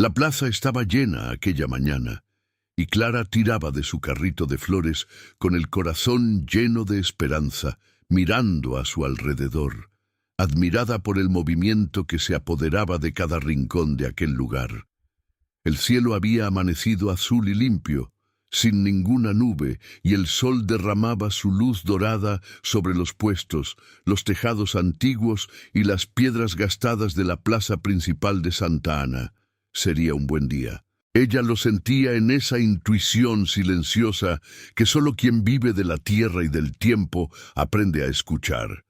La plaza estaba llena aquella mañana, y Clara tiraba de su carrito de flores con el corazón lleno de esperanza, mirando a su alrededor, admirada por el movimiento que se apoderaba de cada rincón de aquel lugar. El cielo había amanecido azul y limpio, sin ninguna nube, y el sol derramaba su luz dorada sobre los puestos, los tejados antiguos y las piedras gastadas de la plaza principal de Santa Ana. Sería un buen día. Ella lo sentía en esa intuición silenciosa que solo quien vive de la tierra y del tiempo aprende a escuchar.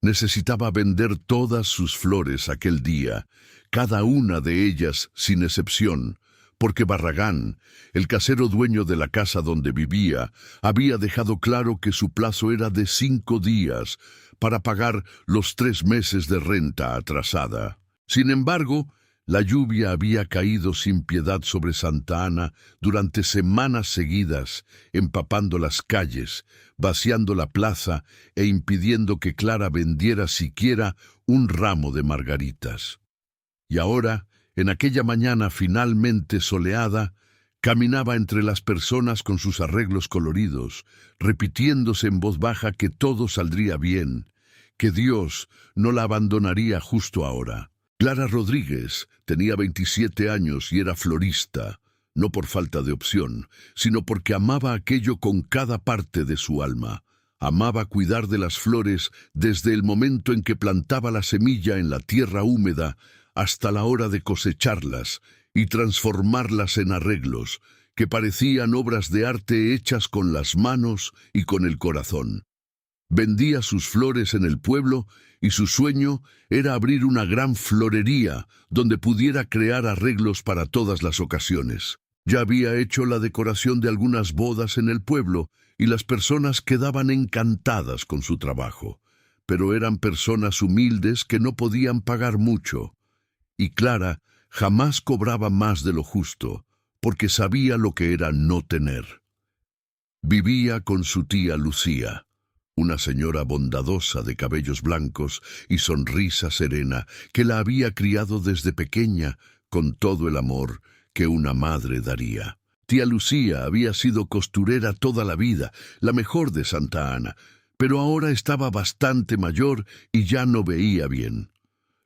Necesitaba vender todas sus flores aquel día, cada una de ellas sin excepción, porque Barragán, el casero dueño de la casa donde vivía, había dejado claro que su plazo era de 5 días para pagar los 3 meses de renta atrasada. Sin embargo, la lluvia había caído sin piedad sobre Santa Ana durante semanas seguidas, empapando las calles, vaciando la plaza e impidiendo que Clara vendiera siquiera un ramo de margaritas. Y ahora, en aquella mañana finalmente soleada, caminaba entre las personas con sus arreglos coloridos, repitiéndose en voz baja que todo saldría bien, que Dios no la abandonaría justo ahora. Clara Rodríguez tenía 27 años y era florista, no por falta de opción, sino porque amaba aquello con cada parte de su alma. Amaba cuidar de las flores desde el momento en que plantaba la semilla en la tierra húmeda hasta la hora de cosecharlas y transformarlas en arreglos que parecían obras de arte hechas con las manos y con el corazón. Vendía sus flores en el pueblo y su sueño era abrir una gran florería donde pudiera crear arreglos para todas las ocasiones. Ya había hecho la decoración de algunas bodas en el pueblo y las personas quedaban encantadas con su trabajo, pero eran personas humildes que no podían pagar mucho. Y Clara jamás cobraba más de lo justo, porque sabía lo que era no tener. Vivía con su tía Lucía, una señora bondadosa de cabellos blancos y sonrisa serena que la había criado desde pequeña con todo el amor que una madre daría. Tía Lucía había sido costurera toda la vida, la mejor de Santa Ana, pero ahora estaba bastante mayor y ya no veía bien.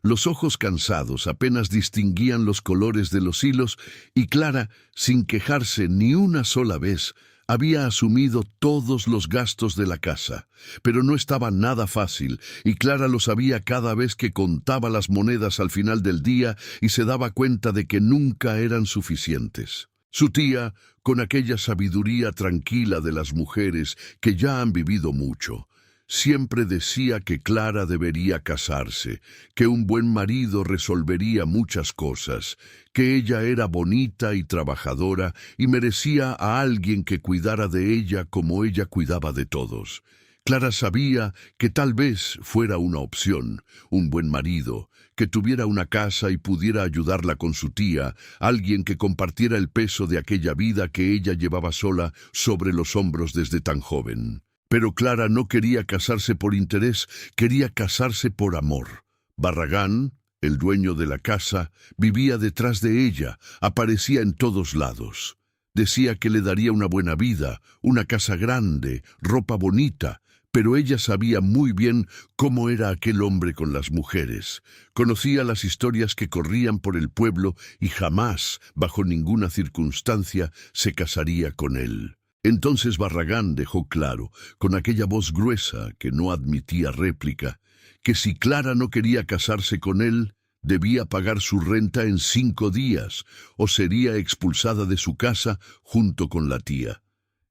Los ojos cansados apenas distinguían los colores de los hilos y Clara, sin quejarse ni una sola vez, había asumido todos los gastos de la casa, pero no estaba nada fácil, y Clara lo sabía cada vez que contaba las monedas al final del día y se daba cuenta de que nunca eran suficientes. Su tía, con aquella sabiduría tranquila de las mujeres que ya han vivido mucho, siempre decía que Clara debería casarse, que un buen marido resolvería muchas cosas, que ella era bonita y trabajadora y merecía a alguien que cuidara de ella como ella cuidaba de todos. Clara sabía que tal vez fuera una opción, un buen marido, que tuviera una casa y pudiera ayudarla con su tía, alguien que compartiera el peso de aquella vida que ella llevaba sola sobre los hombros desde tan joven. Pero Clara no quería casarse por interés, quería casarse por amor. Barragán, el dueño de la casa, vivía detrás de ella, aparecía en todos lados. Decía que le daría una buena vida, una casa grande, ropa bonita, pero ella sabía muy bien cómo era aquel hombre con las mujeres. Conocía las historias que corrían por el pueblo y jamás, bajo ninguna circunstancia, se casaría con él. Entonces Barragán dejó claro, con aquella voz gruesa que no admitía réplica, que si Clara no quería casarse con él, debía pagar su renta en 5 días o sería expulsada de su casa junto con la tía.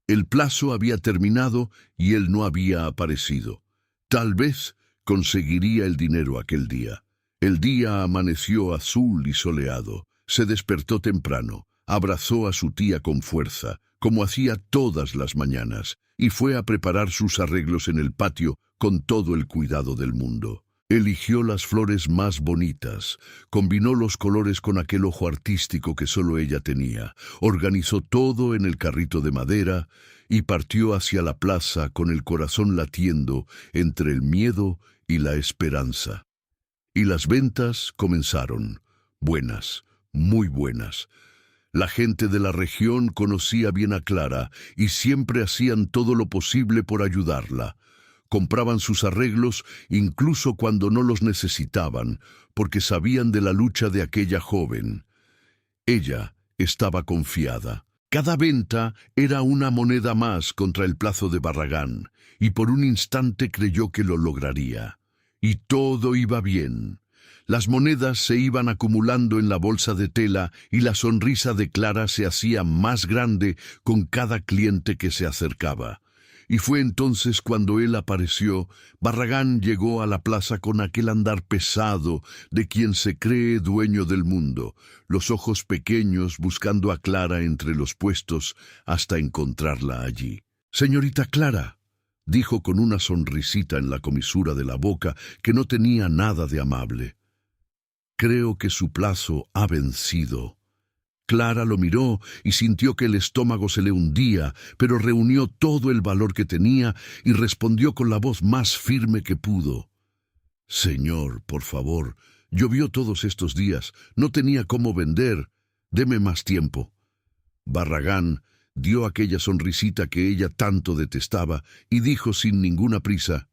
El plazo había terminado y él no había aparecido. Tal vez conseguiría el dinero aquel día. El día amaneció azul y soleado. Se despertó temprano, abrazó a su tía con fuerza, como hacía todas las mañanas, y fue a preparar sus arreglos en el patio con todo el cuidado del mundo. Eligió las flores más bonitas, combinó los colores con aquel ojo artístico que solo ella tenía, organizó todo en el carrito de madera y partió hacia la plaza con el corazón latiendo entre el miedo y la esperanza. Y las ventas comenzaron, buenas, muy buenas. La gente de la región conocía bien a Clara y siempre hacían todo lo posible por ayudarla. Compraban sus arreglos incluso cuando no los necesitaban, porque sabían de la lucha de aquella joven. Ella estaba confiada. Cada venta era una moneda más contra el plazo de Barragán, y por un instante creyó que lo lograría. Y todo iba bien. Las monedas se iban acumulando en la bolsa de tela y la sonrisa de Clara se hacía más grande con cada cliente que se acercaba. Y fue entonces cuando él apareció. Barragán llegó a la plaza con aquel andar pesado de quien se cree dueño del mundo, los ojos pequeños buscando a Clara entre los puestos hasta encontrarla allí. «Señorita Clara», dijo con una sonrisita en la comisura de la boca que no tenía nada de amable. «Creo que su plazo ha vencido». Clara lo miró y sintió que el estómago se le hundía, pero reunió todo el valor que tenía y respondió con la voz más firme que pudo. «Señor, por favor, llovió todos estos días, no tenía cómo vender. Deme más tiempo». Barragán dio aquella sonrisita que ella tanto detestaba y dijo sin ninguna prisa: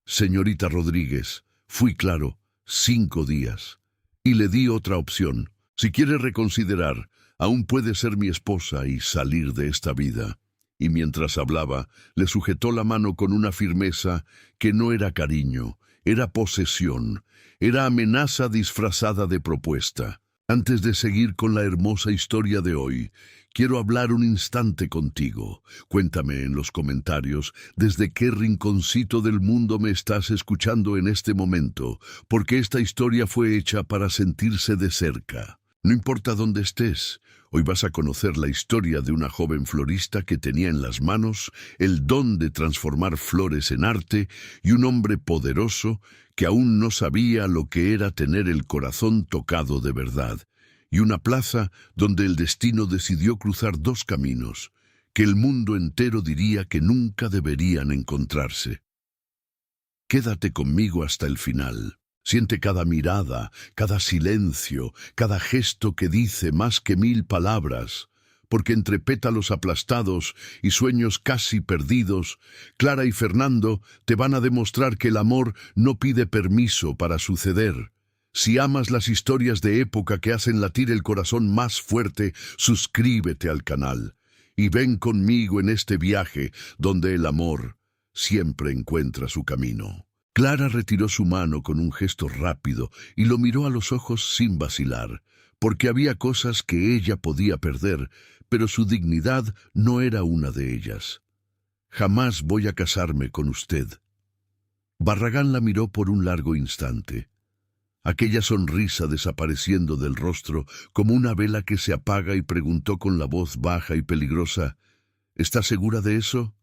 «Señorita Rodríguez, fui claro, 5 días». Y le di otra opción. «Si quiere reconsiderar, aún puede ser mi esposa y salir de esta vida». Y mientras hablaba, le sujetó la mano con una firmeza que no era cariño, era posesión, era amenaza disfrazada de propuesta. «Antes de seguir con la hermosa historia de hoy, quiero hablar un instante contigo. Cuéntame en los comentarios desde qué rinconcito del mundo me estás escuchando en este momento, porque esta historia fue hecha para sentirse de cerca. No importa dónde estés, hoy vas a conocer la historia de una joven florista que tenía en las manos el don de transformar flores en arte y un hombre poderoso que aún no sabía lo que era tener el corazón tocado de verdad, y una plaza donde el destino decidió cruzar 2 caminos que el mundo entero diría que nunca deberían encontrarse. Quédate conmigo hasta el final. Siente cada mirada, cada silencio, cada gesto que dice más que 1000 palabras, porque entre pétalos aplastados y sueños casi perdidos, Clara y Fernando te van a demostrar que el amor no pide permiso para suceder. Si amas las historias de época que hacen latir el corazón más fuerte, suscríbete al canal y ven conmigo en este viaje donde el amor siempre encuentra su camino. Clara retiró su mano con un gesto rápido y lo miró a los ojos sin vacilar, porque había cosas que ella podía perder, pero su dignidad no era una de ellas. «Jamás voy a casarme con usted». Barragán la miró por un largo instante. Aquella sonrisa desapareciendo del rostro como una vela que se apaga, y preguntó con la voz baja y peligrosa: «¿Está segura de eso?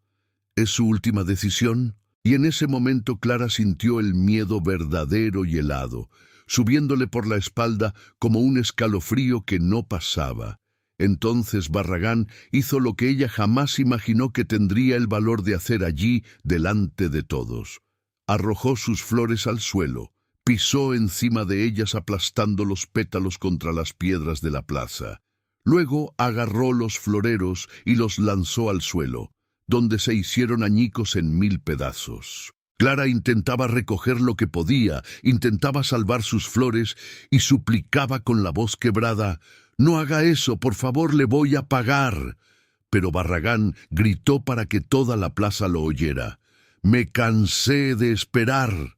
¿Es su última decisión?». Y en ese momento Clara sintió el miedo verdadero y helado, subiéndole por la espalda como un escalofrío que no pasaba. Entonces Barragán hizo lo que ella jamás imaginó que tendría el valor de hacer allí delante de todos. Arrojó sus flores al suelo, pisó encima de ellas aplastando los pétalos contra las piedras de la plaza. Luego agarró los floreros y los lanzó al suelo, donde se hicieron añicos en 1000 pedazos. Clara intentaba recoger lo que podía, intentaba salvar sus flores y suplicaba con la voz quebrada: «No haga eso, por favor, le voy a pagar». Pero Barragán gritó para que toda la plaza lo oyera: «Me cansé de esperar».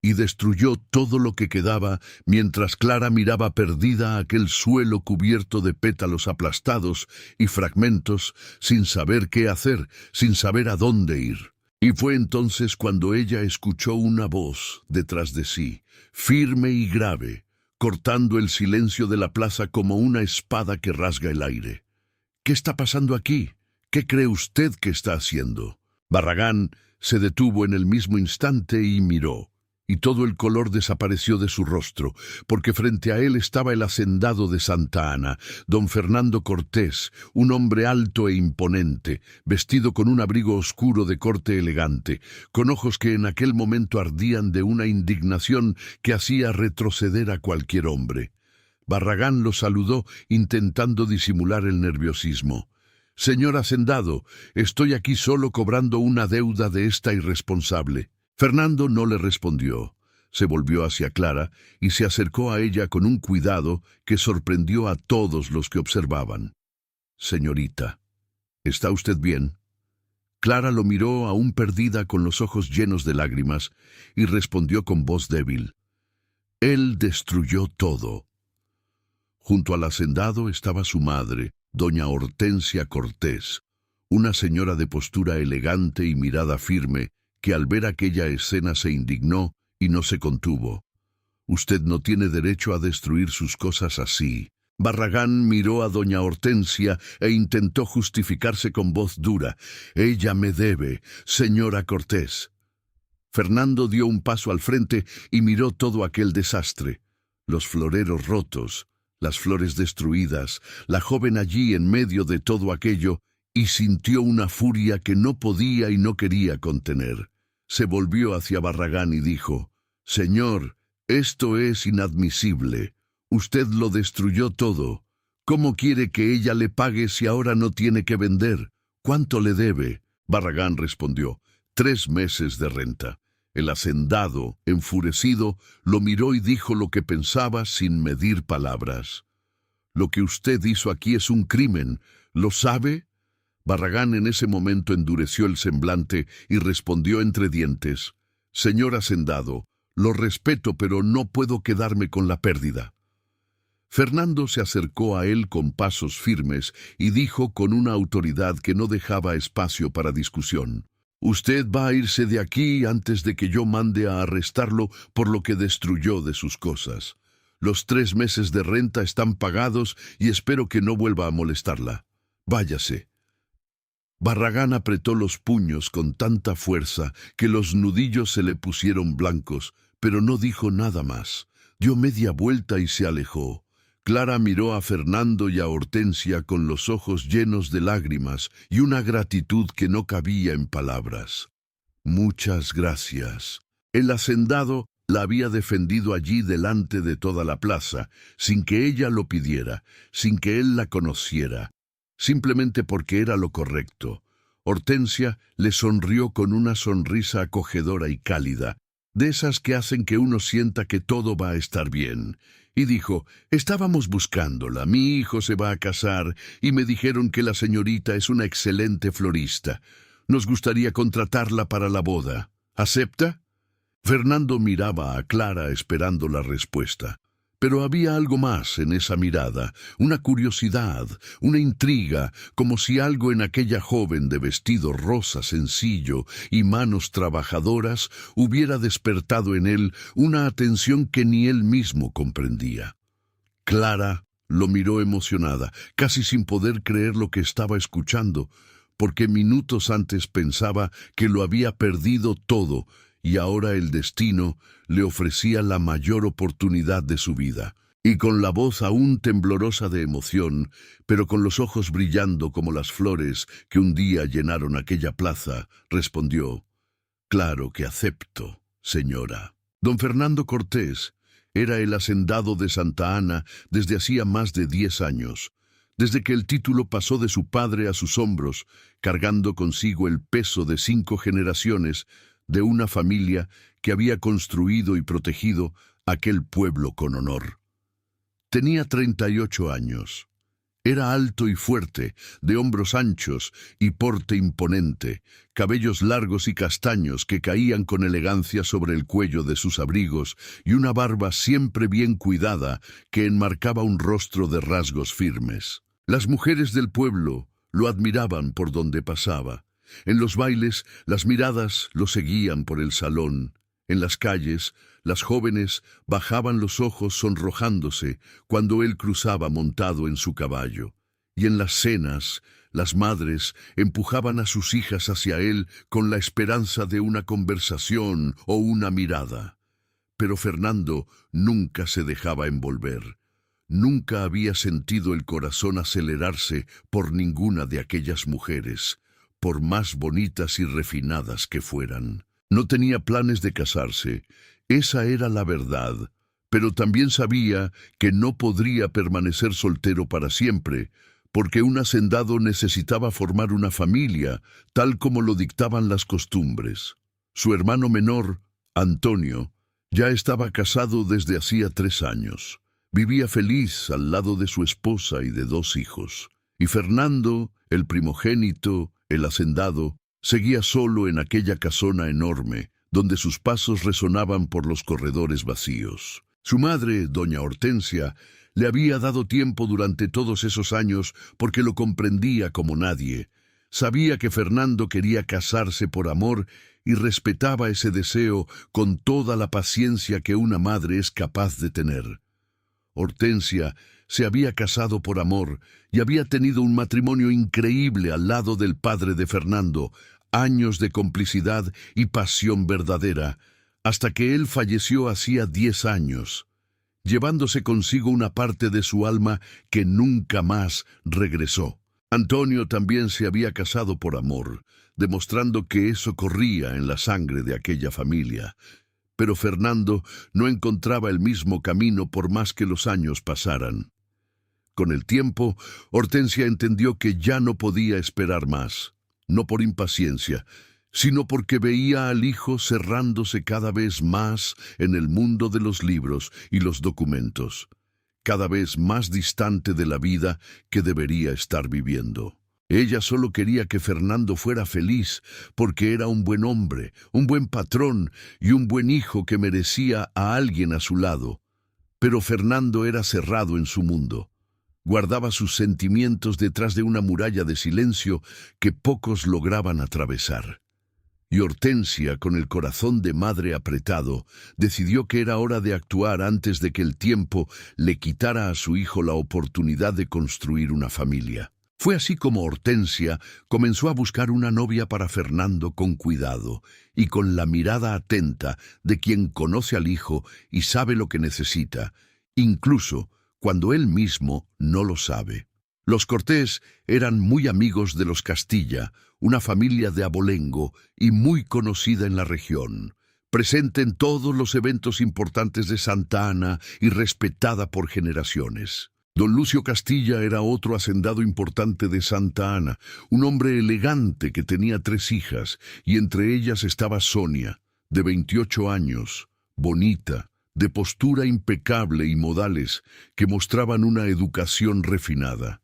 Y destruyó todo lo que quedaba mientras Clara miraba perdida aquel suelo cubierto de pétalos aplastados y fragmentos, sin saber qué hacer, sin saber a dónde ir. Y fue entonces cuando ella escuchó una voz detrás de sí, firme y grave, cortando el silencio de la plaza como una espada que rasga el aire. «¿Qué está pasando aquí? ¿Qué cree usted que está haciendo?». Barragán se detuvo en el mismo instante y miró, y todo el color desapareció de su rostro, porque frente a él estaba el hacendado de Santa Ana, don Fernando Cortés, un hombre alto e imponente, vestido con un abrigo oscuro de corte elegante, con ojos que en aquel momento ardían de una indignación que hacía retroceder a cualquier hombre. Barragán lo saludó, intentando disimular el nerviosismo. «Señor hacendado, estoy aquí solo cobrando una deuda de esta irresponsable». Fernando no le respondió. Se volvió hacia Clara y se acercó a ella con un cuidado que sorprendió a todos los que observaban. «Señorita, ¿está usted bien?». Clara lo miró aún perdida con los ojos llenos de lágrimas y respondió con voz débil. «Él destruyó todo». Junto al hacendado estaba su madre, doña Hortensia Cortés, una señora de postura elegante y mirada firme, que al ver aquella escena se indignó y no se contuvo. «Usted no tiene derecho a destruir sus cosas así». Barragán miró a doña Hortensia e intentó justificarse con voz dura. «Ella me debe, señora Cortés». Fernando dio un paso al frente y miró todo aquel desastre. Los floreros rotos, las flores destruidas, la joven allí en medio de todo aquello, y sintió una furia que no podía y no quería contener. Se volvió hacia Barragán y dijo: «Señor, esto es inadmisible. Usted lo destruyó todo. ¿Cómo quiere que ella le pague si ahora no tiene que vender? ¿Cuánto le debe?». Barragán respondió: 3 meses de renta. El hacendado, enfurecido, lo miró y dijo lo que pensaba sin medir palabras. «Lo que usted hizo aquí es un crimen. ¿Lo sabe?». Barragán en ese momento endureció el semblante y respondió entre dientes: «Señor hacendado, lo respeto, pero no puedo quedarme con la pérdida». Fernando se acercó a él con pasos firmes y dijo con una autoridad que no dejaba espacio para discusión: «Usted va a irse de aquí antes de que yo mande a arrestarlo por lo que destruyó de sus cosas. Los 3 meses de renta están pagados y espero que no vuelva a molestarla. Váyase». Barragán apretó los puños con tanta fuerza que los nudillos se le pusieron blancos, pero no dijo nada más. Dio media vuelta y se alejó. Clara miró a Fernando y a Hortensia con los ojos llenos de lágrimas y una gratitud que no cabía en palabras. «Muchas gracias». El hacendado la había defendido allí delante de toda la plaza, sin que ella lo pidiera, sin que él la conociera, simplemente porque era lo correcto. Hortensia le sonrió con una sonrisa acogedora y cálida, de esas que hacen que uno sienta que todo va a estar bien, y dijo: «Estábamos buscándola, mi hijo se va a casar y me dijeron que la señorita es una excelente florista. Nos gustaría contratarla para la boda. ¿Acepta?». Fernando miraba a Clara esperando la respuesta. Pero había algo más en esa mirada, una curiosidad, una intriga, como si algo en aquella joven de vestido rosa sencillo y manos trabajadoras hubiera despertado en él una atención que ni él mismo comprendía. Clara lo miró emocionada, casi sin poder creer lo que estaba escuchando, porque minutos antes pensaba que lo había perdido todo, y ahora el destino le ofrecía la mayor oportunidad de su vida. Y con la voz aún temblorosa de emoción, pero con los ojos brillando como las flores que un día llenaron aquella plaza, respondió: «Claro que acepto, señora». Don Fernando Cortés era el hacendado de Santa Ana desde hacía más de 10 años, desde que el título pasó de su padre a sus hombros, cargando consigo el peso de 5 generaciones de una familia que había construido y protegido aquel pueblo con honor. Tenía 38 años. Era alto y fuerte, de hombros anchos y porte imponente, cabellos largos y castaños que caían con elegancia sobre el cuello de sus abrigos y una barba siempre bien cuidada que enmarcaba un rostro de rasgos firmes. Las mujeres del pueblo lo admiraban por donde pasaba. En los bailes, las miradas lo seguían por el salón. En las calles, las jóvenes bajaban los ojos sonrojándose cuando él cruzaba montado en su caballo. Y en las cenas, las madres empujaban a sus hijas hacia él con la esperanza de una conversación o una mirada. Pero Fernando nunca se dejaba envolver. Nunca había sentido el corazón acelerarse por ninguna de aquellas mujeres, por más bonitas y refinadas que fueran. No tenía planes de casarse, esa era la verdad, pero también sabía que no podría permanecer soltero para siempre, porque un hacendado necesitaba formar una familia, tal como lo dictaban las costumbres. Su hermano menor, Antonio, ya estaba casado desde hacía 3 años. Vivía feliz al lado de su esposa y de 2 hijos. Y Fernando, el primogénito, el hacendado, seguía solo en aquella casona enorme, donde sus pasos resonaban por los corredores vacíos. Su madre, doña Hortensia, le había dado tiempo durante todos esos años porque lo comprendía como nadie. Sabía que Fernando quería casarse por amor y respetaba ese deseo con toda la paciencia que una madre es capaz de tener. Hortensia se había casado por amor y había tenido un matrimonio increíble al lado del padre de Fernando, años de complicidad y pasión verdadera, hasta que él falleció hacía 10 años, llevándose consigo una parte de su alma que nunca más regresó. Antonio también se había casado por amor, demostrando que eso corría en la sangre de aquella familia. Pero Fernando no encontraba el mismo camino por más que los años pasaran. Con el tiempo, Hortensia entendió que ya no podía esperar más, no por impaciencia, sino porque veía al hijo cerrándose cada vez más en el mundo de los libros y los documentos, cada vez más distante de la vida que debería estar viviendo. Ella solo quería que Fernando fuera feliz, porque era un buen hombre, un buen patrón y un buen hijo que merecía a alguien a su lado. Pero Fernando era cerrado en su mundo. Guardaba sus sentimientos detrás de una muralla de silencio que pocos lograban atravesar. Y Hortensia, con el corazón de madre apretado, decidió que era hora de actuar antes de que el tiempo le quitara a su hijo la oportunidad de construir una familia. Fue así como Hortensia comenzó a buscar una novia para Fernando con cuidado y con la mirada atenta de quien conoce al hijo y sabe lo que necesita, incluso cuando él mismo no lo sabe. Los Cortés eran muy amigos de los Castilla, una familia de abolengo y muy conocida en la región, presente en todos los eventos importantes de Santa Ana y respetada por generaciones. Don Lucio Castilla era otro hacendado importante de Santa Ana, un hombre elegante que tenía 3 hijas, y entre ellas estaba Sonia, de 28 años, bonita, de postura impecable y modales que mostraban una educación refinada.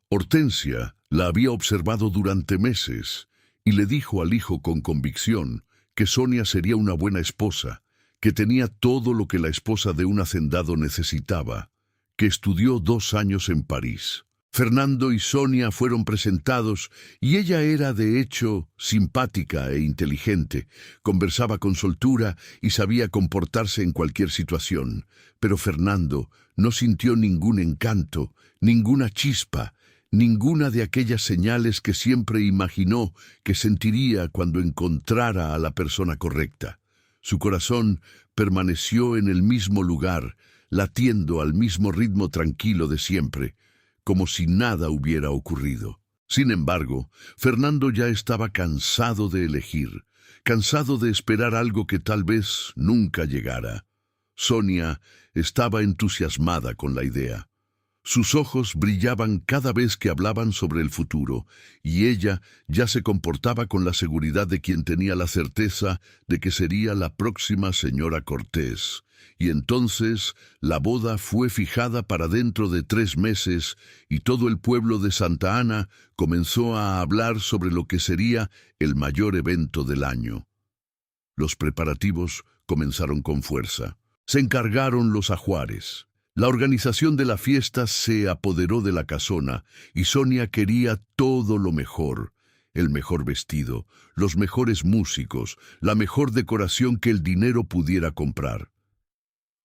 Hortensia la había observado durante meses y le dijo al hijo con convicción que Sonia sería una buena esposa, que tenía todo lo que la esposa de un hacendado necesitaba, que estudió 2 años en París. Fernando y Sonia fueron presentados y ella era de hecho simpática e inteligente, conversaba con soltura y sabía comportarse en cualquier situación, pero Fernando no sintió ningún encanto, ninguna chispa, ninguna de aquellas señales que siempre imaginó que sentiría cuando encontrara a la persona correcta. Su corazón permaneció en el mismo lugar, latiendo al mismo ritmo tranquilo de siempre, como si nada hubiera ocurrido. Sin embargo, Fernando ya estaba cansado de elegir, cansado de esperar algo que tal vez nunca llegara. Sonia estaba entusiasmada con la idea. Sus ojos brillaban cada vez que hablaban sobre el futuro, y ella ya se comportaba con la seguridad de quien tenía la certeza de que sería la próxima señora Cortés. Y entonces la boda fue fijada para dentro de 3 meses, y todo el pueblo de Santa Ana comenzó a hablar sobre lo que sería el mayor evento del año. Los preparativos comenzaron con fuerza. Se encargaron los ajuares. La organización de la fiesta se apoderó de la casona, y Sonia quería todo lo mejor: el mejor vestido, los mejores músicos, la mejor decoración que el dinero pudiera comprar.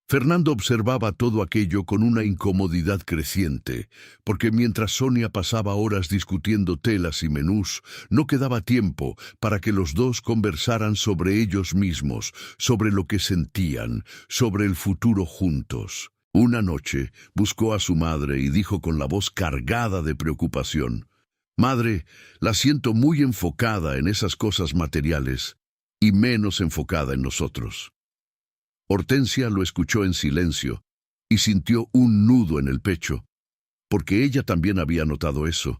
Fernando observaba todo aquello con una incomodidad creciente, porque mientras Sonia pasaba horas discutiendo telas y menús, no quedaba tiempo para que los dos conversaran sobre ellos mismos, sobre lo que sentían, sobre el futuro juntos. Una noche buscó a su madre y dijo con la voz cargada de preocupación: «Madre, la siento muy enfocada en esas cosas materiales y menos enfocada en nosotros». Hortensia lo escuchó en silencio y sintió un nudo en el pecho, porque ella también había notado eso,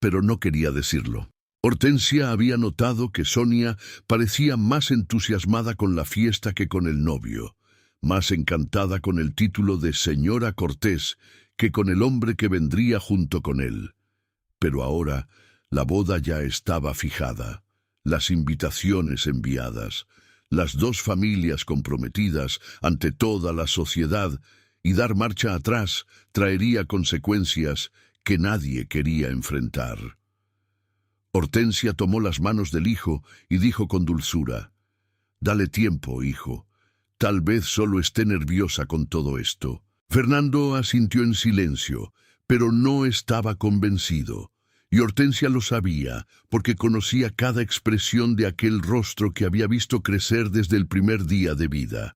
pero no quería decirlo. Hortensia había notado que Sonia parecía más entusiasmada con la fiesta que con el novio, más encantada con el título de señora Cortés que con el hombre que vendría junto con él. Pero ahora la boda ya estaba fijada, las invitaciones enviadas, las dos familias comprometidas ante toda la sociedad, y dar marcha atrás traería consecuencias que nadie quería enfrentar. Hortensia tomó las manos del hijo y dijo con dulzura: «Dale tiempo, hijo. Tal vez solo esté nerviosa con todo esto». Fernando asintió en silencio, pero no estaba convencido. Y Hortensia lo sabía, porque conocía cada expresión de aquel rostro que había visto crecer desde el primer día de vida.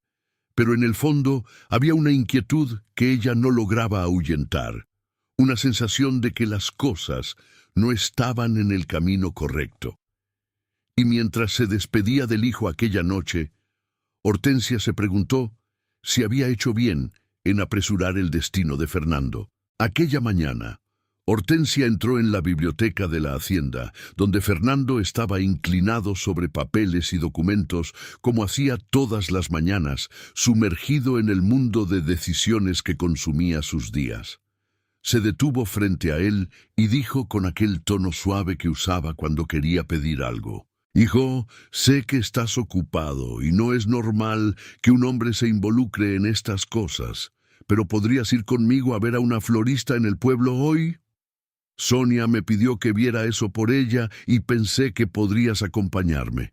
Pero en el fondo había una inquietud que ella no lograba ahuyentar, una sensación de que las cosas no estaban en el camino correcto. Y mientras se despedía del hijo aquella noche, Hortensia se preguntó si había hecho bien en apresurar el destino de Fernando. Aquella mañana, Hortensia entró en la biblioteca de la hacienda, donde Fernando estaba inclinado sobre papeles y documentos, como hacía todas las mañanas, sumergido en el mundo de decisiones que consumía sus días. Se detuvo frente a él y dijo con aquel tono suave que usaba cuando quería pedir algo: «Hijo, sé que estás ocupado y no es normal que un hombre se involucre en estas cosas, pero ¿podrías ir conmigo a ver a una florista en el pueblo hoy? Sonia me pidió que viera eso por ella y pensé que podrías acompañarme».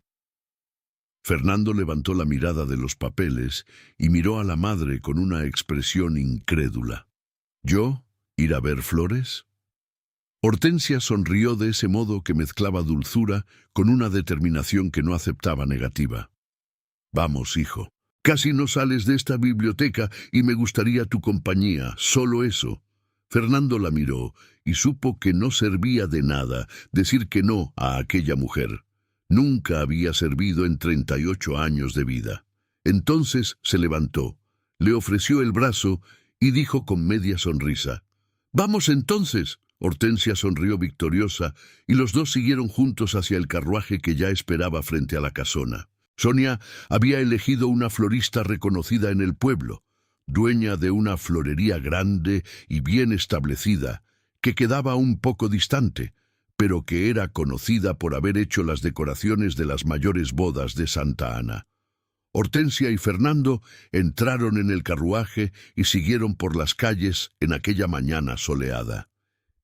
Fernando levantó la mirada de los papeles y miró a la madre con una expresión incrédula. «¿Yo? ¿Ir a ver flores?». Hortensia sonrió de ese modo que mezclaba dulzura con una determinación que no aceptaba negativa. «Vamos, hijo. Casi no sales de esta biblioteca y me gustaría tu compañía, solo eso». Fernando la miró y supo que no servía de nada decir que no a aquella mujer. Nunca había servido en 38 años de vida. Entonces se levantó, le ofreció el brazo y dijo con media sonrisa: «Vamos entonces». Hortensia sonrió victoriosa y los dos siguieron juntos hacia el carruaje que ya esperaba frente a la casona. Sonia había elegido una florista reconocida en el pueblo, dueña de una florería grande y bien establecida, que quedaba un poco distante, pero que era conocida por haber hecho las decoraciones de las mayores bodas de Santa Ana. Hortensia y Fernando entraron en el carruaje y siguieron por las calles en aquella mañana soleada.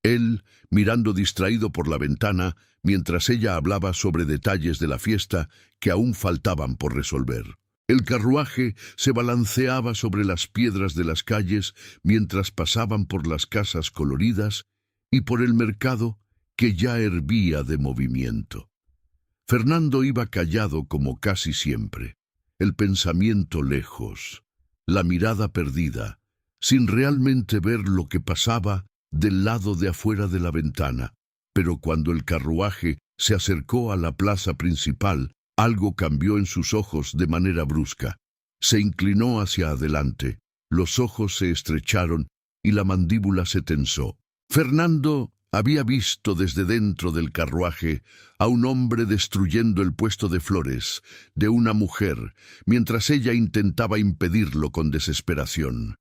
Él, mirando distraído por la ventana, mientras ella hablaba sobre detalles de la fiesta que aún faltaban por resolver. El carruaje se balanceaba sobre las piedras de las calles mientras pasaban por las casas coloridas y por el mercado que ya hervía de movimiento. Fernando iba callado como casi siempre, el pensamiento lejos, la mirada perdida, sin realmente ver lo que pasaba del lado de afuera de la ventana. Pero cuando el carruaje se acercó a la plaza principal, algo cambió en sus ojos de manera brusca. Se inclinó hacia adelante, los ojos se estrecharon y la mandíbula se tensó. Fernando había visto desde dentro del carruaje a un hombre destruyendo el puesto de flores de una mujer, mientras ella intentaba impedirlo con desesperación.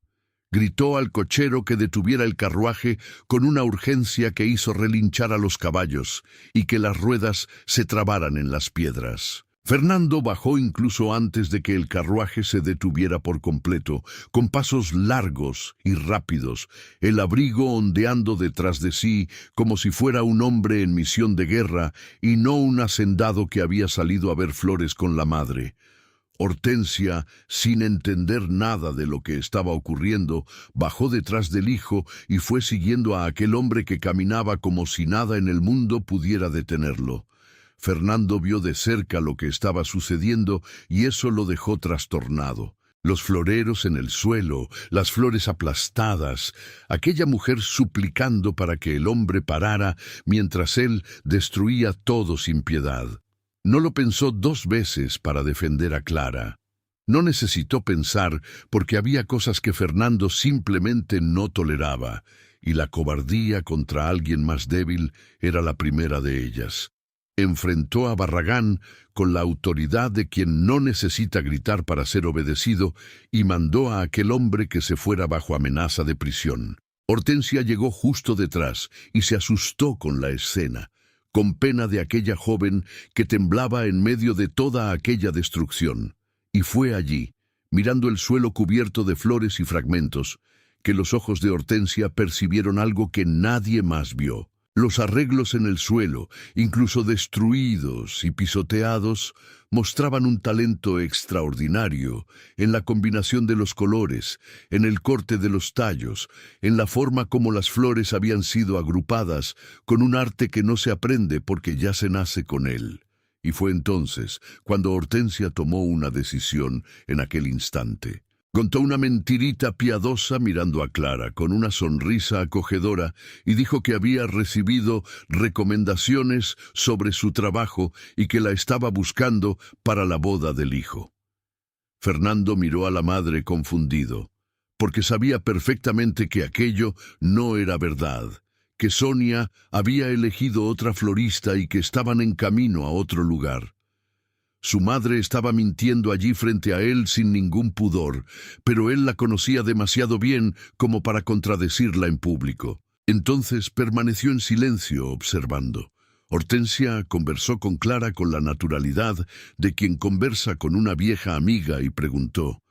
Gritó al cochero que detuviera el carruaje con una urgencia que hizo relinchar a los caballos y que las ruedas se trabaran en las piedras. Fernando bajó incluso antes de que el carruaje se detuviera por completo, con pasos largos y rápidos, el abrigo ondeando detrás de sí como si fuera un hombre en misión de guerra y no un hacendado que había salido a ver flores con la madre. Hortensia, sin entender nada de lo que estaba ocurriendo, bajó detrás del hijo y fue siguiendo a aquel hombre que caminaba como si nada en el mundo pudiera detenerlo. Fernando vio de cerca lo que estaba sucediendo y eso lo dejó trastornado. Los floreros en el suelo, las flores aplastadas, aquella mujer suplicando para que el hombre parara mientras él destruía todo sin piedad. No lo pensó dos veces para defender a Clara. No necesitó pensar, porque había cosas que Fernando simplemente no toleraba, y la cobardía contra alguien más débil era la primera de ellas. Enfrentó a Barragán con la autoridad de quien no necesita gritar para ser obedecido y mandó a aquel hombre que se fuera bajo amenaza de prisión. Hortensia llegó justo detrás y se asustó con la escena, con pena de aquella joven que temblaba en medio de toda aquella destrucción. Y fue allí, mirando el suelo cubierto de flores y fragmentos, que los ojos de Hortensia percibieron algo que nadie más vio. Los arreglos en el suelo, incluso destruidos y pisoteados, mostraban un talento extraordinario en la combinación de los colores, en el corte de los tallos, en la forma como las flores habían sido agrupadas, con un arte que no se aprende porque ya se nace con él. Y fue entonces cuando Hortensia tomó una decisión en aquel instante. Contó una mentirita piadosa mirando a Clara con una sonrisa acogedora y dijo que había recibido recomendaciones sobre su trabajo y que la estaba buscando para la boda del hijo. Fernando miró a la madre confundido, porque sabía perfectamente que aquello no era verdad, que Sonia había elegido otra florista y que estaban en camino a otro lugar. Su madre estaba mintiendo allí frente a él sin ningún pudor, pero él la conocía demasiado bien como para contradecirla en público. Entonces permaneció en silencio observando. Hortensia conversó con Clara con la naturalidad de quien conversa con una vieja amiga y preguntó: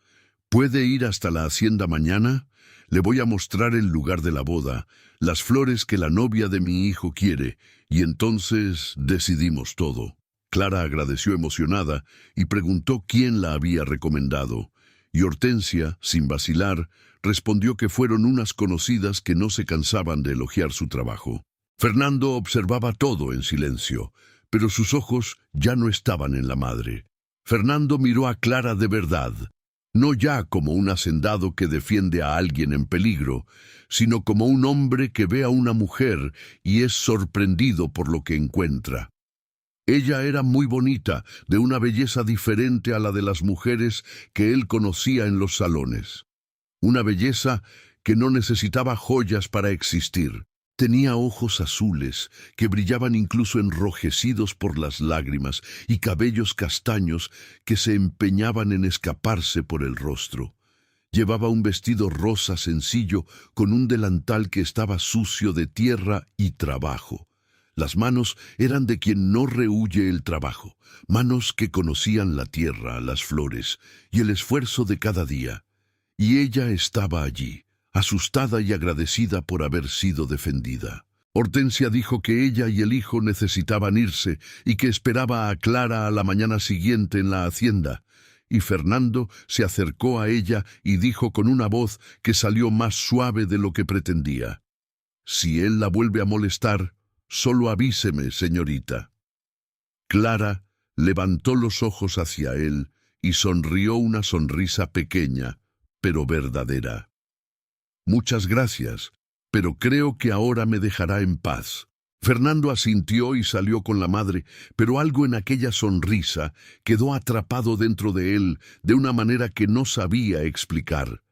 ¿Puede ir hasta la hacienda mañana? Le voy a mostrar el lugar de la boda, las flores que la novia de mi hijo quiere, y entonces decidimos todo. Clara agradeció emocionada y preguntó quién la había recomendado, y Hortensia, sin vacilar, respondió que fueron unas conocidas que no se cansaban de elogiar su trabajo. Fernando observaba todo en silencio, pero sus ojos ya no estaban en la madre. Fernando miró a Clara de verdad, no ya como un hacendado que defiende a alguien en peligro, sino como un hombre que ve a una mujer y es sorprendido por lo que encuentra. Ella era muy bonita, de una belleza diferente a la de las mujeres que él conocía en los salones. Una belleza que no necesitaba joyas para existir. Tenía ojos azules, que brillaban incluso enrojecidos por las lágrimas, y cabellos castaños que se empeñaban en escaparse por el rostro. Llevaba un vestido rosa sencillo con un delantal que estaba sucio de tierra y trabajo. Las manos eran de quien no rehúye el trabajo, manos que conocían la tierra, las flores y el esfuerzo de cada día. Y ella estaba allí, asustada y agradecida por haber sido defendida. Hortensia dijo que ella y el hijo necesitaban irse y que esperaba a Clara a la mañana siguiente en la hacienda. Y Fernando se acercó a ella y dijo con una voz que salió más suave de lo que pretendía: «Si él la vuelve a molestar, solo avíseme, señorita». Clara levantó los ojos hacia él y sonrió una sonrisa pequeña, pero verdadera. «Muchas gracias, pero creo que ahora me dejará en paz». Fernando asintió y salió con la madre, pero algo en aquella sonrisa quedó atrapado dentro de él de una manera que no sabía explicar.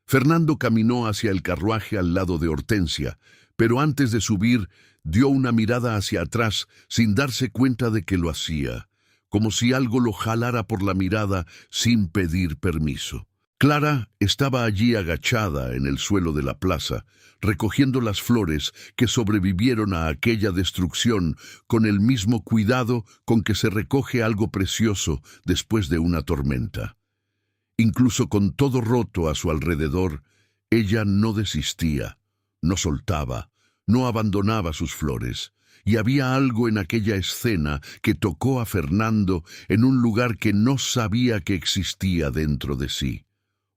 Fernando caminó hacia el carruaje al lado de Hortensia, pero antes de subir dio una mirada hacia atrás sin darse cuenta de que lo hacía, como si algo lo jalara por la mirada sin pedir permiso. Clara estaba allí agachada en el suelo de la plaza, recogiendo las flores que sobrevivieron a aquella destrucción con el mismo cuidado con que se recoge algo precioso después de una tormenta. Incluso con todo roto a su alrededor, ella no desistía, no soltaba, no abandonaba sus flores, y había algo en aquella escena que tocó a Fernando en un lugar que no sabía que existía dentro de sí.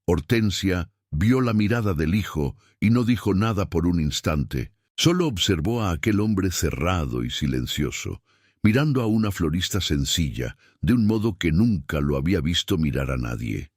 Hortensia vio la mirada del hijo y no dijo nada por un instante. Solo observó a aquel hombre cerrado y silencioso, mirando a una florista sencilla, de un modo que nunca lo había visto mirar a nadie.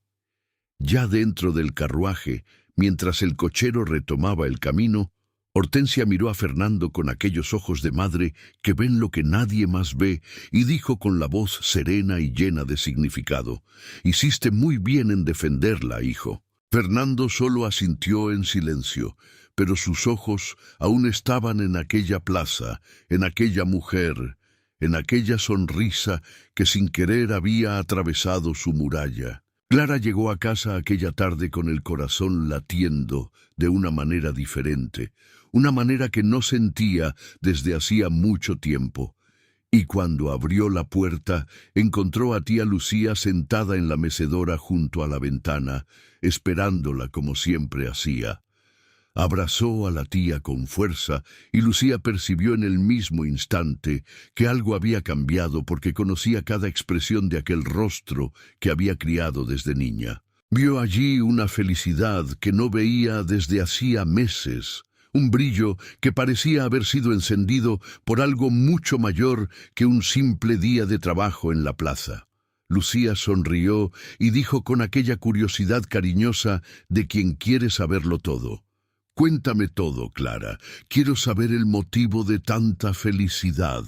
Ya dentro del carruaje, mientras el cochero retomaba el camino, Hortensia miró a Fernando con aquellos ojos de madre que ven lo que nadie más ve y dijo con la voz serena y llena de significado: «Hiciste muy bien en defenderla, hijo». Fernando solo asintió en silencio, pero sus ojos aún estaban en aquella plaza, en aquella mujer, en aquella sonrisa que sin querer había atravesado su muralla. Clara llegó a casa aquella tarde con el corazón latiendo de una manera diferente, una manera que no sentía desde hacía mucho tiempo. Y cuando abrió la puerta, encontró a tía Lucía sentada en la mecedora junto a la ventana, esperándola como siempre hacía. Abrazó a la tía con fuerza y Lucía percibió en el mismo instante que algo había cambiado porque conocía cada expresión de aquel rostro que había criado desde niña. Vio allí una felicidad que no veía desde hacía meses, un brillo que parecía haber sido encendido por algo mucho mayor que un simple día de trabajo en la plaza. Lucía sonrió y dijo con aquella curiosidad cariñosa de quien quiere saberlo todo: «Cuéntame todo, Clara. Quiero saber el motivo de tanta felicidad».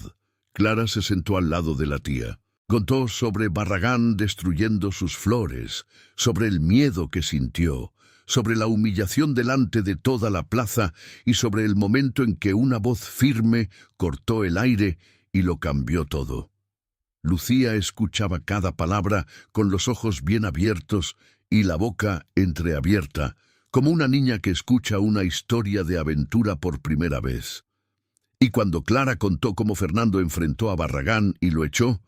Clara se sentó al lado de la tía. Contó sobre Barragán destruyendo sus flores, sobre el miedo que sintió, sobre la humillación delante de toda la plaza y sobre el momento en que una voz firme cortó el aire y lo cambió todo. Lucía escuchaba cada palabra con los ojos bien abiertos y la boca entreabierta, como una niña que escucha una historia de aventura por primera vez. Y cuando Clara contó cómo Fernando enfrentó a Barragán y lo echó,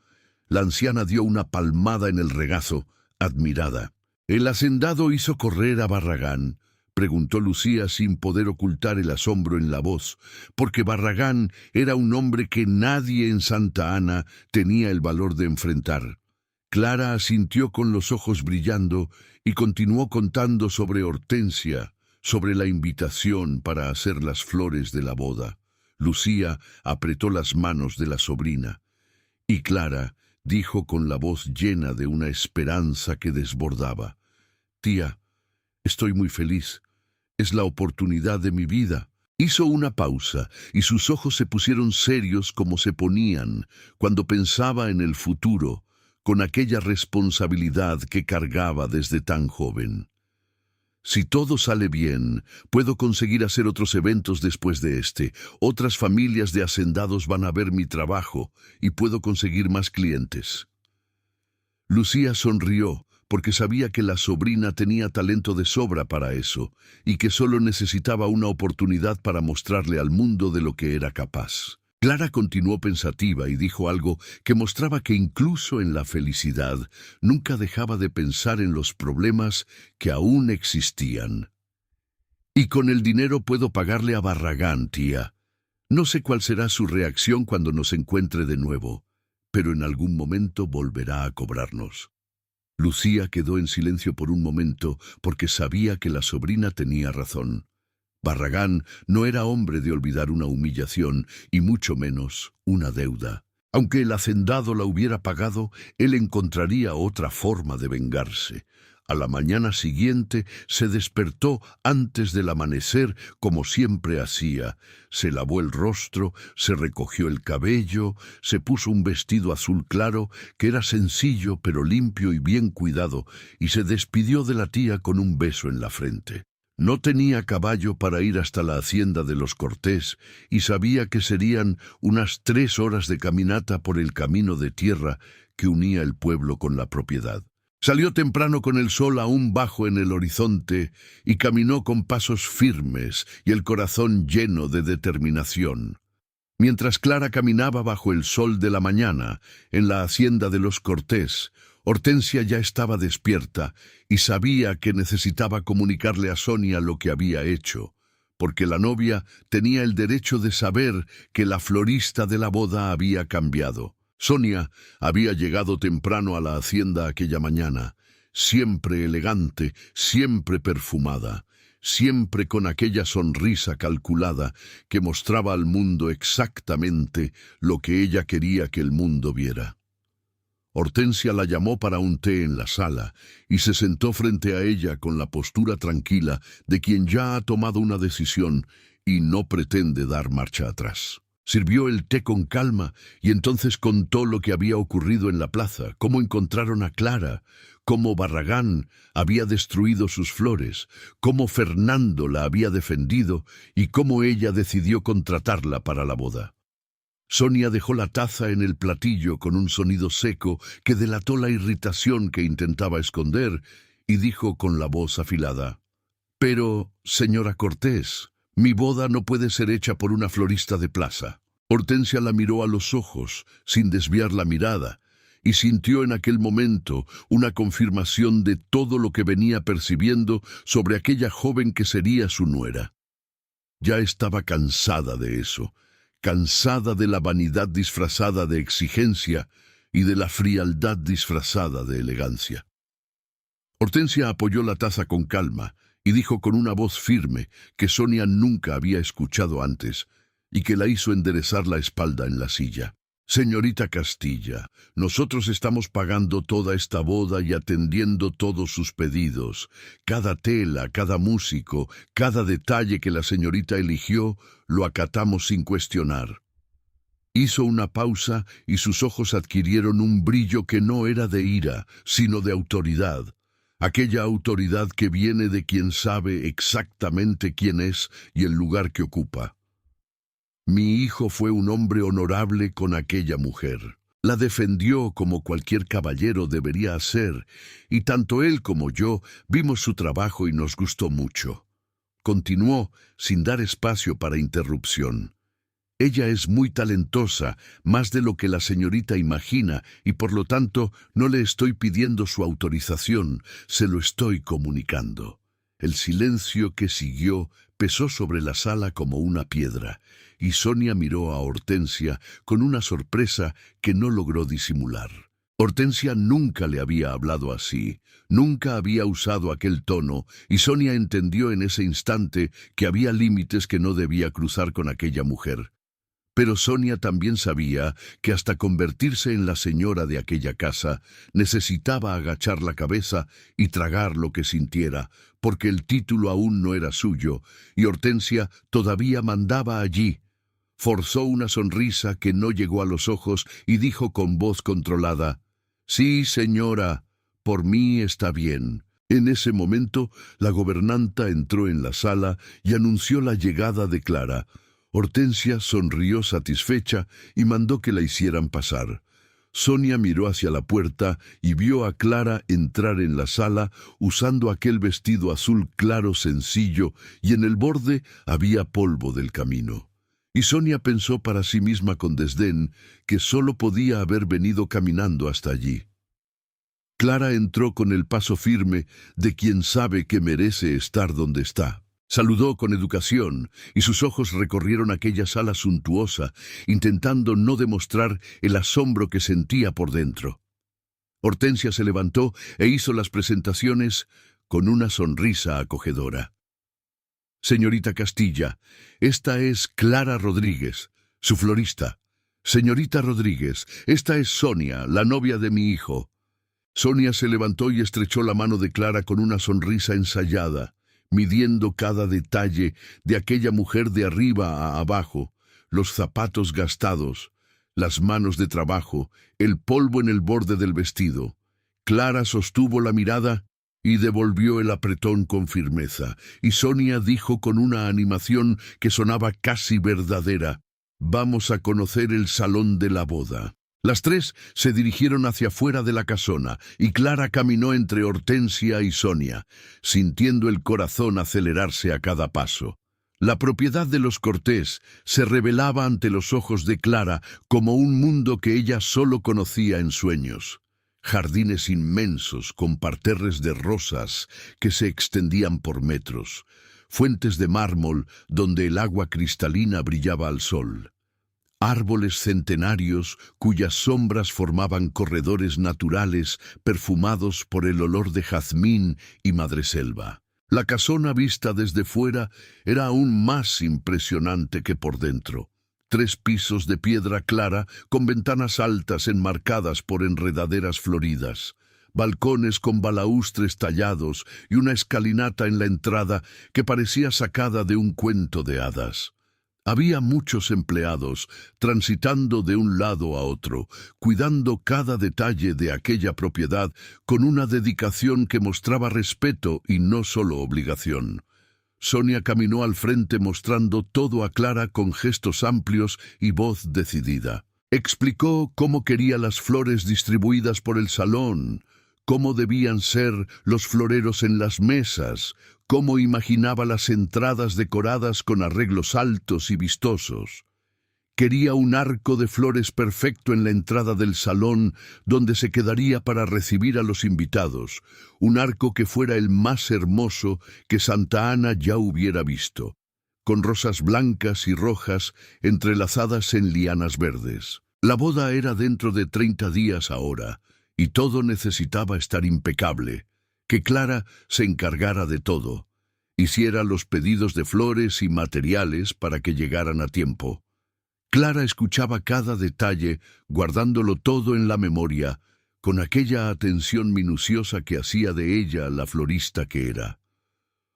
la anciana dio una palmada en el regazo, admirada. «¿El hacendado hizo correr a Barragán?», preguntó Lucía sin poder ocultar el asombro en la voz, porque Barragán era un hombre que nadie en Santa Ana tenía el valor de enfrentar. Clara asintió con los ojos brillando y continuó contando sobre Hortensia, sobre la invitación para hacer las flores de la boda. Lucía apretó las manos de la sobrina, y Clara dijo con la voz llena de una esperanza que desbordaba: «Tía, estoy muy feliz. Es la oportunidad de mi vida». Hizo una pausa y sus ojos se pusieron serios como se ponían cuando pensaba en el futuro, con aquella responsabilidad que cargaba desde tan joven. «Si todo sale bien, puedo conseguir hacer otros eventos después de este. Otras familias de hacendados van a ver mi trabajo y puedo conseguir más clientes». Lucía sonrió porque sabía que la sobrina tenía talento de sobra para eso y que solo necesitaba una oportunidad para mostrarle al mundo de lo que era capaz. Clara continuó pensativa y dijo algo que mostraba que incluso en la felicidad nunca dejaba de pensar en los problemas que aún existían. «Y con el dinero puedo pagarle a Barragán, tía. No sé cuál será su reacción cuando nos encuentre de nuevo, pero en algún momento volverá a cobrarnos». Lucía quedó en silencio por un momento porque sabía que la sobrina tenía razón. Barragán no era hombre de olvidar una humillación y mucho menos una deuda. Aunque el hacendado la hubiera pagado, él encontraría otra forma de vengarse. A la mañana siguiente se despertó antes del amanecer como siempre hacía. Se lavó el rostro, se recogió el cabello, se puso un vestido azul claro que era sencillo pero limpio y bien cuidado y se despidió de la tía con un beso en la frente. No tenía caballo para ir hasta la hacienda de los Cortés y sabía que serían unas 3 horas de caminata por el camino de tierra que unía el pueblo con la propiedad. Salió temprano con el sol aún bajo en el horizonte y caminó con pasos firmes y el corazón lleno de determinación. Mientras Clara caminaba bajo el sol de la mañana en la hacienda de los Cortés, Hortensia ya estaba despierta y sabía que necesitaba comunicarle a Sonia lo que había hecho, porque la novia tenía el derecho de saber que la florista de la boda había cambiado. Sonia había llegado temprano a la hacienda aquella mañana, siempre elegante, siempre perfumada, siempre con aquella sonrisa calculada que mostraba al mundo exactamente lo que ella quería que el mundo viera. Hortensia la llamó para un té en la sala y se sentó frente a ella con la postura tranquila de quien ya ha tomado una decisión y no pretende dar marcha atrás. Sirvió el té con calma y entonces contó lo que había ocurrido en la plaza, cómo encontraron a Clara, cómo Barragán había destruido sus flores, cómo Fernando la había defendido y cómo ella decidió contratarla para la boda. Sonia dejó la taza en el platillo con un sonido seco que delató la irritación que intentaba esconder y dijo con la voz afilada: «Pero, señora Cortés, mi boda no puede ser hecha por una florista de plaza». Hortensia la miró a los ojos, sin desviar la mirada, y sintió en aquel momento una confirmación de todo lo que venía percibiendo sobre aquella joven que sería su nuera. Ya estaba cansada de eso, cansada de la vanidad disfrazada de exigencia y de la frialdad disfrazada de elegancia. Hortensia apoyó la taza con calma y dijo con una voz firme que Sonia nunca había escuchado antes y que la hizo enderezar la espalda en la silla. «Señorita Castilla, nosotros estamos pagando toda esta boda y atendiendo todos sus pedidos. Cada tela, cada músico, cada detalle que la señorita eligió, lo acatamos sin cuestionar». Hizo una pausa y sus ojos adquirieron un brillo que no era de ira, sino de autoridad. Aquella autoridad que viene de quien sabe exactamente quién es y el lugar que ocupa. «Mi hijo fue un hombre honorable con aquella mujer. La defendió como cualquier caballero debería hacer, y tanto él como yo vimos su trabajo y nos gustó mucho». Continuó, sin dar espacio para interrupción. «Ella es muy talentosa, más de lo que la señorita imagina, y por lo tanto no le estoy pidiendo su autorización, se lo estoy comunicando». El silencio que siguió pesó sobre la sala como una piedra, y Sonia miró a Hortensia con una sorpresa que no logró disimular. Hortensia nunca le había hablado así, nunca había usado aquel tono, y Sonia entendió en ese instante que había límites que no debía cruzar con aquella mujer. Pero Sonia también sabía que hasta convertirse en la señora de aquella casa, necesitaba agachar la cabeza y tragar lo que sintiera, porque el título aún no era suyo, y Hortensia todavía mandaba allí. Forzó una sonrisa que no llegó a los ojos y dijo con voz controlada: «Sí, señora, por mí está bien». En ese momento, la gobernanta entró en la sala y anunció la llegada de Clara. Hortensia sonrió satisfecha y mandó que la hicieran pasar. Sonia miró hacia la puerta y vio a Clara entrar en la sala usando aquel vestido azul claro sencillo, y en el borde había polvo del camino. Y Sonia pensó para sí misma con desdén que solo podía haber venido caminando hasta allí. Clara entró con el paso firme de quien sabe que merece estar donde está. Saludó con educación y sus ojos recorrieron aquella sala suntuosa, intentando no demostrar el asombro que sentía por dentro. Hortensia se levantó e hizo las presentaciones con una sonrisa acogedora. «Señorita Castilla, esta es Clara Rodríguez, su florista. Señorita Rodríguez, esta es Sonia, la novia de mi hijo». Sonia se levantó y estrechó la mano de Clara con una sonrisa ensayada, midiendo cada detalle de aquella mujer de arriba a abajo, los zapatos gastados, las manos de trabajo, el polvo en el borde del vestido. Clara sostuvo la mirada y devolvió el apretón con firmeza, y Sonia dijo con una animación que sonaba casi verdadera: «Vamos a conocer el salón de la boda». Las tres se dirigieron hacia fuera de la casona, y Clara caminó entre Hortensia y Sonia, sintiendo el corazón acelerarse a cada paso. La propiedad de los Cortés se revelaba ante los ojos de Clara como un mundo que ella solo conocía en sueños. Jardines inmensos con parterres de rosas que se extendían por metros, fuentes de mármol donde el agua cristalina brillaba al sol. Árboles centenarios cuyas sombras formaban corredores naturales perfumados por el olor de jazmín y madreselva. La casona vista desde fuera era aún más impresionante que por dentro. 3 pisos de piedra clara con ventanas altas enmarcadas por enredaderas floridas. balcones con balaustres tallados y una escalinata en la entrada que parecía sacada de un cuento de hadas. Había muchos empleados transitando de un lado a otro, cuidando cada detalle de aquella propiedad con una dedicación que mostraba respeto y no solo obligación. Sonia caminó al frente mostrando todo a Clara con gestos amplios y voz decidida. Explicó cómo quería las flores distribuidas por el salón, cómo debían ser los floreros en las mesas, cómo imaginaba las entradas decoradas con arreglos altos y vistosos. Quería un arco de flores perfecto en la entrada del salón donde se quedaría para recibir a los invitados, un arco que fuera el más hermoso que Santa Ana ya hubiera visto, con rosas blancas y rojas entrelazadas en lianas verdes. La boda era dentro de 30 días ahora, y todo necesitaba estar impecable. Que Clara se encargara de todo, hiciera los pedidos de flores y materiales para que llegaran a tiempo. Clara escuchaba cada detalle, guardándolo todo en la memoria, con aquella atención minuciosa que hacía de ella la florista que era.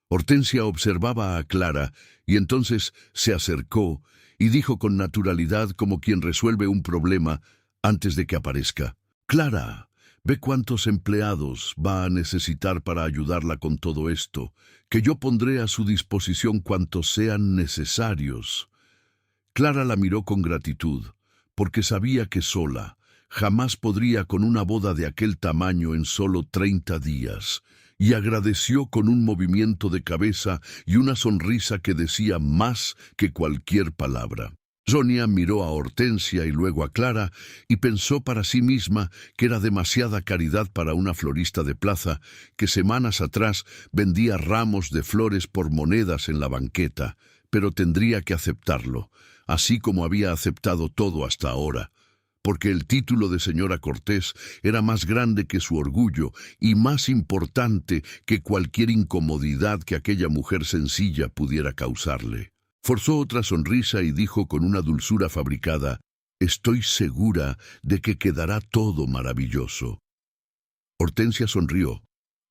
Hortensia observaba a Clara y entonces se acercó y dijo con naturalidad como quien resuelve un problema antes de que aparezca: «Clara, ve cuántos empleados va a necesitar para ayudarla con todo esto, que yo pondré a su disposición cuantos sean necesarios». Clara la miró con gratitud, porque sabía que sola jamás podría con una boda de aquel tamaño en solo 30 días, y agradeció con un movimiento de cabeza y una sonrisa que decía más que cualquier palabra. Sonia miró a Hortensia y luego a Clara y pensó para sí misma que era demasiada caridad para una florista de plaza que semanas atrás vendía ramos de flores por monedas en la banqueta, pero tendría que aceptarlo, así como había aceptado todo hasta ahora, porque el título de señora Cortés era más grande que su orgullo y más importante que cualquier incomodidad que aquella mujer sencilla pudiera causarle. Forzó otra sonrisa y dijo con una dulzura fabricada: «Estoy segura de que quedará todo maravilloso». Hortensia sonrió,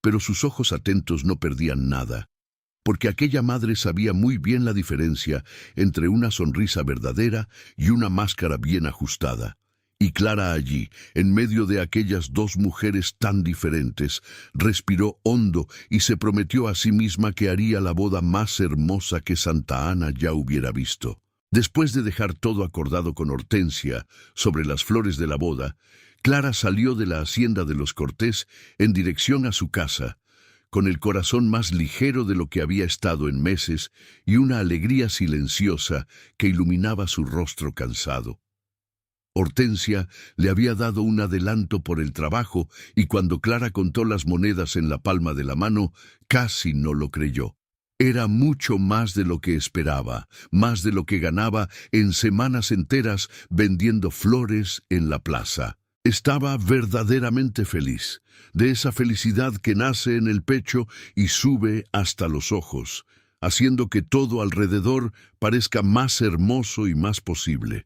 pero sus ojos atentos no perdían nada, porque aquella madre sabía muy bien la diferencia entre una sonrisa verdadera y una máscara bien ajustada. Y Clara allí, en medio de aquellas dos mujeres tan diferentes, respiró hondo y se prometió a sí misma que haría la boda más hermosa que Santa Ana ya hubiera visto. Después de dejar todo acordado con Hortensia sobre las flores de la boda, Clara salió de la hacienda de los Cortés en dirección a su casa, con el corazón más ligero de lo que había estado en meses y una alegría silenciosa que iluminaba su rostro cansado. Hortensia le había dado un adelanto por el trabajo y cuando Clara contó las monedas en la palma de la mano, casi no lo creyó. Era mucho más de lo que esperaba, más de lo que ganaba en semanas enteras vendiendo flores en la plaza. Estaba verdaderamente feliz, de esa felicidad que nace en el pecho y sube hasta los ojos, haciendo que todo alrededor parezca más hermoso y más posible.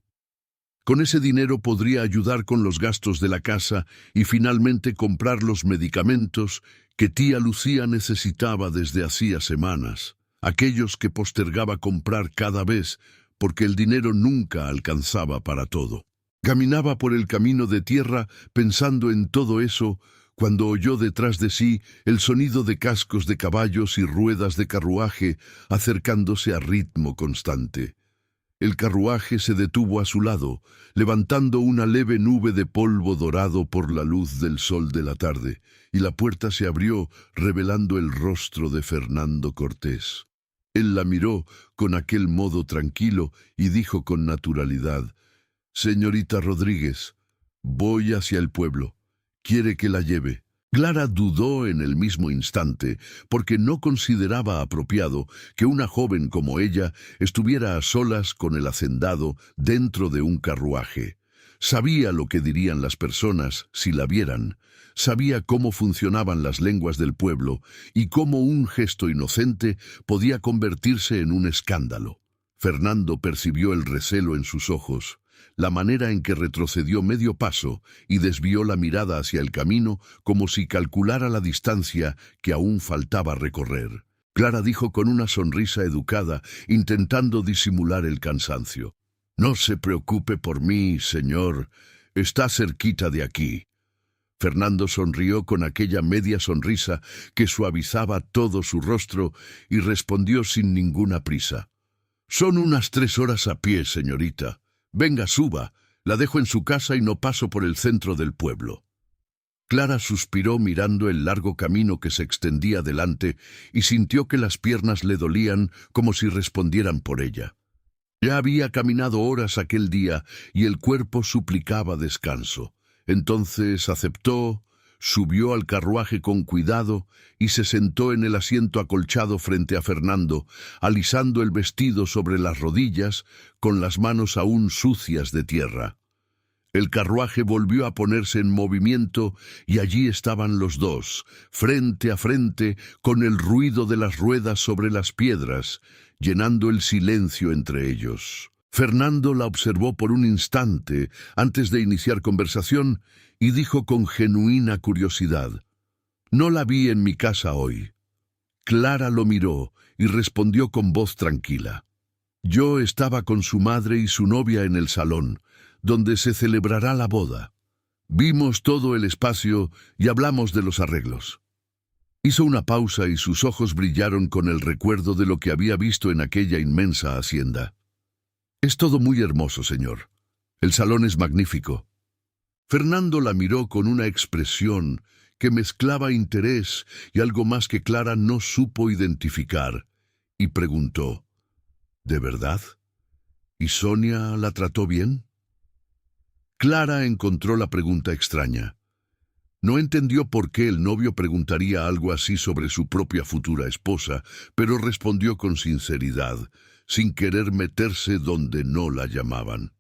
Con ese dinero podría ayudar con los gastos de la casa y finalmente comprar los medicamentos que tía Lucía necesitaba desde hacía semanas, aquellos que postergaba comprar cada vez porque el dinero nunca alcanzaba para todo. Caminaba por el camino de tierra pensando en todo eso cuando oyó detrás de sí el sonido de cascos de caballos y ruedas de carruaje acercándose a ritmo constante. El carruaje se detuvo a su lado, levantando una leve nube de polvo dorado por la luz del sol de la tarde, y la puerta se abrió, revelando el rostro de Fernando Cortés. Él la miró con aquel modo tranquilo y dijo con naturalidad: «Señorita Rodríguez, voy hacia el pueblo. ¿Quiere que la lleve?» Clara dudó en el mismo instante, porque no consideraba apropiado que una joven como ella estuviera a solas con el hacendado dentro de un carruaje. Sabía lo que dirían las personas si la vieran, sabía cómo funcionaban las lenguas del pueblo y cómo un gesto inocente podía convertirse en un escándalo. Fernando percibió el recelo en sus ojos, la manera en que retrocedió medio paso y desvió la mirada hacia el camino como si calculara la distancia que aún faltaba recorrer. Clara dijo con una sonrisa educada, intentando disimular el cansancio: «No se preocupe por mí, señor. Está cerquita de aquí». Fernando sonrió con aquella media sonrisa que suavizaba todo su rostro y respondió sin ninguna prisa: «Son unas 3 horas a pie, señorita. Venga, suba. La dejo en su casa y no paso por el centro del pueblo». Clara suspiró mirando el largo camino que se extendía delante y sintió que las piernas le dolían como si respondieran por ella. Ya había caminado horas aquel día y el cuerpo suplicaba descanso. Entonces aceptó, subió al carruaje con cuidado y se sentó en el asiento acolchado frente a Fernando, alisando el vestido sobre las rodillas, con las manos aún sucias de tierra. El carruaje volvió a ponerse en movimiento y allí estaban los dos, frente a frente, con el ruido de las ruedas sobre las piedras, llenando el silencio entre ellos. Fernando la observó por un instante antes de iniciar conversación y dijo con genuina curiosidad: «No la vi en mi casa hoy». Clara lo miró y respondió con voz tranquila: «Yo estaba con su madre y su novia en el salón, donde se celebrará la boda. Vimos todo el espacio y hablamos de los arreglos». Hizo una pausa y sus ojos brillaron con el recuerdo de lo que había visto en aquella inmensa hacienda. «Es todo muy hermoso, señor. El salón es magnífico». Fernando la miró con una expresión que mezclaba interés y algo más que Clara no supo identificar, y preguntó: «¿De verdad? ¿Y Sonia la trató bien?». Clara encontró la pregunta extraña. No entendió por qué el novio preguntaría algo así sobre su propia futura esposa, pero respondió con sinceridad, sin querer meterse donde no la llamaban: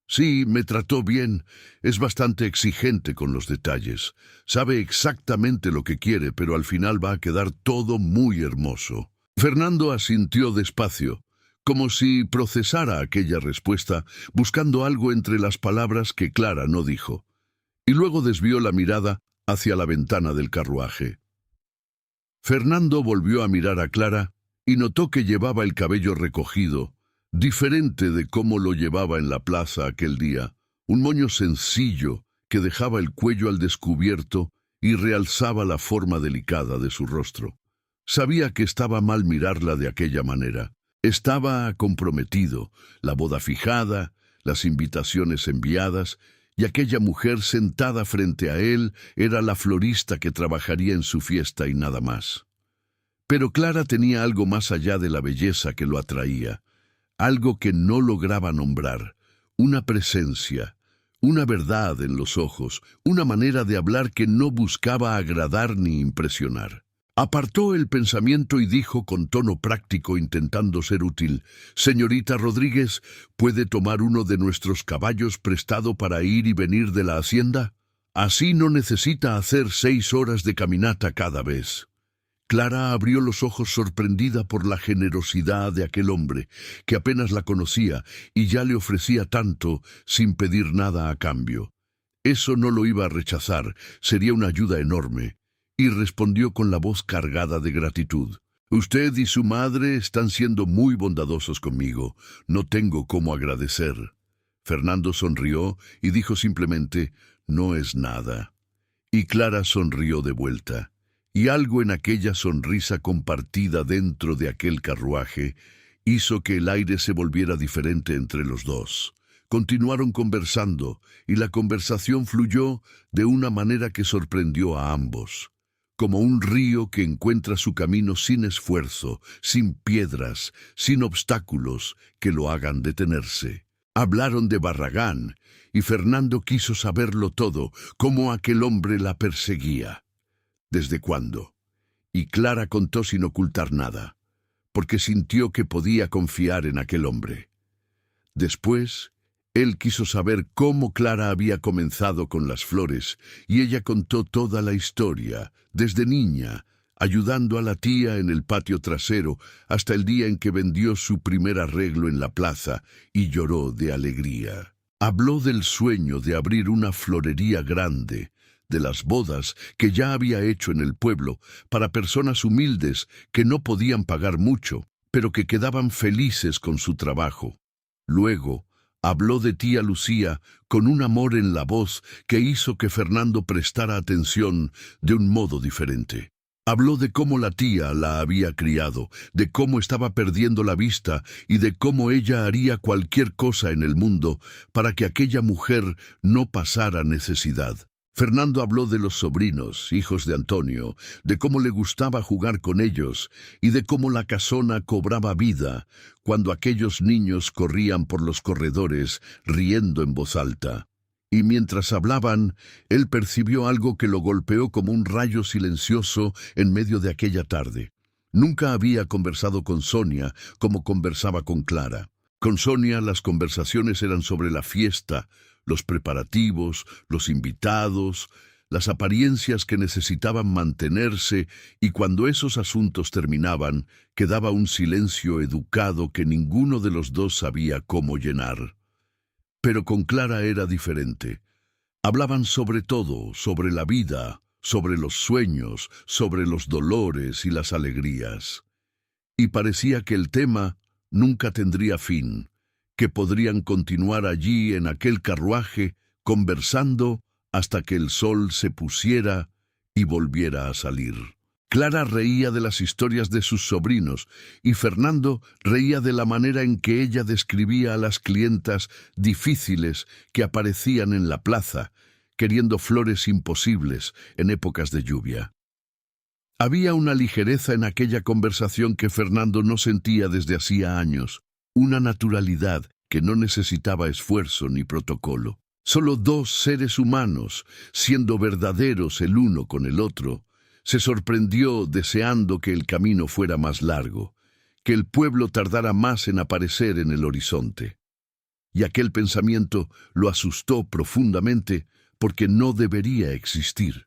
«Sí, me trató bien. Es bastante exigente con los detalles. Sabe exactamente lo que quiere, pero al final va a quedar todo muy hermoso». Fernando asintió despacio, como si procesara aquella respuesta, buscando algo entre las palabras que Clara no dijo, y luego desvió la mirada hacia la ventana del carruaje. Fernando volvió a mirar a Clara y notó que llevaba el cabello recogido, diferente de cómo lo llevaba en la plaza aquel día, un moño sencillo que dejaba el cuello al descubierto y realzaba la forma delicada de su rostro. Sabía que estaba mal mirarla de aquella manera. Estaba comprometido, la boda fijada, las invitaciones enviadas, y aquella mujer sentada frente a él era la florista que trabajaría en su fiesta y nada más. Pero Clara tenía algo más allá de la belleza que lo atraía, algo que no lograba nombrar, una presencia, una verdad en los ojos, una manera de hablar que no buscaba agradar ni impresionar. Apartó el pensamiento y dijo con tono práctico, intentando ser útil: «Señorita Rodríguez, ¿puede tomar uno de nuestros caballos prestado para ir y venir de la hacienda? Así no necesita hacer 6 horas de caminata cada vez». Clara abrió los ojos sorprendida por la generosidad de aquel hombre, que apenas la conocía y ya le ofrecía tanto sin pedir nada a cambio. Eso no lo iba a rechazar, sería una ayuda enorme. Y respondió con la voz cargada de gratitud: «Usted y su madre están siendo muy bondadosos conmigo. No tengo cómo agradecer». Fernando sonrió y dijo simplemente: «No es nada». Y Clara sonrió de vuelta, y algo en aquella sonrisa compartida dentro de aquel carruaje hizo que el aire se volviera diferente entre los dos. Continuaron conversando, y la conversación fluyó de una manera que sorprendió a ambos. Como un río que encuentra su camino sin esfuerzo, sin piedras, sin obstáculos que lo hagan detenerse. Hablaron de Barragán, y Fernando quiso saberlo todo, cómo aquel hombre la perseguía. ¿Desde cuándo? Y Clara contó sin ocultar nada, porque sintió que podía confiar en aquel hombre. Después, él quiso saber cómo Clara había comenzado con las flores, y ella contó toda la historia, desde niña, ayudando a la tía en el patio trasero hasta el día en que vendió su primer arreglo en la plaza y lloró de alegría. Habló del sueño de abrir una florería grande, de las bodas que ya había hecho en el pueblo para personas humildes que no podían pagar mucho, pero que quedaban felices con su trabajo. Luego, habló de tía Lucía con un amor en la voz que hizo que Fernando prestara atención de un modo diferente. Habló de cómo la tía la había criado, de cómo estaba perdiendo la vista y de cómo ella haría cualquier cosa en el mundo para que aquella mujer no pasara necesidad. Fernando habló de los sobrinos, hijos de Antonio, de cómo le gustaba jugar con ellos y de cómo la casona cobraba vida cuando aquellos niños corrían por los corredores riendo en voz alta. Y mientras hablaban, él percibió algo que lo golpeó como un rayo silencioso en medio de aquella tarde. Nunca había conversado con Sonia como conversaba con Clara. Con Sonia las conversaciones eran sobre la fiesta, los preparativos, los invitados, las apariencias que necesitaban mantenerse, y cuando esos asuntos terminaban, quedaba un silencio educado que ninguno de los dos sabía cómo llenar. Pero con Clara era diferente. Hablaban sobre todo, sobre la vida, sobre los sueños, sobre los dolores y las alegrías. Y parecía que el tema nunca tendría fin, que podrían continuar allí en aquel carruaje, conversando hasta que el sol se pusiera y volviera a salir. Clara reía de las historias de sus sobrinos y Fernando reía de la manera en que ella describía a las clientas difíciles que aparecían en la plaza, queriendo flores imposibles en épocas de lluvia. Había una ligereza en aquella conversación que Fernando no sentía desde hacía años, una naturalidad que no necesitaba esfuerzo ni protocolo. Solo dos seres humanos, siendo verdaderos el uno con el otro, se sorprendió deseando que el camino fuera más largo, que el pueblo tardara más en aparecer en el horizonte. Y aquel pensamiento lo asustó profundamente porque no debería existir.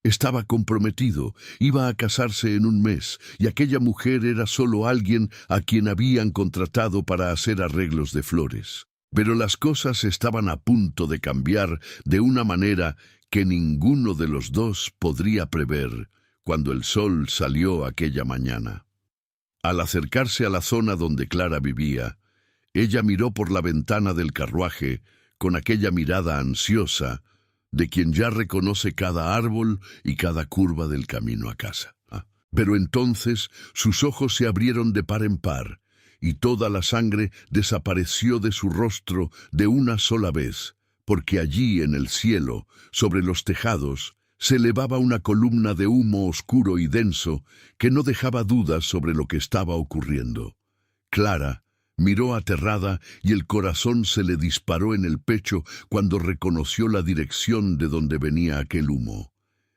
Estaba comprometido, iba a casarse en un mes, y aquella mujer era solo alguien a quien habían contratado para hacer arreglos de flores. Pero las cosas estaban a punto de cambiar de una manera que ninguno de los dos podría prever cuando el sol salió aquella mañana. Al acercarse a la zona donde Clara vivía, ella miró por la ventana del carruaje con aquella mirada ansiosa de quien ya reconoce cada árbol y cada curva del camino a casa. Pero entonces sus ojos se abrieron de par en par, y toda la sangre desapareció de su rostro de una sola vez, porque allí en el cielo, sobre los tejados, se elevaba una columna de humo oscuro y denso que no dejaba dudas sobre lo que estaba ocurriendo. Clara miró aterrada y el corazón se le disparó en el pecho cuando reconoció la dirección de donde venía aquel humo.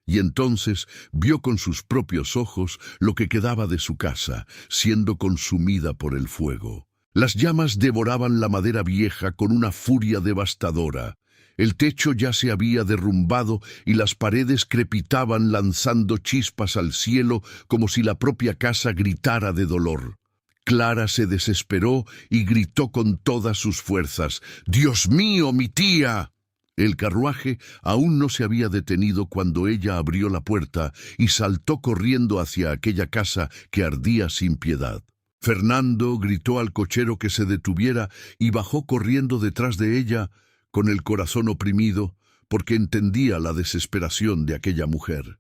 Y entonces vio con sus propios ojos lo que quedaba de su casa, siendo consumida por el fuego. Las llamas devoraban la madera vieja con una furia devastadora. El techo ya se había derrumbado y las paredes crepitaban lanzando chispas al cielo como si la propia casa gritara de dolor. Clara se desesperó y gritó con todas sus fuerzas: «¡Dios mío, mi tía!». El carruaje aún no se había detenido cuando ella abrió la puerta y saltó corriendo hacia aquella casa que ardía sin piedad. Fernando gritó al cochero que se detuviera y bajó corriendo detrás de ella, con el corazón oprimido, porque entendía la desesperación de aquella mujer.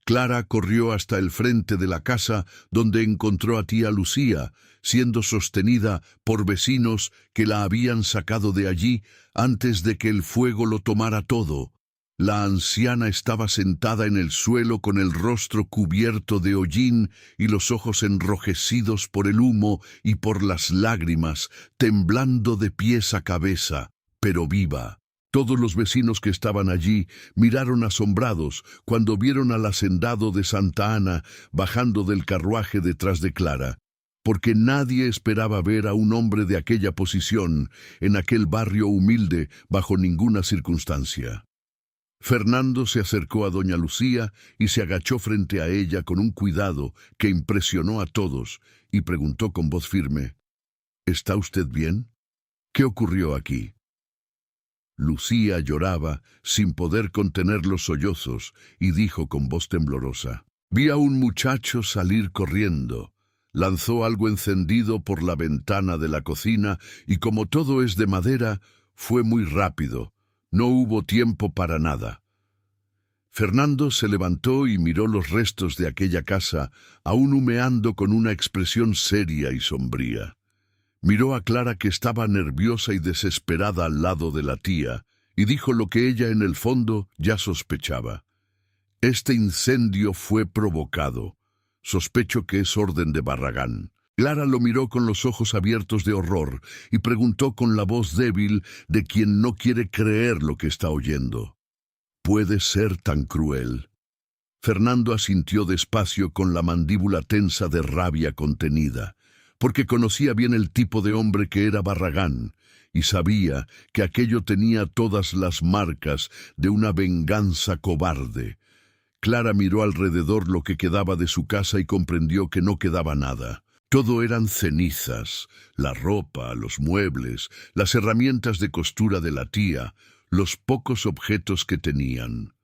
Clara corrió hasta el frente de la casa, donde encontró a tía Lucía, siendo sostenida por vecinos que la habían sacado de allí antes de que el fuego lo tomara todo. La anciana estaba sentada en el suelo con el rostro cubierto de hollín y los ojos enrojecidos por el humo y por las lágrimas, temblando de pies a cabeza, pero viva. Todos los vecinos que estaban allí miraron asombrados cuando vieron al hacendado de Santa Ana bajando del carruaje detrás de Clara, porque nadie esperaba ver a un hombre de aquella posición en aquel barrio humilde bajo ninguna circunstancia. Fernando se acercó a doña Lucía y se agachó frente a ella con un cuidado que impresionó a todos y preguntó con voz firme: ¿Está usted bien? ¿Qué ocurrió aquí? Lucía lloraba sin poder contener los sollozos y dijo con voz temblorosa: Vi a un muchacho salir corriendo. Lanzó algo encendido por la ventana de la cocina y, como todo es de madera, fue muy rápido. No hubo tiempo para nada. Fernando se levantó y miró los restos de aquella casa, aún humeando, con una expresión seria y sombría. Miró a Clara, que estaba nerviosa y desesperada al lado de la tía, y dijo lo que ella en el fondo ya sospechaba. Este incendio fue provocado. Sospecho que es orden de Barragán. Clara lo miró con los ojos abiertos de horror y preguntó con la voz débil de quien no quiere creer lo que está oyendo: ¿Puede ser tan cruel? Fernando asintió despacio, con la mandíbula tensa de rabia contenida, porque conocía bien el tipo de hombre que era Barragán y sabía que aquello tenía todas las marcas de una venganza cobarde. Clara miró alrededor lo que quedaba de su casa y comprendió que no quedaba nada. Todo eran cenizas: la ropa, los muebles, las herramientas de costura de la tía, los pocos objetos que tenían.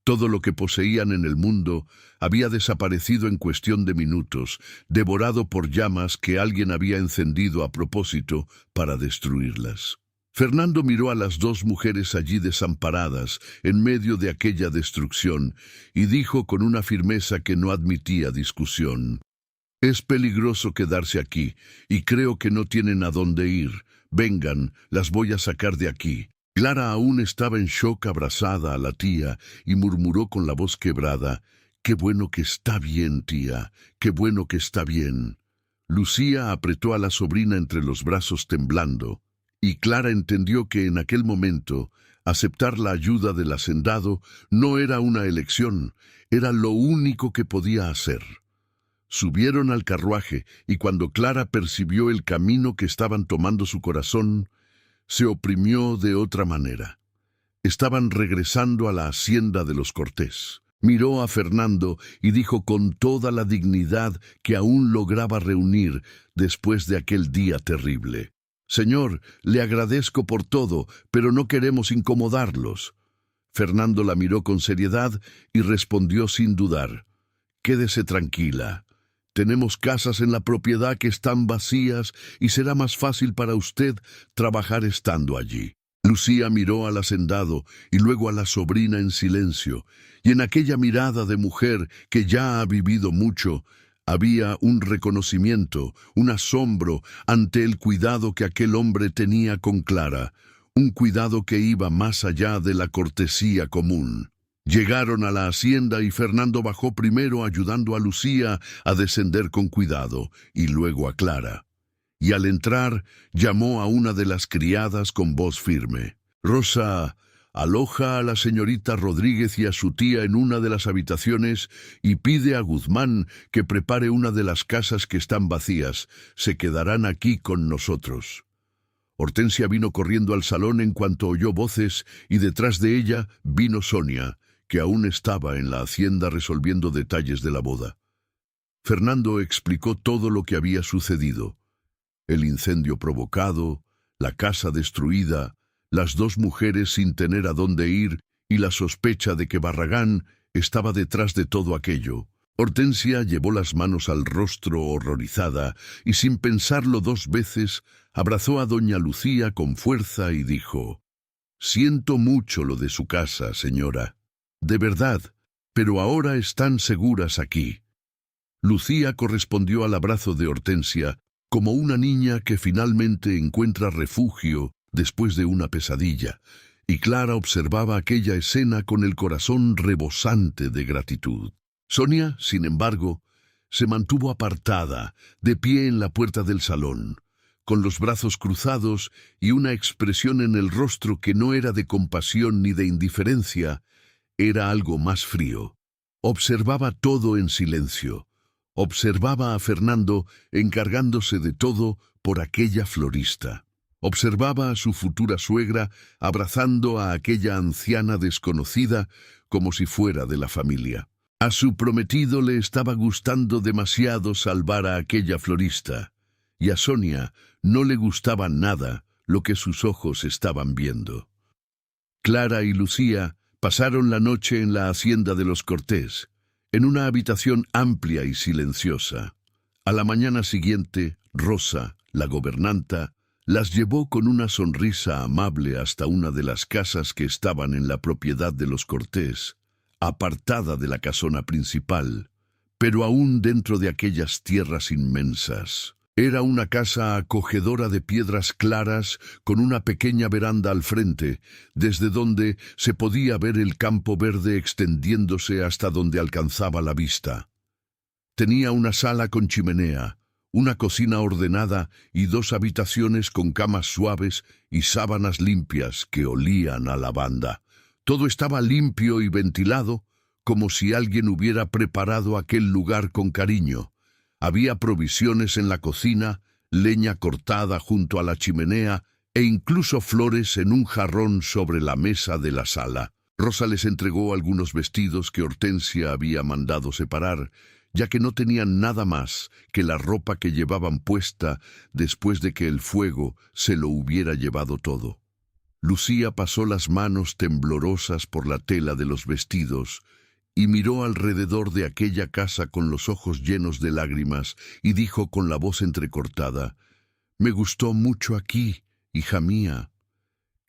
Todo lo que poseían en el mundo había desaparecido en cuestión de minutos, devorado por llamas que alguien había encendido a propósito para destruirlas. Fernando miró a las dos mujeres allí desamparadas en medio de aquella destrucción y dijo con una firmeza que no admitía discusión: Es peligroso quedarse aquí y creo que no tienen a dónde ir. Vengan, las voy a sacar de aquí. Clara aún estaba en shock, abrazada a la tía, y murmuró con la voz quebrada: «Qué bueno que está bien, tía, qué bueno que está bien». Lucía apretó a la sobrina entre los brazos temblando, y Clara entendió que en aquel momento aceptar la ayuda del hacendado no era una elección, era lo único que podía hacer. Subieron al carruaje, y cuando Clara percibió el camino que estaban tomando, su corazón se oprimió de otra manera. Estaban regresando a la hacienda de los Cortés. Miró a Fernando y dijo con toda la dignidad que aún lograba reunir después de aquel día terrible: «Señor, le agradezco por todo, pero no queremos incomodarlos». Fernando la miró con seriedad y respondió sin dudar: «Quédese tranquila. Tenemos casas en la propiedad que están vacías y será más fácil para usted trabajar estando allí». Lucía miró al hacendado y luego a la sobrina en silencio, y en aquella mirada de mujer que ya ha vivido mucho había un reconocimiento, un asombro ante el cuidado que aquel hombre tenía con Clara, un cuidado que iba más allá de la cortesía común. Llegaron a la hacienda y Fernando bajó primero, ayudando a Lucía a descender con cuidado, y luego a Clara. Y al entrar llamó a una de las criadas con voz firme: «Rosa, aloja a la señorita Rodríguez y a su tía en una de las habitaciones y pide a Guzmán que prepare una de las casas que están vacías. Se quedarán aquí con nosotros». Hortensia vino corriendo al salón en cuanto oyó voces, y detrás de ella vino Sonia, que aún estaba en la hacienda resolviendo detalles de la boda. Fernando explicó todo lo que había sucedido: el incendio provocado, la casa destruida, las dos mujeres sin tener a dónde ir y la sospecha de que Barragán estaba detrás de todo aquello. Hortensia llevó las manos al rostro horrorizada y, sin pensarlo dos veces, abrazó a doña Lucía con fuerza y dijo: «Siento mucho lo de su casa, señora. De verdad, pero ahora están seguras aquí». Lucía correspondió al abrazo de Hortensia como una niña que finalmente encuentra refugio después de una pesadilla, y Clara observaba aquella escena con el corazón rebosante de gratitud. Sonia, sin embargo, se mantuvo apartada, de pie en la puerta del salón, con los brazos cruzados y una expresión en el rostro que no era de compasión ni de indiferencia, era algo más frío. Observaba todo en silencio. Observaba a Fernando encargándose de todo por aquella florista. Observaba a su futura suegra abrazando a aquella anciana desconocida como si fuera de la familia. A su prometido le estaba gustando demasiado salvar a aquella florista, y a Sonia no le gustaba nada lo que sus ojos estaban viendo. Clara y Lucía pasaron la noche en la hacienda de los Cortés, en una habitación amplia y silenciosa. A la mañana siguiente, Rosa, la gobernanta, las llevó con una sonrisa amable hasta una de las casas que estaban en la propiedad de los Cortés, apartada de la casona principal, pero aún dentro de aquellas tierras inmensas. Era una casa acogedora de piedras claras con una pequeña veranda al frente, desde donde se podía ver el campo verde extendiéndose hasta donde alcanzaba la vista. Tenía una sala con chimenea, una cocina ordenada y 2 habitaciones con camas suaves y sábanas limpias que olían a lavanda. Todo estaba limpio y ventilado, como si alguien hubiera preparado aquel lugar con cariño. Había provisiones en la cocina, leña cortada junto a la chimenea e incluso flores en un jarrón sobre la mesa de la sala. Rosa les entregó algunos vestidos que Hortensia había mandado separar, ya que no tenían nada más que la ropa que llevaban puesta después de que el fuego se lo hubiera llevado todo. Lucía pasó las manos temblorosas por la tela de los vestidos y miró alrededor de aquella casa con los ojos llenos de lágrimas y dijo con la voz entrecortada: «Me gustó mucho aquí, hija mía».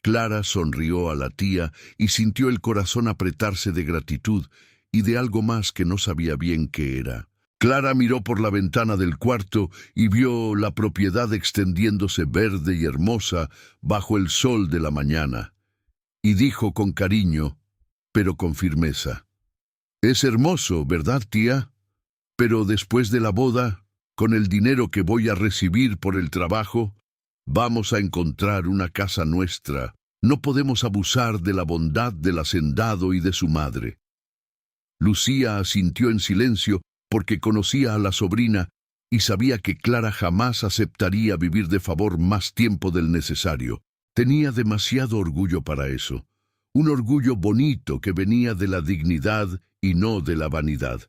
Clara sonrió a la tía y sintió el corazón apretarse de gratitud y de algo más que no sabía bien qué era. Clara miró por la ventana del cuarto y vio la propiedad extendiéndose verde y hermosa bajo el sol de la mañana, y dijo con cariño, pero con firmeza: «Es hermoso, ¿verdad, tía? Pero después de la boda, con el dinero que voy a recibir por el trabajo, vamos a encontrar una casa nuestra. No podemos abusar de la bondad del hacendado y de su madre». Lucía asintió en silencio porque conocía a la sobrina y sabía que Clara jamás aceptaría vivir de favor más tiempo del necesario. Tenía demasiado orgullo para eso, un orgullo bonito que venía de la dignidad y no de la vanidad.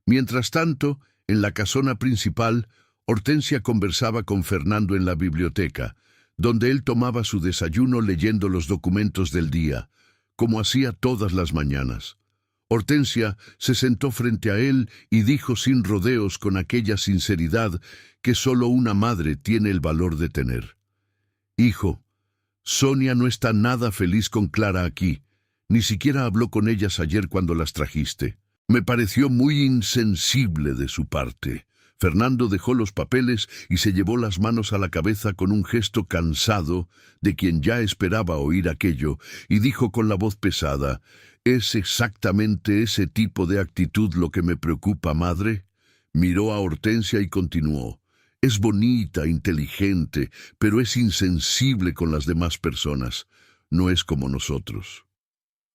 Mientras tanto, en la casona principal, Hortensia conversaba con Fernando en la biblioteca, donde él tomaba su desayuno leyendo los documentos del día, como hacía todas las mañanas. Hortensia se sentó frente a él y dijo sin rodeos, con aquella sinceridad que solo una madre tiene el valor de tener: «Hijo, Sonia no está nada feliz con Clara aquí. Ni siquiera habló con ellas ayer cuando las trajiste. Me pareció muy insensible de su parte». Fernando dejó los papeles y se llevó las manos a la cabeza con un gesto cansado de quien ya esperaba oír aquello, y dijo con la voz pesada: «¿Es exactamente ese tipo de actitud lo que me preocupa, madre?». Miró a Hortensia y continuó: «Es bonita, inteligente, pero es insensible con las demás personas. No es como nosotros».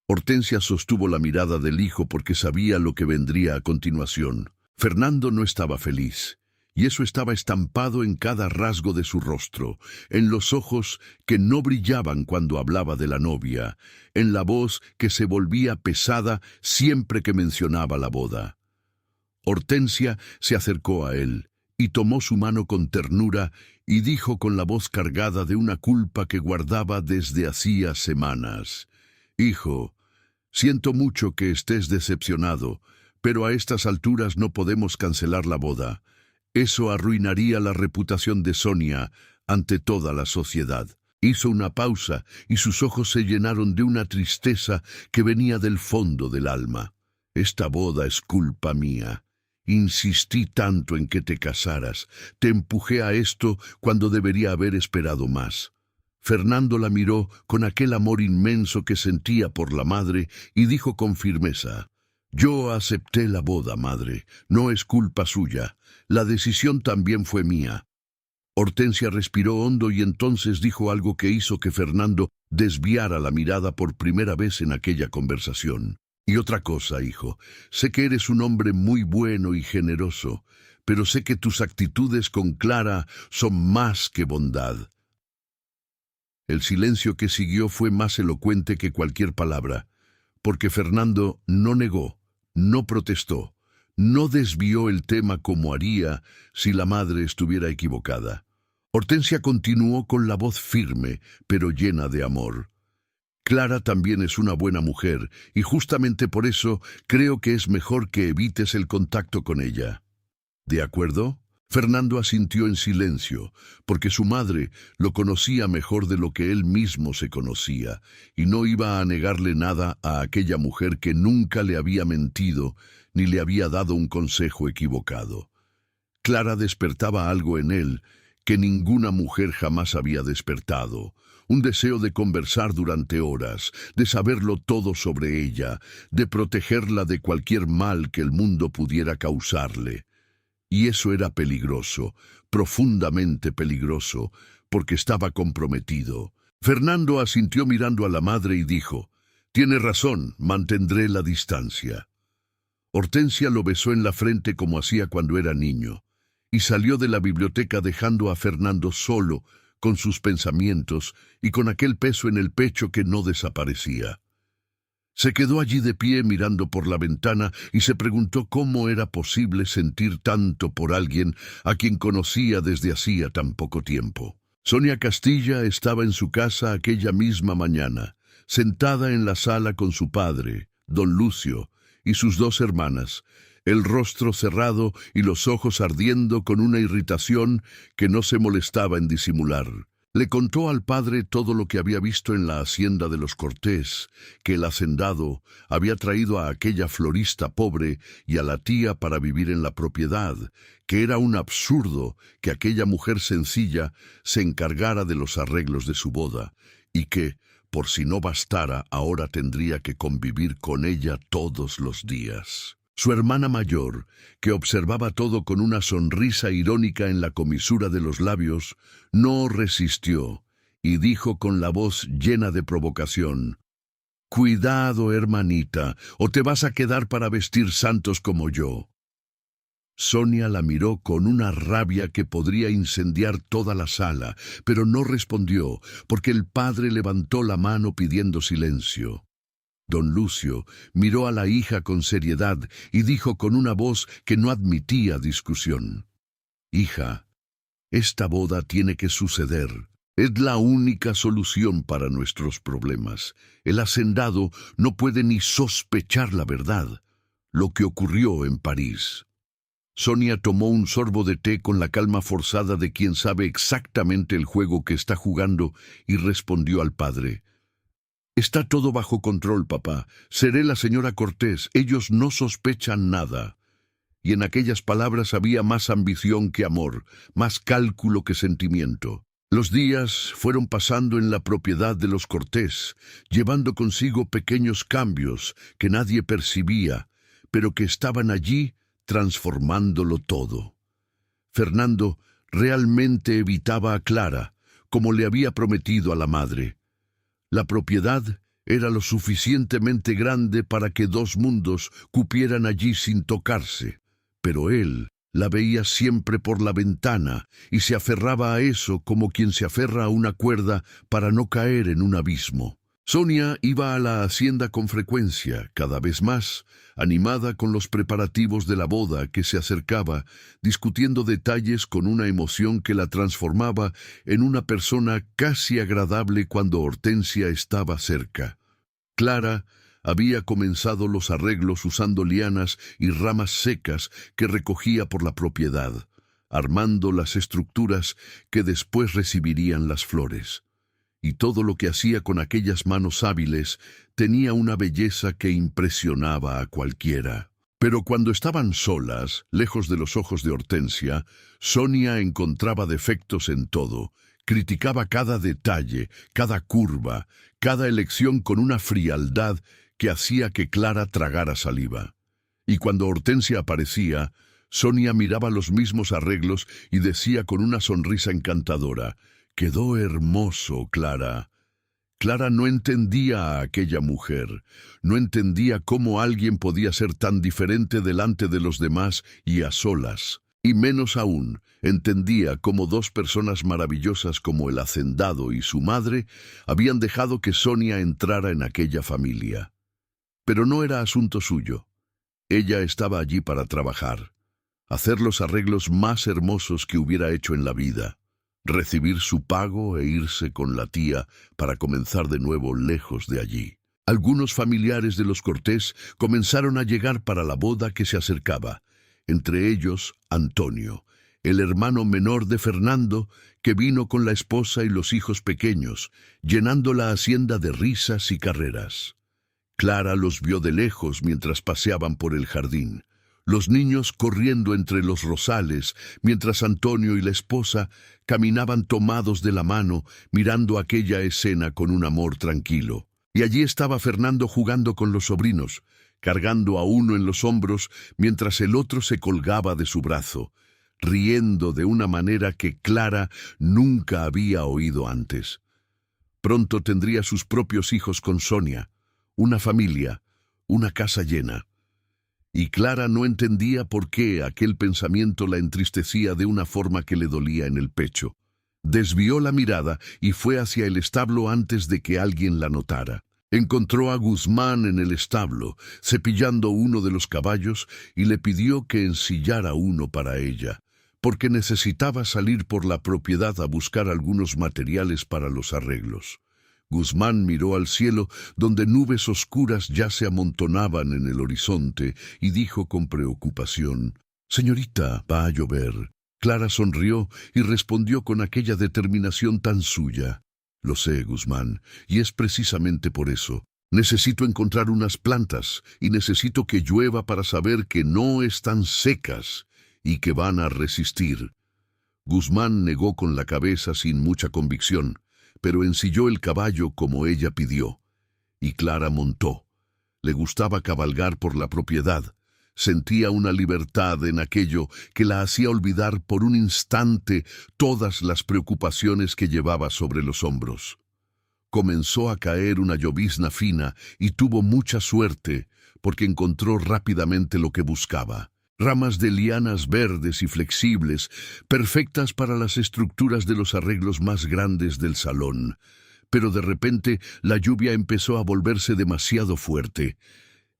Hortensia sostuvo la mirada del hijo porque sabía lo que vendría a continuación. Fernando no estaba feliz, y eso estaba estampado en cada rasgo de su rostro, en los ojos que no brillaban cuando hablaba de la novia, en la voz que se volvía pesada siempre que mencionaba la boda. Hortensia se acercó a él y tomó su mano con ternura y dijo con la voz cargada de una culpa que guardaba desde hacía semanas: «Hijo, siento mucho que estés decepcionado, pero a estas alturas no podemos cancelar la boda. Eso arruinaría la reputación de Sonia ante toda la sociedad». Hizo una pausa y sus ojos se llenaron de una tristeza que venía del fondo del alma. «Esta boda es culpa mía. Insistí tanto en que te casaras. Te empujé a esto cuando debería haber esperado más». Fernando la miró con aquel amor inmenso que sentía por la madre y dijo con firmeza: «Yo acepté la boda, madre. No es culpa suya. La decisión también fue mía». Hortensia respiró hondo y entonces dijo algo que hizo que Fernando desviara la mirada por primera vez en aquella conversación. «Y otra cosa, hijo. Sé que eres un hombre muy bueno y generoso, pero sé que tus actitudes con Clara son más que bondad. El silencio que siguió fue más elocuente que cualquier palabra, porque Fernando no negó, no protestó, no desvió el tema como haría si la madre estuviera equivocada. Hortensia continuó con la voz firme, pero llena de amor. Clara también es una buena mujer, y justamente por eso creo que es mejor que evites el contacto con ella. ¿De acuerdo? Fernando asintió en silencio, porque su madre lo conocía mejor de lo que él mismo se conocía, y no iba a negarle nada a aquella mujer que nunca le había mentido ni le había dado un consejo equivocado. Clara despertaba algo en él que ninguna mujer jamás había despertado, un deseo de conversar durante horas, de saberlo todo sobre ella, de protegerla de cualquier mal que el mundo pudiera causarle. Y eso era peligroso, profundamente peligroso, porque estaba comprometido. Fernando asintió mirando a la madre y dijo: «Tiene razón, mantendré la distancia». Hortensia lo besó en la frente como hacía cuando era niño, y salió de la biblioteca dejando a Fernando solo, con sus pensamientos y con aquel peso en el pecho que no desaparecía. Se quedó allí de pie mirando por la ventana y se preguntó cómo era posible sentir tanto por alguien a quien conocía desde hacía tan poco tiempo. Sonia Castilla estaba en su casa aquella misma mañana, sentada en la sala con su padre, don Lucio, y sus dos hermanas, el rostro cerrado y los ojos ardiendo con una irritación que no se molestaba en disimular. Le contó al padre todo lo que había visto en la hacienda de los Cortés, que el hacendado había traído a aquella florista pobre y a la tía para vivir en la propiedad, que era un absurdo que aquella mujer sencilla se encargara de los arreglos de su boda, y que, por si no bastara, ahora tendría que convivir con ella todos los días. Su hermana mayor, que observaba todo con una sonrisa irónica en la comisura de los labios, no resistió y dijo con la voz llena de provocación: «Cuidado, hermanita, o te vas a quedar para vestir santos como yo». Sonia la miró con una rabia que podría incendiar toda la sala, pero no respondió, porque el padre levantó la mano pidiendo silencio. Don Lucio miró a la hija con seriedad y dijo con una voz que no admitía discusión: «Hija, esta boda tiene que suceder. Es la única solución para nuestros problemas. El hacendado no puede ni sospechar la verdad, lo que ocurrió en París». Sonia tomó un sorbo de té con la calma forzada de quien sabe exactamente el juego que está jugando y respondió al padre: «Está todo bajo control, papá. Seré la señora Cortés. Ellos no sospechan nada». Y en aquellas palabras había más ambición que amor, más cálculo que sentimiento. Los días fueron pasando en la propiedad de los Cortés, llevando consigo pequeños cambios que nadie percibía, pero que estaban allí transformándolo todo. Fernando realmente evitaba a Clara, como le había prometido a la madre. La propiedad era lo suficientemente grande para que dos mundos cupieran allí sin tocarse, pero él la veía siempre por la ventana y se aferraba a eso como quien se aferra a una cuerda para no caer en un abismo. Sonia iba a la hacienda con frecuencia, cada vez más, animada con los preparativos de la boda que se acercaba, discutiendo detalles con una emoción que la transformaba en una persona casi agradable cuando Hortensia estaba cerca. Clara había comenzado los arreglos usando lianas y ramas secas que recogía por la propiedad, armando las estructuras que después recibirían las flores. Y todo lo que hacía con aquellas manos hábiles tenía una belleza que impresionaba a cualquiera. Pero cuando estaban solas, lejos de los ojos de Hortensia, Sonia encontraba defectos en todo, criticaba cada detalle, cada curva, cada elección con una frialdad que hacía que Clara tragara saliva. Y cuando Hortensia aparecía, Sonia miraba los mismos arreglos y decía con una sonrisa encantadora: «Quedó hermoso, Clara». Clara no entendía a aquella mujer, no entendía cómo alguien podía ser tan diferente delante de los demás y a solas. Y menos aún, entendía cómo dos personas maravillosas como el hacendado y su madre habían dejado que Sonia entrara en aquella familia. Pero no era asunto suyo. Ella estaba allí para trabajar, hacer los arreglos más hermosos que hubiera hecho en la vida, recibir su pago e irse con la tía para comenzar de nuevo lejos de allí. Algunos familiares de los Cortés comenzaron a llegar para la boda que se acercaba, entre ellos Antonio, el hermano menor de Fernando, que vino con la esposa y los hijos pequeños, llenando la hacienda de risas y carreras. Clara los vio de lejos mientras paseaban por el jardín, los niños corriendo entre los rosales, mientras Antonio y la esposa caminaban tomados de la mano, mirando aquella escena con un amor tranquilo. Y allí estaba Fernando jugando con los sobrinos, cargando a uno en los hombros mientras el otro se colgaba de su brazo, riendo de una manera que Clara nunca había oído antes. Pronto tendría sus propios hijos con Sonia, una familia, una casa llena. Y Clara no entendía por qué aquel pensamiento la entristecía de una forma que le dolía en el pecho. Desvió la mirada y fue hacia el establo antes de que alguien la notara. Encontró a Guzmán en el establo, cepillando uno de los caballos, y le pidió que ensillara uno para ella, porque necesitaba salir por la propiedad a buscar algunos materiales para los arreglos. Guzmán miró al cielo, donde nubes oscuras ya se amontonaban en el horizonte, y dijo con preocupación: «Señorita, va a llover». Clara sonrió y respondió con aquella determinación tan suya: «Lo sé, Guzmán, y es precisamente por eso. Necesito encontrar unas plantas, y necesito que llueva para saber que no están secas y que van a resistir». Guzmán negó con la cabeza sin mucha convicción, pero ensilló el caballo como ella pidió, y Clara montó. Le gustaba cabalgar por la propiedad. Sentía una libertad en aquello que la hacía olvidar por un instante todas las preocupaciones que llevaba sobre los hombros. Comenzó a caer una llovizna fina y tuvo mucha suerte porque encontró rápidamente lo que buscaba. Ramas de lianas verdes y flexibles, perfectas para las estructuras de los arreglos más grandes del salón. Pero de repente la lluvia empezó a volverse demasiado fuerte.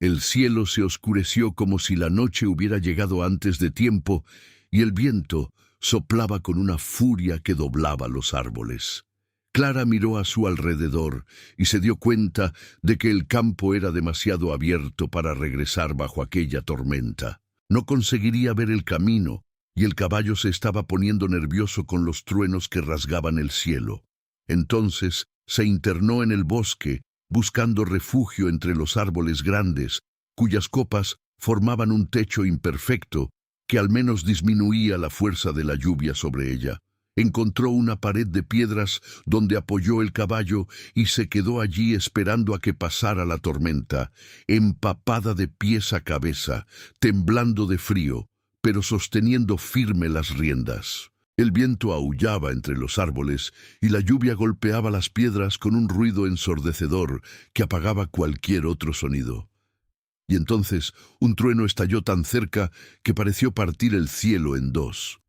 El cielo se oscureció como si la noche hubiera llegado antes de tiempo, y el viento soplaba con una furia que doblaba los árboles. Clara miró a su alrededor y se dio cuenta de que el campo era demasiado abierto para regresar bajo aquella tormenta. No conseguiría ver el camino, y el caballo se estaba poniendo nervioso con los truenos que rasgaban el cielo. Entonces se internó en el bosque, buscando refugio entre los árboles grandes, cuyas copas formaban un techo imperfecto que al menos disminuía la fuerza de la lluvia sobre ella. Encontró una pared de piedras donde apoyó el caballo y se quedó allí esperando a que pasara la tormenta, empapada de pies a cabeza, temblando de frío, pero sosteniendo firme las riendas. El viento aullaba entre los árboles y la lluvia golpeaba las piedras con un ruido ensordecedor que apagaba cualquier otro sonido. Y entonces un trueno estalló tan cerca que pareció partir el cielo en dos.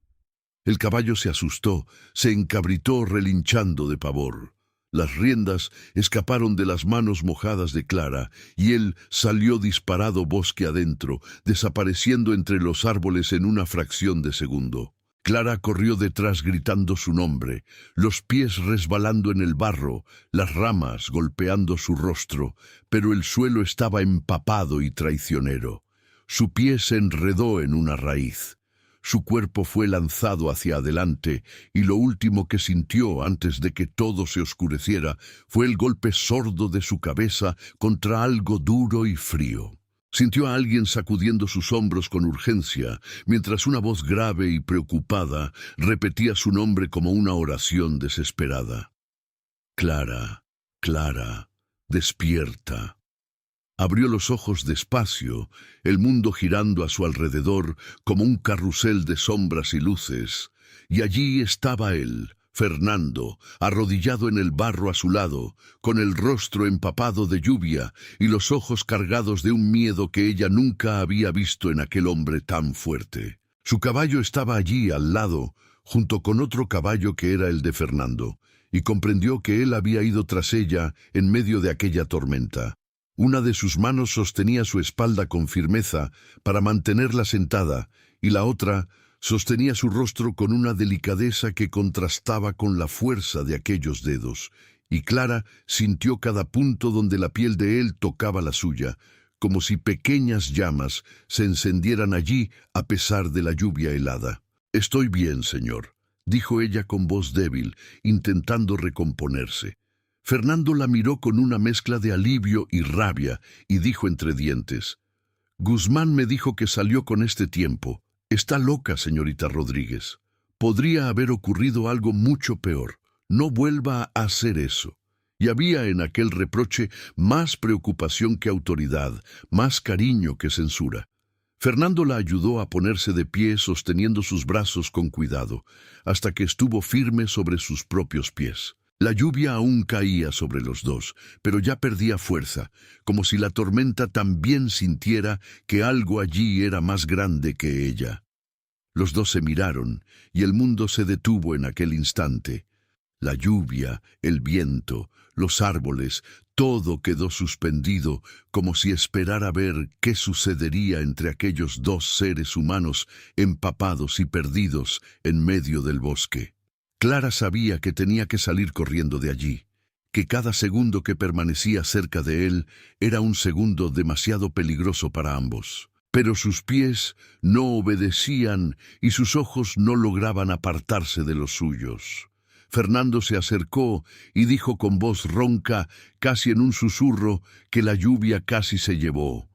El caballo se asustó, se encabritó relinchando de pavor. Las riendas escaparon de las manos mojadas de Clara y él salió disparado bosque adentro, desapareciendo entre los árboles en una fracción de segundo. Clara corrió detrás gritando su nombre, los pies resbalando en el barro, las ramas golpeando su rostro, pero el suelo estaba empapado y traicionero. Su pie se enredó en una raíz. Su cuerpo fue lanzado hacia adelante y lo último que sintió antes de que todo se oscureciera fue el golpe sordo de su cabeza contra algo duro y frío. Sintió a alguien sacudiendo sus hombros con urgencia, mientras una voz grave y preocupada repetía su nombre como una oración desesperada. «Clara, Clara, despierta». Abrió los ojos despacio, el mundo girando a su alrededor como un carrusel de sombras y luces, y allí estaba él, Fernando, arrodillado en el barro a su lado, con el rostro empapado de lluvia y los ojos cargados de un miedo que ella nunca había visto en aquel hombre tan fuerte. Su caballo estaba allí al lado, junto con otro caballo que era el de Fernando, y comprendió que él había ido tras ella en medio de aquella tormenta. Una de sus manos sostenía su espalda con firmeza para mantenerla sentada, y la otra sostenía su rostro con una delicadeza que contrastaba con la fuerza de aquellos dedos, y Clara sintió cada punto donde la piel de él tocaba la suya, como si pequeñas llamas se encendieran allí a pesar de la lluvia helada. «Estoy bien, señor», dijo ella con voz débil, intentando recomponerse. Fernando la miró con una mezcla de alivio y rabia, y dijo entre dientes: «Guzmán me dijo que salió con este tiempo. Está loca, señorita Rodríguez. Podría haber ocurrido algo mucho peor. No vuelva a hacer eso». Y había en aquel reproche más preocupación que autoridad, más cariño que censura. Fernando la ayudó a ponerse de pie sosteniendo sus brazos con cuidado, hasta que estuvo firme sobre sus propios pies. La lluvia aún caía sobre los dos, pero ya perdía fuerza, como si la tormenta también sintiera que algo allí era más grande que ella. Los dos se miraron, y el mundo se detuvo en aquel instante. La lluvia, el viento, los árboles, todo quedó suspendido, como si esperara ver qué sucedería entre aquellos dos seres humanos empapados y perdidos en medio del bosque. Clara sabía que tenía que salir corriendo de allí, que cada segundo que permanecía cerca de él era un segundo demasiado peligroso para ambos. Pero sus pies no obedecían y sus ojos no lograban apartarse de los suyos. Fernando se acercó y dijo con voz ronca, casi en un susurro, que la lluvia casi se llevó: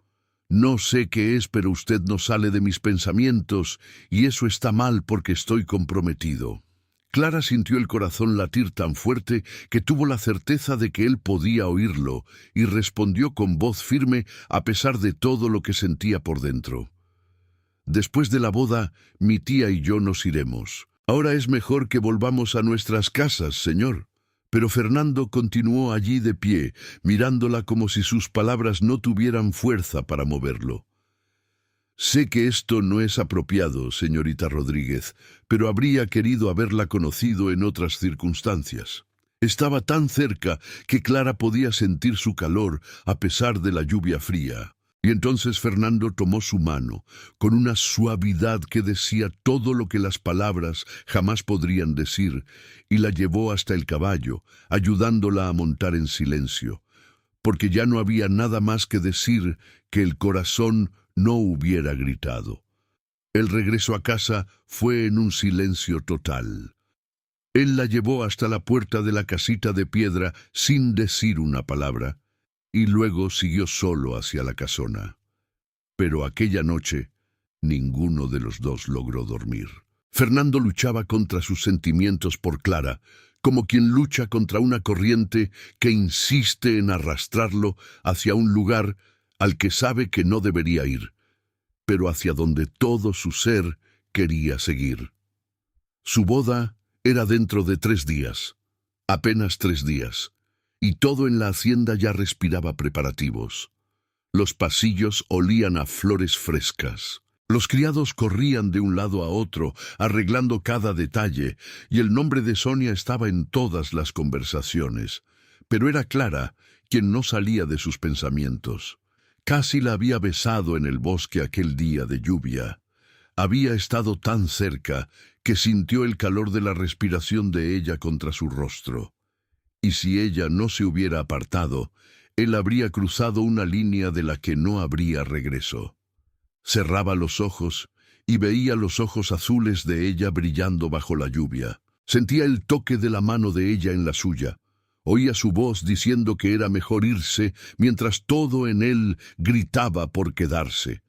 «No sé qué es, pero usted no sale de mis pensamientos, y eso está mal porque estoy comprometido». Clara sintió el corazón latir tan fuerte que tuvo la certeza de que él podía oírlo, y respondió con voz firme a pesar de todo lo que sentía por dentro: «Después de la boda, mi tía y yo nos iremos. Ahora es mejor que volvamos a nuestras casas, señor». Pero Fernando continuó allí de pie, mirándola como si sus palabras no tuvieran fuerza para moverlo. «Sé que esto no es apropiado, señorita Rodríguez, pero habría querido haberla conocido en otras circunstancias». Estaba tan cerca que Clara podía sentir su calor a pesar de la lluvia fría. Y entonces Fernando tomó su mano, con una suavidad que decía todo lo que las palabras jamás podrían decir, y la llevó hasta el caballo, ayudándola a montar en silencio, porque ya no había nada más que decir que el corazón no hubiera gritado. El regreso a casa fue en un silencio total. Él la llevó hasta la puerta de la casita de piedra sin decir una palabra, y luego siguió solo hacia la casona. Pero aquella noche ninguno de los dos logró dormir. Fernando luchaba contra sus sentimientos por Clara, como quien lucha contra una corriente que insiste en arrastrarlo hacia un lugar al que sabe que no debería ir, pero hacia donde todo su ser quería seguir. Su boda era dentro de 3 días, apenas 3 días, y todo en la hacienda ya respiraba preparativos. Los pasillos olían a flores frescas. Los criados corrían de un lado a otro, arreglando cada detalle, y el nombre de Sonia estaba en todas las conversaciones. Pero era Clara quien no salía de sus pensamientos. Casi la había besado en el bosque aquel día de lluvia. Había estado tan cerca que sintió el calor de la respiración de ella contra su rostro. Y si ella no se hubiera apartado, él habría cruzado una línea de la que no habría regreso. Cerraba los ojos y veía los ojos azules de ella brillando bajo la lluvia. Sentía el toque de la mano de ella en la suya. Oía su voz diciendo que era mejor irse, mientras todo en él gritaba por quedarse.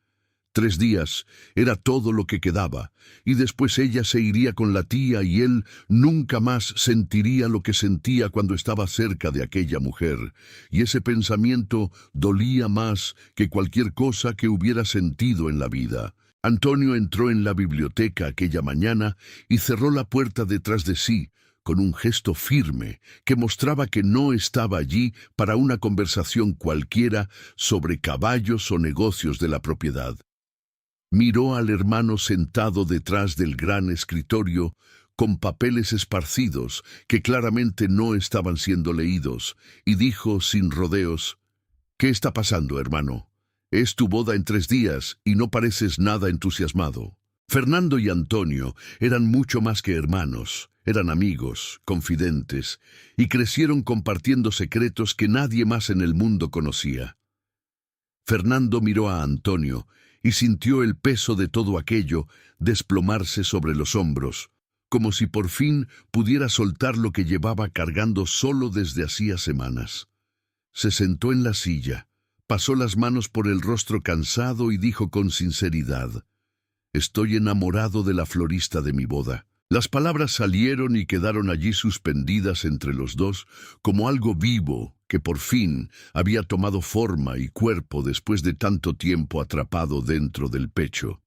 3 días era todo lo que quedaba, y después ella se iría con la tía y él nunca más sentiría lo que sentía cuando estaba cerca de aquella mujer, y ese pensamiento dolía más que cualquier cosa que hubiera sentido en la vida. Antonio entró en la biblioteca aquella mañana y cerró la puerta detrás de sí, con un gesto firme que mostraba que no estaba allí para una conversación cualquiera sobre caballos o negocios de la propiedad. Miró al hermano sentado detrás del gran escritorio, con papeles esparcidos que claramente no estaban siendo leídos, y dijo sin rodeos: «¿Qué está pasando, hermano? Es tu boda en 3 días y no pareces nada entusiasmado». Fernando y Antonio eran mucho más que hermanos, eran amigos, confidentes, y crecieron compartiendo secretos que nadie más en el mundo conocía. Fernando miró a Antonio y sintió el peso de todo aquello desplomarse sobre los hombros, como si por fin pudiera soltar lo que llevaba cargando solo desde hacía semanas. Se sentó en la silla, pasó las manos por el rostro cansado y dijo con sinceridad: «Estoy enamorado de la florista de mi boda». Las palabras salieron y quedaron allí suspendidas entre los dos, como algo vivo que por fin había tomado forma y cuerpo después de tanto tiempo atrapado dentro del pecho.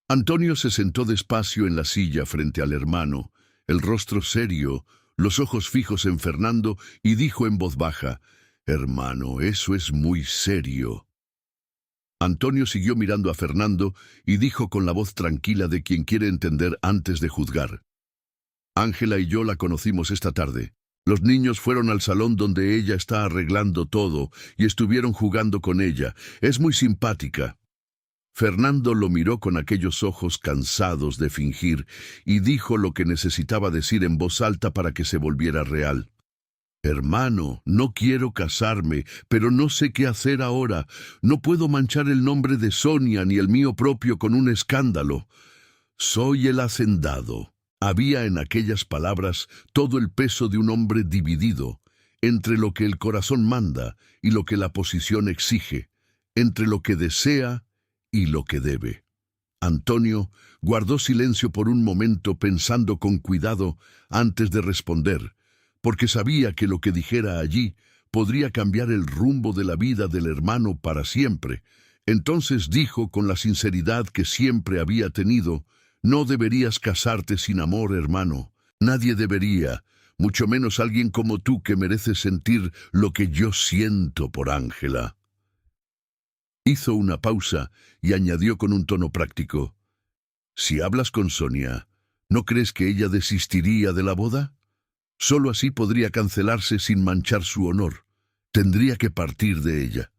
Antonio se sentó despacio en la silla frente al hermano, el rostro serio, los ojos fijos en Fernando, y dijo en voz baja: «Hermano, eso es muy serio». Antonio siguió mirando a Fernando y dijo con la voz tranquila de quien quiere entender antes de juzgar: «Ángela y yo la conocimos esta tarde. Los niños fueron al salón donde ella está arreglando todo y estuvieron jugando con ella. Es muy simpática». Fernando lo miró con aquellos ojos cansados de fingir y dijo lo que necesitaba decir en voz alta para que se volviera real: «Hermano, no quiero casarme, pero no sé qué hacer ahora. No puedo manchar el nombre de Sonia ni el mío propio con un escándalo. Soy el hacendado». Había en aquellas palabras todo el peso de un hombre dividido, entre lo que el corazón manda y lo que la posición exige, entre lo que desea y lo que debe. Antonio guardó silencio por un momento, pensando con cuidado antes de responder, porque sabía que lo que dijera allí podría cambiar el rumbo de la vida del hermano para siempre. Entonces dijo con la sinceridad que siempre había tenido: «No deberías casarte sin amor, hermano. Nadie debería, mucho menos alguien como tú que merece sentir lo que yo siento por Ángela». Hizo una pausa y añadió con un tono práctico: «Si hablas con Sonia, ¿no crees que ella desistiría de la boda? Solo así podría cancelarse sin manchar su honor. Tendría que partir de ella».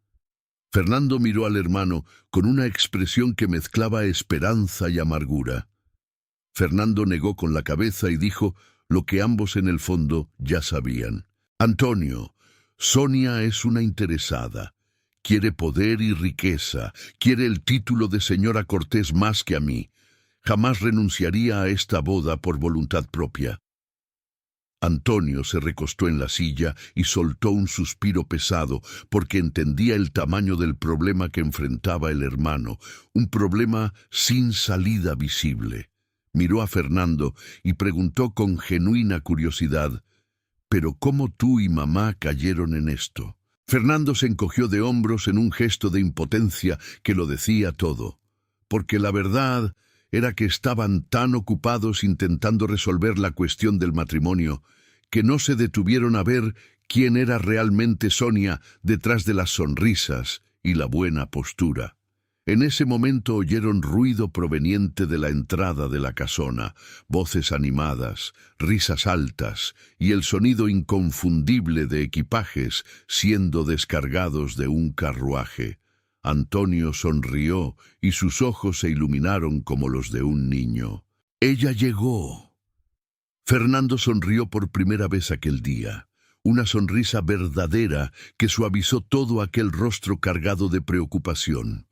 Fernando miró al hermano con una expresión que mezclaba esperanza y amargura. Fernando negó con la cabeza y dijo lo que ambos en el fondo ya sabían: «Antonio, Sonia es una interesada. Quiere poder y riqueza, quiere el título de señora Cortés más que a mí. Jamás renunciaría a esta boda por voluntad propia». Antonio se recostó en la silla y soltó un suspiro pesado, porque entendía el tamaño del problema que enfrentaba el hermano, un problema sin salida visible. Miró a Fernando y preguntó con genuina curiosidad: «¿Pero cómo tú y mamá cayeron en esto?». Fernando se encogió de hombros en un gesto de impotencia que lo decía todo, porque la verdad era que estaban tan ocupados intentando resolver la cuestión del matrimonio que no se detuvieron a ver quién era realmente Sonia detrás de las sonrisas y la buena postura. En ese momento oyeron ruido proveniente de la entrada de la casona, voces animadas, risas altas y el sonido inconfundible de equipajes siendo descargados de un carruaje. Antonio sonrió y sus ojos se iluminaron como los de un niño. «Ella llegó». Fernando sonrió por primera vez aquel día, una sonrisa verdadera que suavizó todo aquel rostro cargado de preocupación.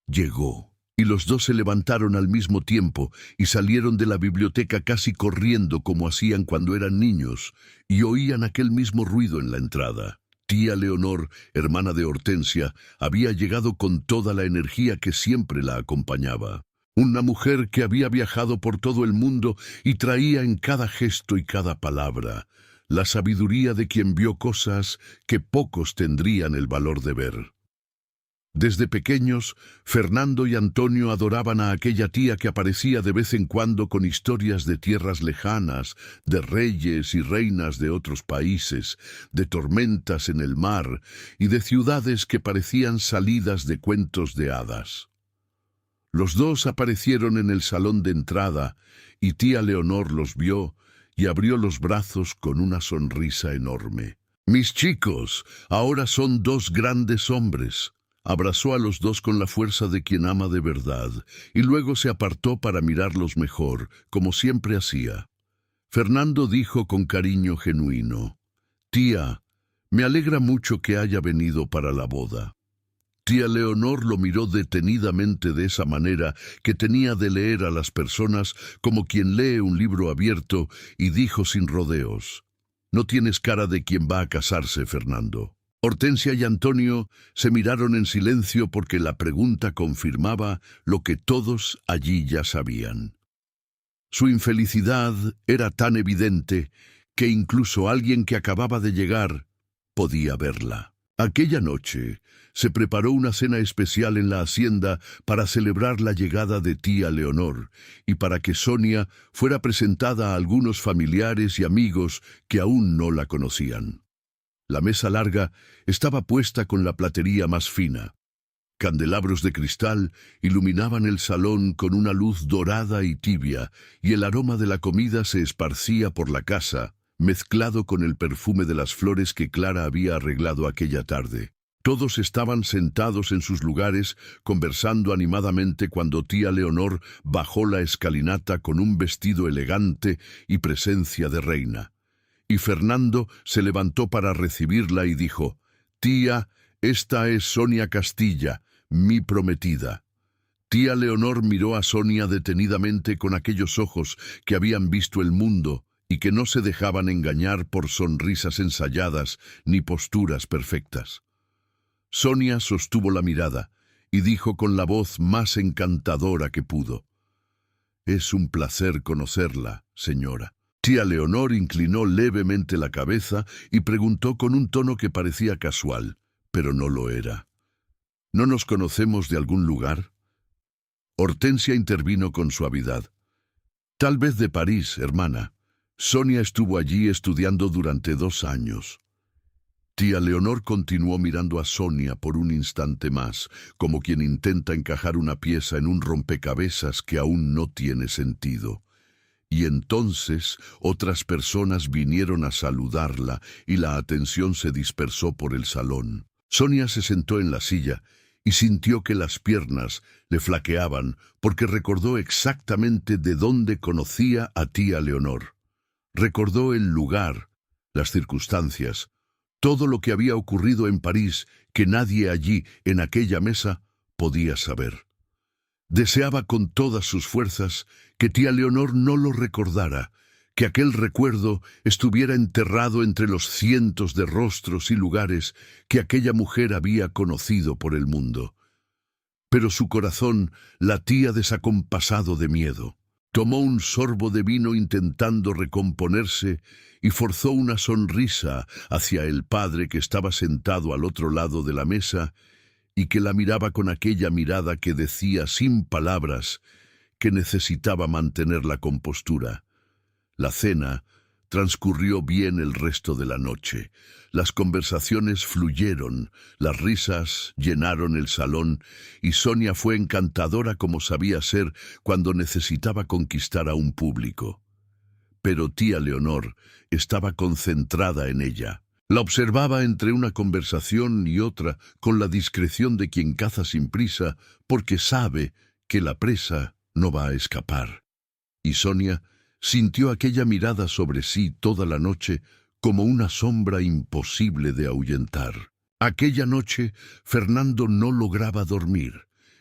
Llegó, y los dos se levantaron al mismo tiempo y salieron de la biblioteca casi corriendo como hacían cuando eran niños, y oían aquel mismo ruido en la entrada. Tía Leonor, hermana de Hortensia, había llegado con toda la energía que siempre la acompañaba. Una mujer que había viajado por todo el mundo y traía en cada gesto y cada palabra la sabiduría de quien vio cosas que pocos tendrían el valor de ver. Desde pequeños, Fernando y Antonio adoraban a aquella tía que aparecía de vez en cuando con historias de tierras lejanas, de reyes y reinas de otros países, de tormentas en el mar y de ciudades que parecían salidas de cuentos de hadas. Los dos aparecieron en el salón de entrada y tía Leonor los vio y abrió los brazos con una sonrisa enorme. «Mis chicos, ahora son dos grandes hombres». Abrazó a los dos con la fuerza de quien ama de verdad y luego se apartó para mirarlos mejor, como siempre hacía. Fernando dijo con cariño genuino: «Tía, me alegra mucho que haya venido para la boda». Tía Leonor lo miró detenidamente de esa manera que tenía de leer a las personas como quien lee un libro abierto y dijo sin rodeos: «No tienes cara de quien va a casarse, Fernando». Hortensia y Antonio se miraron en silencio porque la pregunta confirmaba lo que todos allí ya sabían. Su infelicidad era tan evidente que incluso alguien que acababa de llegar podía verla. Aquella noche se preparó una cena especial en la hacienda para celebrar la llegada de tía Leonor y para que Sonia fuera presentada a algunos familiares y amigos que aún no la conocían. La mesa larga estaba puesta con la platería más fina. Candelabros de cristal iluminaban el salón con una luz dorada y tibia, y el aroma de la comida se esparcía por la casa, mezclado con el perfume de las flores que Clara había arreglado aquella tarde. Todos estaban sentados en sus lugares, conversando animadamente cuando tía Leonor bajó la escalinata con un vestido elegante y presencia de reina. Y Fernando se levantó para recibirla y dijo: «Tía, esta es Sonia Castilla, mi prometida». Tía Leonor miró a Sonia detenidamente con aquellos ojos que habían visto el mundo y que no se dejaban engañar por sonrisas ensayadas ni posturas perfectas. Sonia sostuvo la mirada y dijo con la voz más encantadora que pudo: «Es un placer conocerla, señora». Tía Leonor inclinó levemente la cabeza y preguntó con un tono que parecía casual, pero no lo era: «¿No nos conocemos de algún lugar?» Hortensia intervino con suavidad: «Tal vez de París, hermana. Sonia estuvo allí estudiando durante 2 años». Tía Leonor continuó mirando a Sonia por un instante más, como quien intenta encajar una pieza en un rompecabezas que aún no tiene sentido. Y entonces otras personas vinieron a saludarla y la atención se dispersó por el salón. Sonia se sentó en la silla y sintió que las piernas le flaqueaban porque recordó exactamente de dónde conocía a tía Leonor. Recordó el lugar, las circunstancias, todo lo que había ocurrido en París que nadie allí, en aquella mesa, podía saber. Deseaba con todas sus fuerzas que tía Leonor no lo recordara, que aquel recuerdo estuviera enterrado entre los cientos de rostros y lugares que aquella mujer había conocido por el mundo. Pero su corazón latía desacompasado de miedo. Tomó un sorbo de vino intentando recomponerse y forzó una sonrisa hacia el padre que estaba sentado al otro lado de la mesa y que la miraba con aquella mirada que decía sin palabras que necesitaba mantener la compostura. La cena transcurrió bien el resto de la noche. Las conversaciones fluyeron, las risas llenaron el salón y Sonia fue encantadora como sabía ser cuando necesitaba conquistar a un público. Pero tía Leonor estaba concentrada en ella. La observaba entre una conversación y otra con la discreción de quien caza sin prisa porque sabe que la presa no va a escapar. Y Sonia sintió aquella mirada sobre sí toda la noche como una sombra imposible de ahuyentar. Aquella noche Fernando no lograba dormir.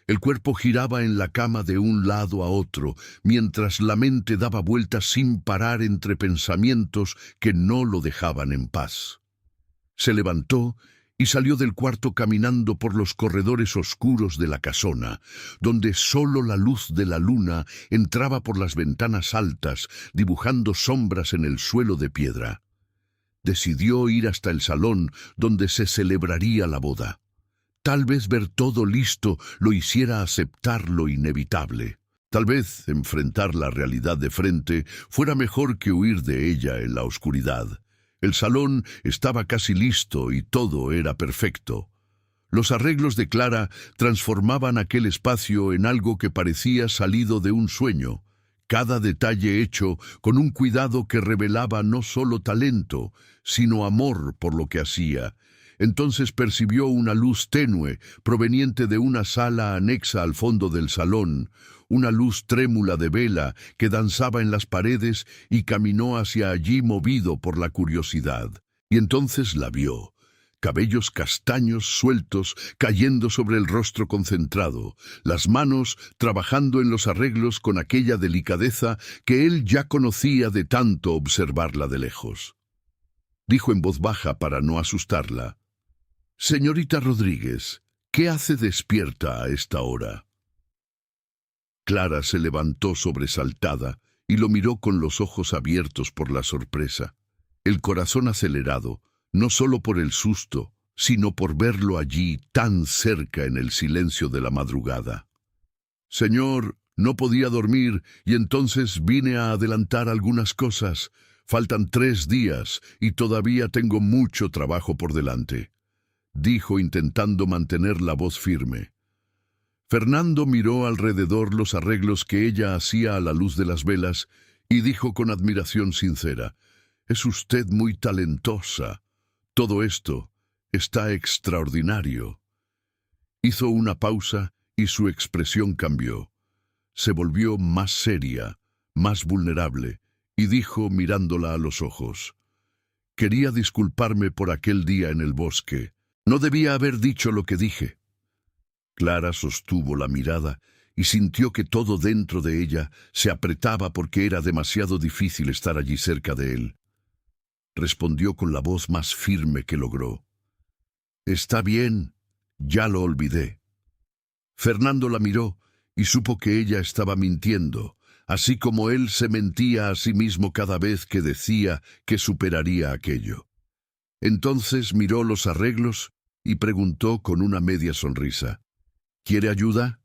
El cuerpo giraba en la cama de un lado a otro, mientras la mente daba vueltas sin parar entre pensamientos que no lo dejaban en paz. Se levantó y salió del cuarto caminando por los corredores oscuros de la casona, donde solo la luz de la luna entraba por las ventanas altas, dibujando sombras en el suelo de piedra. Decidió ir hasta el salón donde se celebraría la boda. Tal vez ver todo listo lo hiciera aceptar lo inevitable. Tal vez enfrentar la realidad de frente fuera mejor que huir de ella en la oscuridad. El salón estaba casi listo y todo era perfecto. Los arreglos de Clara transformaban aquel espacio en algo que parecía salido de un sueño, cada detalle hecho con un cuidado que revelaba no solo talento, sino amor por lo que hacía. Entonces percibió una luz tenue proveniente de una sala anexa al fondo del salón, una luz trémula de vela que danzaba en las paredes y caminó hacia allí movido por la curiosidad. Y entonces la vio. Cabellos castaños sueltos cayendo sobre el rostro concentrado, las manos trabajando en los arreglos con aquella delicadeza que él ya conocía de tanto observarla de lejos. Dijo en voz baja para no asustarla: «Señorita Rodríguez, ¿qué hace despierta a esta hora?» Clara se levantó sobresaltada y lo miró con los ojos abiertos por la sorpresa, el corazón acelerado, no solo por el susto, sino por verlo allí tan cerca en el silencio de la madrugada. «Señor, no podía dormir y entonces vine a adelantar algunas cosas. Faltan 3 días y todavía tengo mucho trabajo por delante», dijo intentando mantener la voz firme. Fernando miró alrededor los arreglos que ella hacía a la luz de las velas y dijo con admiración sincera: «Es usted muy talentosa. Todo esto está extraordinario». Hizo una pausa y su expresión cambió. Se volvió más seria, más vulnerable, y dijo mirándola a los ojos: «Quería disculparme por aquel día en el bosque. No debía haber dicho lo que dije». Clara sostuvo la mirada y sintió que todo dentro de ella se apretaba porque era demasiado difícil estar allí cerca de él. Respondió con la voz más firme que logró: «Está bien, ya lo olvidé». Fernando la miró y supo que ella estaba mintiendo, así como él se mentía a sí mismo cada vez que decía que superaría aquello. Entonces miró los arreglos y preguntó con una media sonrisa: «¿Quiere ayuda?».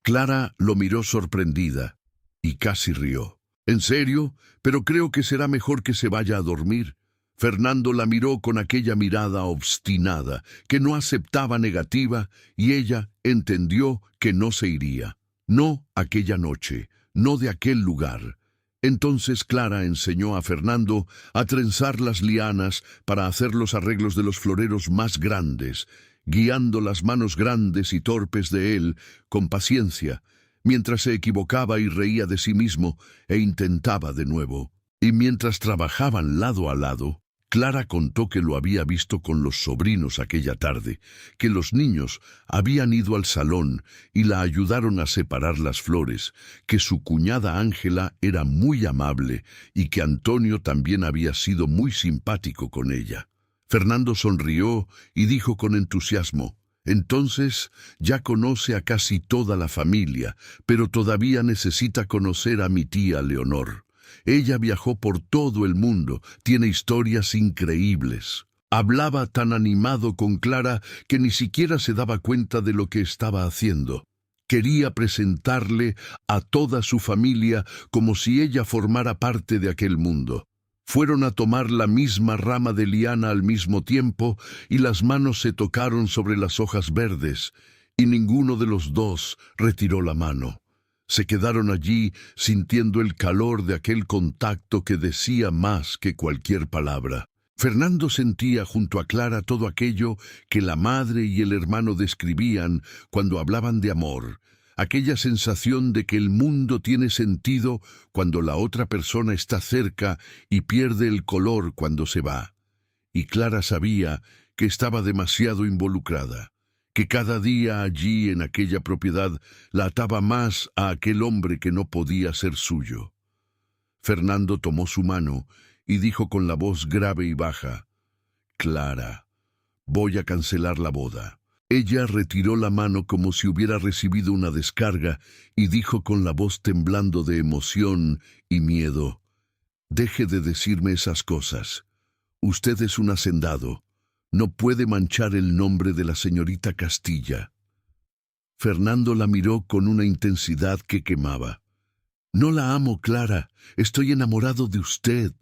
Clara lo miró sorprendida y casi rió. «¿En serio? Pero creo que será mejor que se vaya a dormir». Fernando la miró con aquella mirada obstinada, que no aceptaba negativa, y ella entendió que no se iría. No aquella noche, no de aquel lugar. Entonces Clara enseñó a Fernando a trenzar las lianas para hacer los arreglos de los floreros más grandes, guiando las manos grandes y torpes de él con paciencia, mientras se equivocaba y reía de sí mismo e intentaba de nuevo. Y mientras trabajaban lado a lado, Clara contó que lo había visto con los sobrinos aquella tarde, que los niños habían ido al salón y la ayudaron a separar las flores, que su cuñada Ángela era muy amable y que Antonio también había sido muy simpático con ella. Fernando sonrió y dijo con entusiasmo: «Entonces ya conoce a casi toda la familia, pero todavía necesita conocer a mi tía Leonor. Ella viajó por todo el mundo, tiene historias increíbles». Hablaba tan animado con Clara que ni siquiera se daba cuenta de lo que estaba haciendo. Quería presentarle a toda su familia como si ella formara parte de aquel mundo. Fueron a tomar la misma rama de liana al mismo tiempo y las manos se tocaron sobre las hojas verdes, y ninguno de los dos retiró la mano. Se quedaron allí sintiendo el calor de aquel contacto que decía más que cualquier palabra. Fernando sentía junto a Clara todo aquello que la madre y el hermano describían cuando hablaban de amor, aquella sensación de que el mundo tiene sentido cuando la otra persona está cerca y pierde el color cuando se va. Y Clara sabía que estaba demasiado involucrada, que cada día allí en aquella propiedad la ataba más a aquel hombre que no podía ser suyo. Fernando tomó su mano y dijo con la voz grave y baja: «Clara, voy a cancelar la boda». Ella retiró la mano como si hubiera recibido una descarga y dijo con la voz temblando de emoción y miedo: «Deje de decirme esas cosas. Usted es un hacendado. No puede manchar el nombre de la señorita Castilla». Fernando la miró con una intensidad que quemaba. «No la amo, Clara. Estoy enamorado de usted».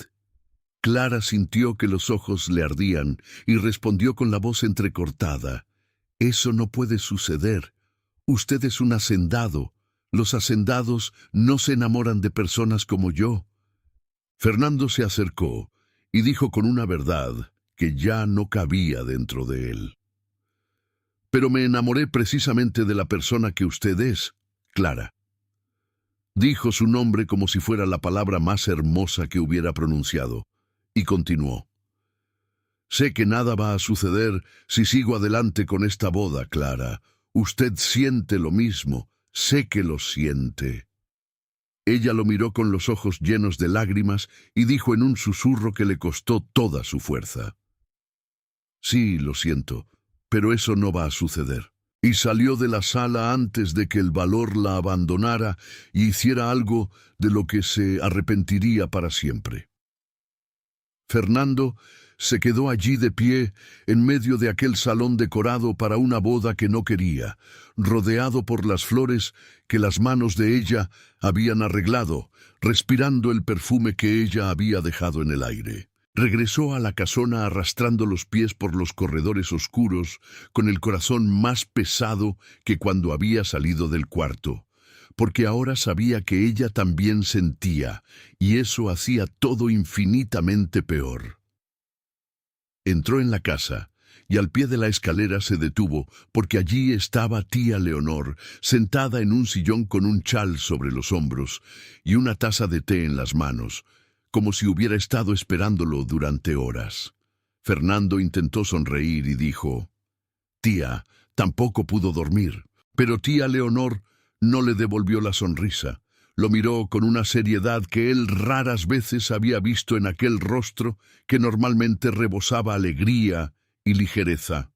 Clara sintió que los ojos le ardían y respondió con la voz entrecortada: Eso no puede suceder. Usted es un hacendado. Los hacendados no se enamoran de personas como yo. Fernando se acercó y dijo con una verdad que ya no cabía dentro de él. Pero me enamoré precisamente de la persona que usted es, Clara. Dijo su nombre como si fuera la palabra más hermosa que hubiera pronunciado, y continuó. Sé que nada va a suceder si sigo adelante con esta boda, Clara. Usted siente lo mismo, sé que lo siente. Ella lo miró con los ojos llenos de lágrimas y dijo en un susurro que le costó toda su fuerza. Sí, lo siento, pero eso no va a suceder. Y salió de la sala antes de que el valor la abandonara y hiciera algo de lo que se arrepentiría para siempre. Fernando se quedó allí de pie en medio de aquel salón decorado para una boda que no quería, rodeado por las flores que las manos de ella habían arreglado, respirando el perfume que ella había dejado en el aire. Regresó a la casona arrastrando los pies por los corredores oscuros, con el corazón más pesado que cuando había salido del cuarto, porque ahora sabía que ella también sentía, y eso hacía todo infinitamente peor. Entró en la casa, y al pie de la escalera se detuvo, porque allí estaba tía Leonor, sentada en un sillón con un chal sobre los hombros y una taza de té en las manos, como si hubiera estado esperándolo durante horas. Fernando intentó sonreír y dijo, «Tía, tampoco pudo dormir». Pero tía Leonor no le devolvió la sonrisa. Lo miró con una seriedad que él raras veces había visto en aquel rostro que normalmente rebosaba alegría y ligereza.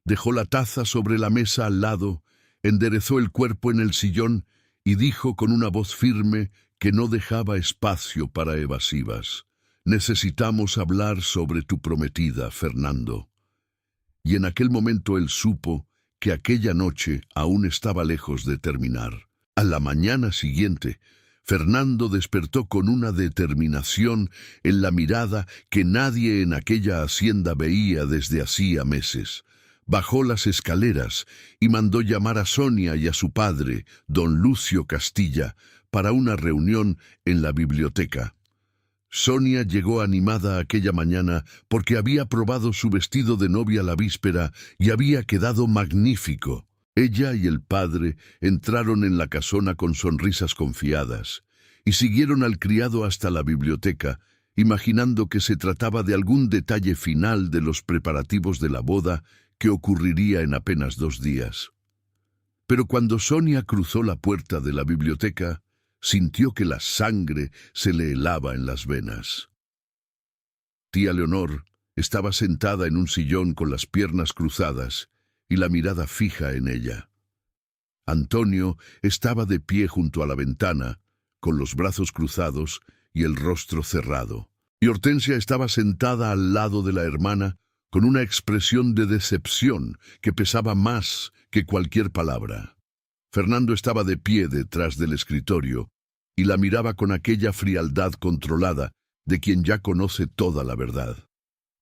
Dejó la taza sobre la mesa al lado, enderezó el cuerpo en el sillón y dijo con una voz firme que no dejaba espacio para evasivas. «Necesitamos hablar sobre tu prometida, Fernando». Y en aquel momento él supo que aquella noche aún estaba lejos de terminar. A la mañana siguiente, Fernando despertó con una determinación en la mirada que nadie en aquella hacienda veía desde hacía meses. Bajó las escaleras y mandó llamar a Sonia y a su padre, don Lucio Castilla, para una reunión en la biblioteca. Sonia llegó animada aquella mañana porque había probado su vestido de novia la víspera y había quedado magnífico. Ella y el padre entraron en la casona con sonrisas confiadas y siguieron al criado hasta la biblioteca, imaginando que se trataba de algún detalle final de los preparativos de la boda que ocurriría en apenas 2 días. Pero cuando Sonia cruzó la puerta de la biblioteca, sintió que la sangre se le helaba en las venas. Tía Leonor estaba sentada en un sillón con las piernas cruzadas y la mirada fija en ella. Antonio estaba de pie junto a la ventana, con los brazos cruzados y el rostro cerrado. Y Hortensia estaba sentada al lado de la hermana, con una expresión de decepción que pesaba más que cualquier palabra. Fernando estaba de pie detrás del escritorio y la miraba con aquella frialdad controlada de quien ya conoce toda la verdad.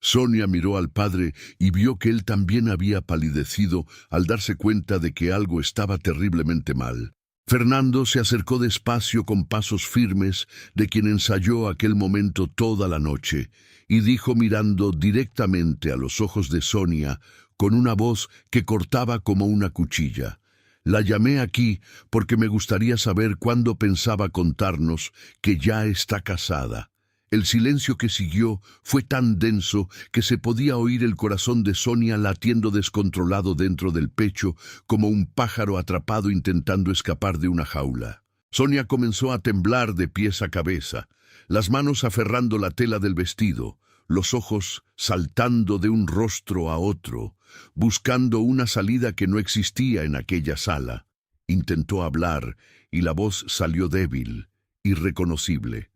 Sonia miró al padre y vio que él también había palidecido al darse cuenta de que algo estaba terriblemente mal. Fernando se acercó despacio con pasos firmes de quien ensayó aquel momento toda la noche y dijo mirando directamente a los ojos de Sonia con una voz que cortaba como una cuchilla. La llamé aquí porque me gustaría saber cuándo pensaba contarnos que ya está casada. El silencio que siguió fue tan denso que se podía oír el corazón de Sonia latiendo descontrolado dentro del pecho como un pájaro atrapado intentando escapar de una jaula. Sonia comenzó a temblar de pies a cabeza, las manos aferrando la tela del vestido, los ojos saltando de un rostro a otro, buscando una salida que no existía en aquella sala. Intentó hablar y la voz salió débil, irreconocible.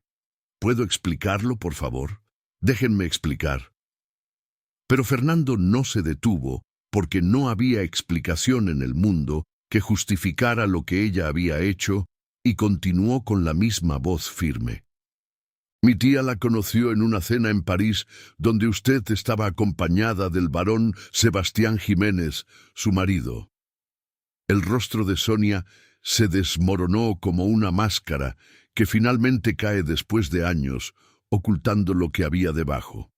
¿Puedo explicarlo, por favor? Déjenme explicar. Pero Fernando no se detuvo porque no había explicación en el mundo que justificara lo que ella había hecho y continuó con la misma voz firme. Mi tía la conoció en una cena en París, donde usted estaba acompañada del barón Sebastián Jiménez, su marido. El rostro de Sonia se desmoronó como una máscara que finalmente cae después de años, ocultando lo que había debajo.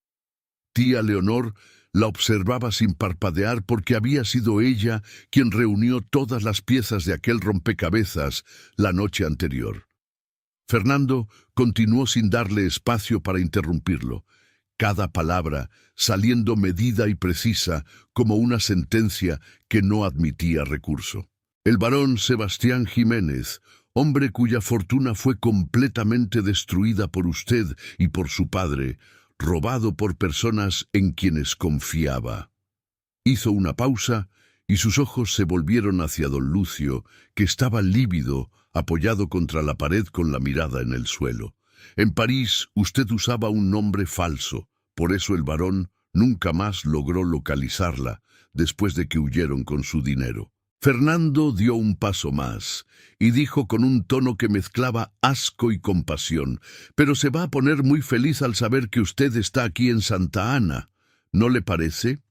Tía Leonor la observaba sin parpadear porque había sido ella quien reunió todas las piezas de aquel rompecabezas la noche anterior. Fernando continuó sin darle espacio para interrumpirlo, cada palabra saliendo medida y precisa como una sentencia que no admitía recurso. El barón Sebastián Jiménez, hombre cuya fortuna fue completamente destruida por usted y por su padre, robado por personas en quienes confiaba. Hizo una pausa y sus ojos se volvieron hacia don Lucio, que estaba lívido, apoyado contra la pared con la mirada en el suelo. En París usted usaba un nombre falso, por eso el barón nunca más logró localizarla después de que huyeron con su dinero. Fernando dio un paso más y dijo con un tono que mezclaba asco y compasión: «Pero se va a poner muy feliz al saber que usted está aquí en Santa Ana, ¿no le parece?»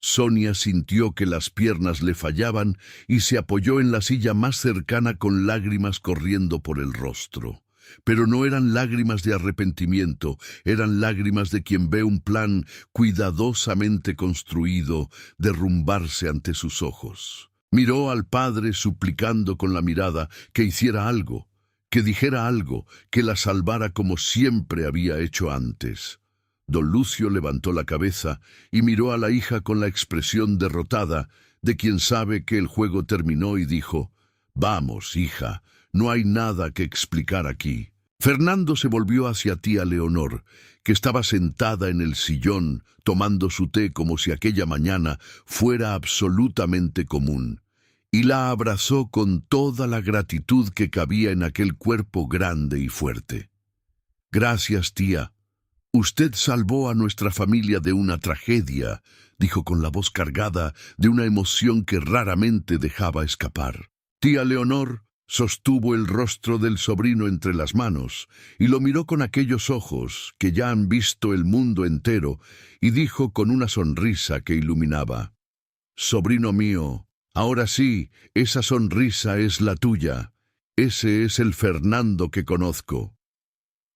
Sonia sintió que las piernas le fallaban y se apoyó en la silla más cercana con lágrimas corriendo por el rostro. Pero no eran lágrimas de arrepentimiento, eran lágrimas de quien ve un plan cuidadosamente construido derrumbarse ante sus ojos. Miró al padre suplicando con la mirada que hiciera algo, que dijera algo, que la salvara como siempre había hecho antes. Don Lucio levantó la cabeza y miró a la hija con la expresión derrotada de quien sabe que el juego terminó y dijo: «Vamos, hija, no hay nada que explicar aquí». Fernando se volvió hacia tía Leonor, que estaba sentada en el sillón tomando su té como si aquella mañana fuera absolutamente común, y la abrazó con toda la gratitud que cabía en aquel cuerpo grande y fuerte. «Gracias, tía. Usted salvó a nuestra familia de una tragedia», dijo con la voz cargada de una emoción que raramente dejaba escapar. Tía Leonor sostuvo el rostro del sobrino entre las manos y lo miró con aquellos ojos que ya han visto el mundo entero y dijo con una sonrisa que iluminaba: «Sobrino mío, ahora sí, esa sonrisa es la tuya. Ese es el Fernando que conozco».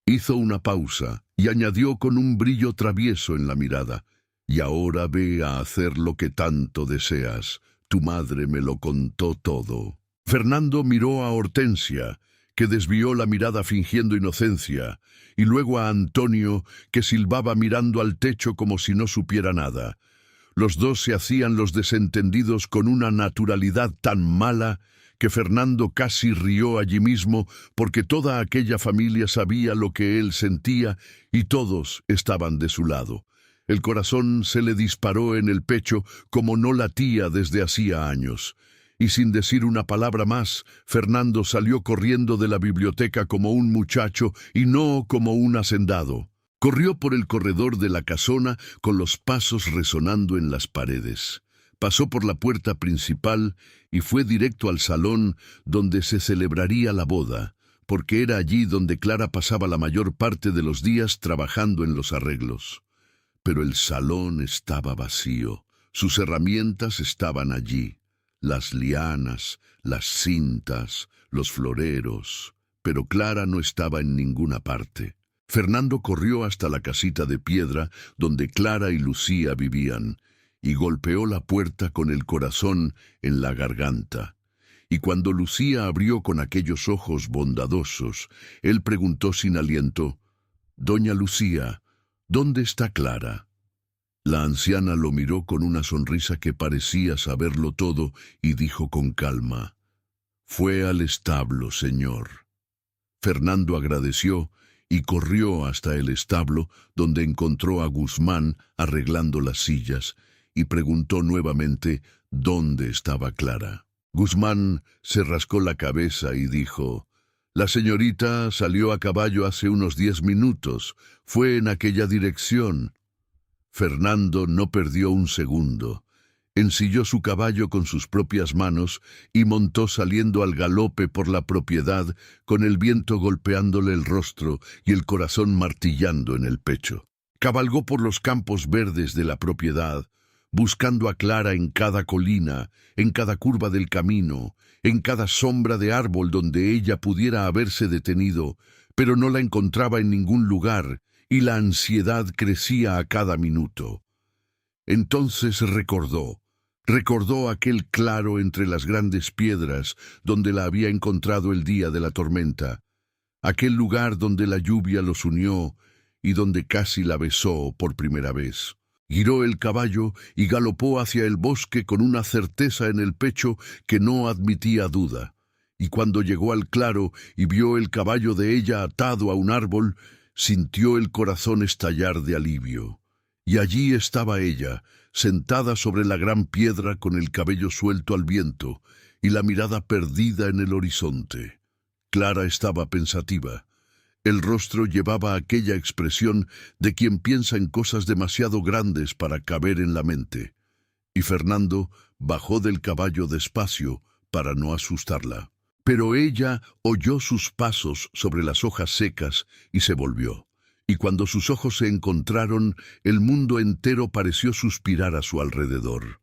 Hizo una pausa y añadió con un brillo travieso en la mirada: «Y ahora ve a hacer lo que tanto deseas. Tu madre me lo contó todo». Fernando miró a Hortensia, que desvió la mirada fingiendo inocencia, y luego a Antonio, que silbaba mirando al techo como si no supiera nada. Los dos se hacían los desentendidos con una naturalidad tan mala que Fernando casi rió allí mismo, porque toda aquella familia sabía lo que él sentía y todos estaban de su lado. El corazón se le disparó en el pecho como no latía desde hacía años. Y sin decir una palabra más, Fernando salió corriendo de la biblioteca como un muchacho y no como un hacendado. Corrió por el corredor de la casona con los pasos resonando en las paredes. Pasó por la puerta principal y fue directo al salón donde se celebraría la boda, porque era allí donde Clara pasaba la mayor parte de los días trabajando en los arreglos. Pero el salón estaba vacío, sus herramientas estaban allí. Las lianas, las cintas, los floreros, pero Clara no estaba en ninguna parte. Fernando corrió hasta la casita de piedra donde Clara y Lucía vivían, y golpeó la puerta con el corazón en la garganta. Y cuando Lucía abrió con aquellos ojos bondadosos, él preguntó sin aliento: «Doña Lucía, ¿dónde está Clara?». La anciana lo miró con una sonrisa que parecía saberlo todo y dijo con calma: «Fue al establo, señor». Fernando agradeció y corrió hasta el establo, donde encontró a Guzmán arreglando las sillas, y preguntó nuevamente dónde estaba Clara. Guzmán se rascó la cabeza y dijo: «La señorita salió a caballo hace unos 10 minutos. Fue en aquella dirección». Fernando no perdió un segundo. Ensilló su caballo con sus propias manos y montó saliendo al galope por la propiedad, con el viento golpeándole el rostro y el corazón martillando en el pecho. Cabalgó por los campos verdes de la propiedad, buscando a Clara en cada colina, en cada curva del camino, en cada sombra de árbol donde ella pudiera haberse detenido, pero no la encontraba en ningún lugar, y la ansiedad crecía a cada minuto. Entonces recordó aquel claro entre las grandes piedras donde la había encontrado el día de la tormenta, aquel lugar donde la lluvia los unió y donde casi la besó por primera vez. Giró el caballo y galopó hacia el bosque con una certeza en el pecho que no admitía duda. Y cuando llegó al claro y vio el caballo de ella atado a un árbol, sintió el corazón estallar de alivio. Y allí estaba ella, sentada sobre la gran piedra con el cabello suelto al viento y la mirada perdida en el horizonte. Clara estaba pensativa. El rostro llevaba aquella expresión de quien piensa en cosas demasiado grandes para caber en la mente. Y Fernando bajó del caballo despacio para no asustarla. Pero ella oyó sus pasos sobre las hojas secas y se volvió. Y cuando sus ojos se encontraron, el mundo entero pareció suspirar a su alrededor.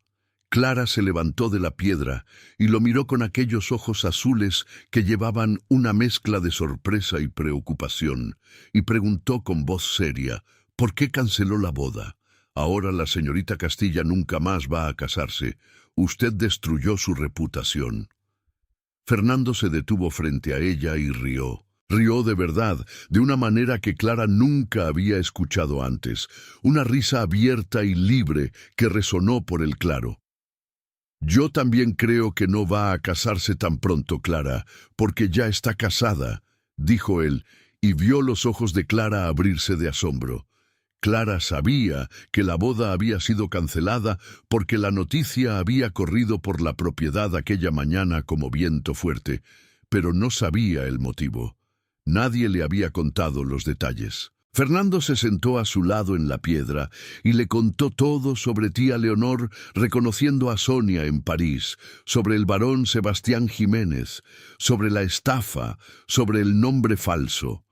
Clara se levantó de la piedra y lo miró con aquellos ojos azules que llevaban una mezcla de sorpresa y preocupación, y preguntó con voz seria, ¿por qué canceló la boda? Ahora la señorita Castilla nunca más va a casarse. Usted destruyó su reputación. Fernando se detuvo frente a ella y rió. Rió de verdad, de una manera que Clara nunca había escuchado antes, una risa abierta y libre que resonó por el claro. Yo también creo que no va a casarse tan pronto, Clara, porque ya está casada, dijo él, y vio los ojos de Clara abrirse de asombro. Clara sabía que la boda había sido cancelada porque la noticia había corrido por la propiedad aquella mañana como viento fuerte, pero no sabía el motivo. Nadie le había contado los detalles. Fernando se sentó a su lado en la piedra y le contó todo sobre tía Leonor, reconociendo a Sonia en París, sobre el barón Sebastián Jiménez, sobre la estafa, sobre el nombre falso.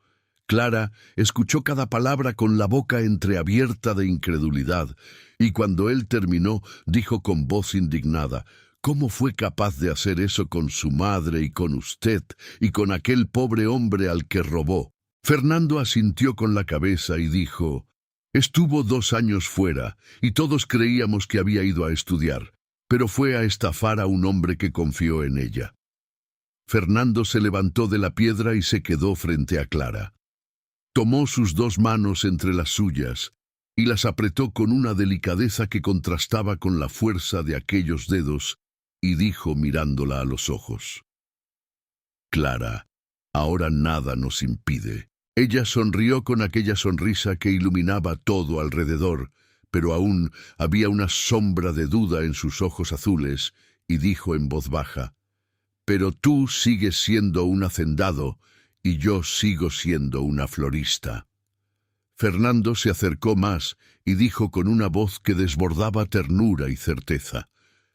Clara escuchó cada palabra con la boca entreabierta de incredulidad, y cuando él terminó, dijo con voz indignada, ¿cómo fue capaz de hacer eso con su madre y con usted y con aquel pobre hombre al que robó? Fernando asintió con la cabeza y dijo, estuvo 2 años fuera y todos creíamos que había ido a estudiar, pero fue a estafar a un hombre que confió en ella. Fernando se levantó de la piedra y se quedó frente a Clara. Tomó sus 2 manos entre las suyas y las apretó con una delicadeza que contrastaba con la fuerza de aquellos dedos, y dijo mirándola a los ojos, Clara, ahora nada nos impide. Ella sonrió con aquella sonrisa que iluminaba todo alrededor, pero aún había una sombra de duda en sus ojos azules, y dijo en voz baja, pero tú sigues siendo un hacendado y yo sigo siendo una florista. Fernando se acercó más y dijo con una voz que desbordaba ternura y certeza,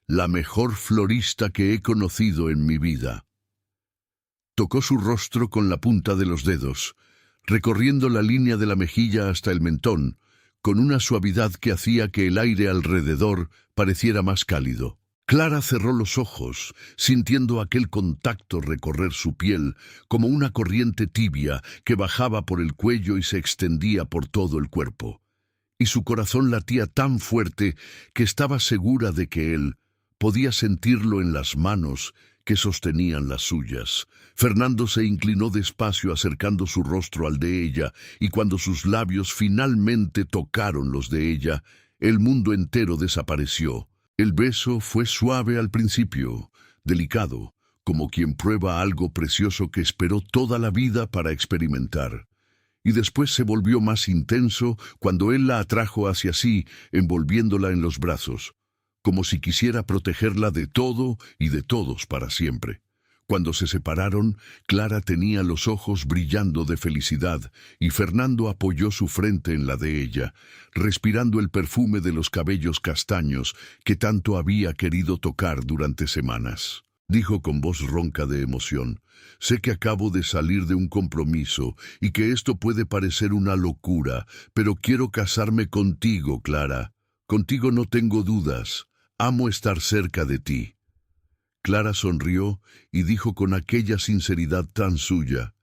la mejor florista que he conocido en mi vida. Tocó su rostro con la punta de los dedos, recorriendo la línea de la mejilla hasta el mentón, con una suavidad que hacía que el aire alrededor pareciera más cálido. Clara cerró los ojos, sintiendo aquel contacto recorrer su piel como una corriente tibia que bajaba por el cuello y se extendía por todo el cuerpo. Y su corazón latía tan fuerte que estaba segura de que él podía sentirlo en las manos que sostenían las suyas. Fernando se inclinó despacio acercando su rostro al de ella, y cuando sus labios finalmente tocaron los de ella, el mundo entero desapareció. El beso fue suave al principio, delicado, como quien prueba algo precioso que esperó toda la vida para experimentar. Y después se volvió más intenso cuando él la atrajo hacia sí, envolviéndola en los brazos, como si quisiera protegerla de todo y de todos para siempre. Cuando se separaron, Clara tenía los ojos brillando de felicidad y Fernando apoyó su frente en la de ella, respirando el perfume de los cabellos castaños que tanto había querido tocar durante semanas. Dijo con voz ronca de emoción: «Sé que acabo de salir de un compromiso y que esto puede parecer una locura, pero quiero casarme contigo, Clara. Contigo no tengo dudas. Amo estar cerca de ti». Clara sonrió y dijo con aquella sinceridad tan suya: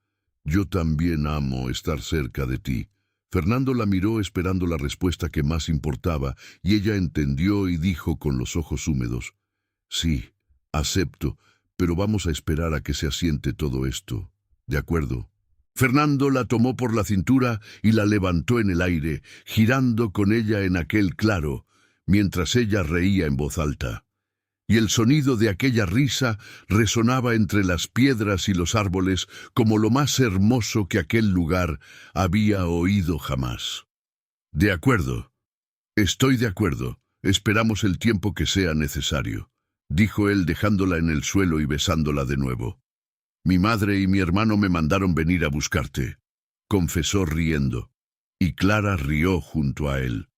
«Yo también amo estar cerca de ti». Fernando la miró esperando la respuesta que más importaba, y ella entendió y dijo con los ojos húmedos: «Sí, acepto, pero vamos a esperar a que se asiente todo esto. ¿De acuerdo?» Fernando la tomó por la cintura y la levantó en el aire, girando con ella en aquel claro, mientras ella reía en voz alta. Y el sonido de aquella risa resonaba entre las piedras y los árboles como lo más hermoso que aquel lugar había oído jamás. «De acuerdo. Estoy de acuerdo. Esperamos el tiempo que sea necesario», dijo él dejándola en el suelo y besándola de nuevo. «Mi madre y mi hermano me mandaron venir a buscarte», confesó riendo. Y Clara rió junto a él.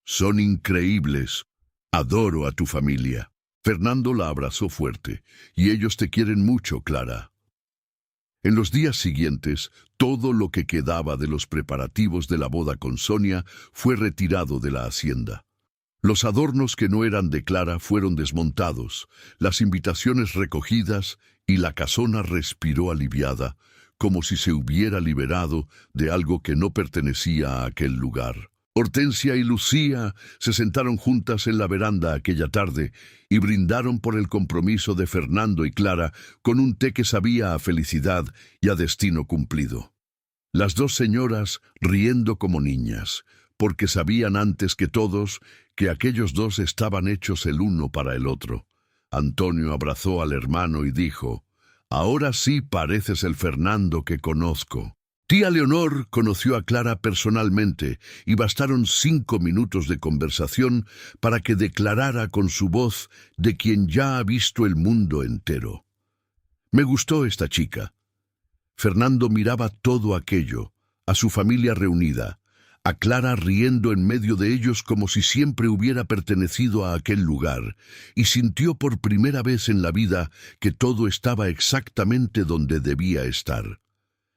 «Son increíbles. Adoro a tu familia». Fernando la abrazó fuerte. «Y ellos te quieren mucho, Clara». En los días siguientes, todo lo que quedaba de los preparativos de la boda con Sonia fue retirado de la hacienda. Los adornos que no eran de Clara fueron desmontados, las invitaciones recogidas y la casona respiró aliviada, como si se hubiera liberado de algo que no pertenecía a aquel lugar. Hortensia y Lucía se sentaron juntas en la veranda aquella tarde y brindaron por el compromiso de Fernando y Clara con un té que sabía a felicidad y a destino cumplido. Las dos señoras riendo como niñas, porque sabían antes que todos que aquellos dos estaban hechos el uno para el otro. Antonio abrazó al hermano y dijo: «Ahora sí pareces el Fernando que conozco». Tía Leonor conoció a Clara personalmente y bastaron 5 minutos de conversación para que declarara con su voz de quien ya ha visto el mundo entero: «Me gustó esta chica». Fernando miraba todo aquello, a su familia reunida, a Clara riendo en medio de ellos como si siempre hubiera pertenecido a aquel lugar, y sintió por primera vez en la vida que todo estaba exactamente donde debía estar.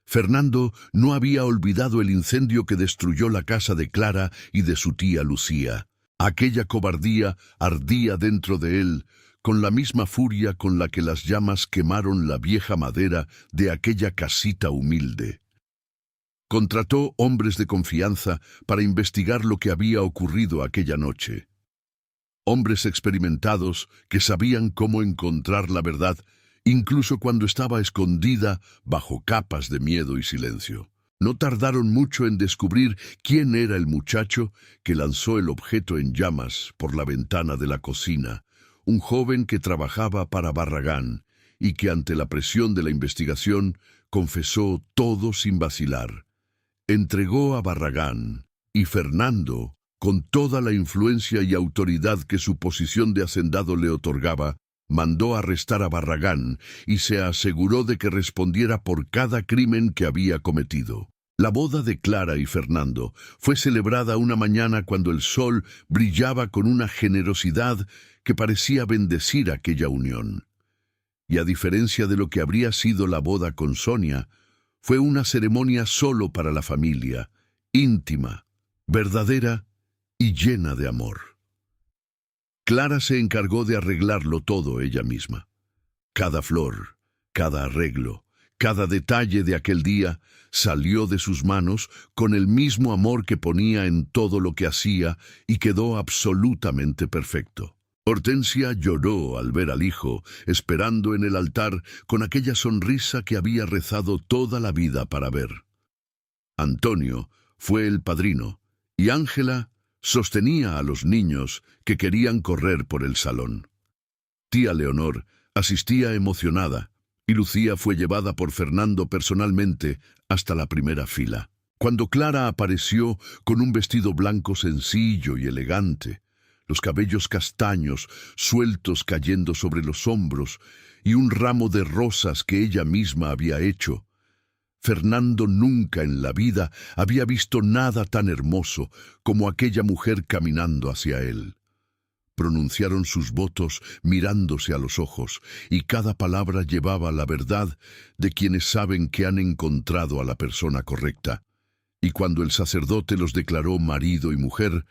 Fernando no había olvidado el incendio que destruyó la casa de Clara y de su tía Lucía. Aquella cobardía ardía dentro de él, con la misma furia con la que las llamas quemaron la vieja madera de aquella casita humilde. Contrató hombres de confianza para investigar lo que había ocurrido aquella noche. Hombres experimentados que sabían cómo encontrar la verdad, incluso cuando estaba escondida bajo capas de miedo y silencio. No tardaron mucho en descubrir quién era el muchacho que lanzó el objeto en llamas por la ventana de la cocina, un joven que trabajaba para Barragán y que ante la presión de la investigación confesó todo sin vacilar. Entregó a Barragán y Fernando, con toda la influencia y autoridad que su posición de hacendado le otorgaba, mandó arrestar a Barragán y se aseguró de que respondiera por cada crimen que había cometido. La boda de Clara y Fernando fue celebrada una mañana cuando el sol brillaba con una generosidad que parecía bendecir aquella unión. Y a diferencia de lo que habría sido la boda con Sonia, fue una ceremonia solo para la familia, íntima, verdadera y llena de amor. Clara se encargó de arreglarlo todo ella misma. Cada flor, cada arreglo, cada detalle de aquel día salió de sus manos con el mismo amor que ponía en todo lo que hacía y quedó absolutamente perfecto. Hortensia lloró al ver al hijo, esperando en el altar con aquella sonrisa que había rezado toda la vida para ver. Antonio fue el padrino, y Ángela sostenía a los niños que querían correr por el salón. Tía Leonor asistía emocionada, y Lucía fue llevada por Fernando personalmente hasta la primera fila. Cuando Clara apareció con un vestido blanco sencillo y elegante, los cabellos castaños sueltos cayendo sobre los hombros y un ramo de rosas que ella misma había hecho. Fernando nunca en la vida había visto nada tan hermoso como aquella mujer caminando hacia él. Pronunciaron sus votos mirándose a los ojos, y cada palabra llevaba la verdad de quienes saben que han encontrado a la persona correcta. Y cuando el sacerdote los declaró marido y mujer,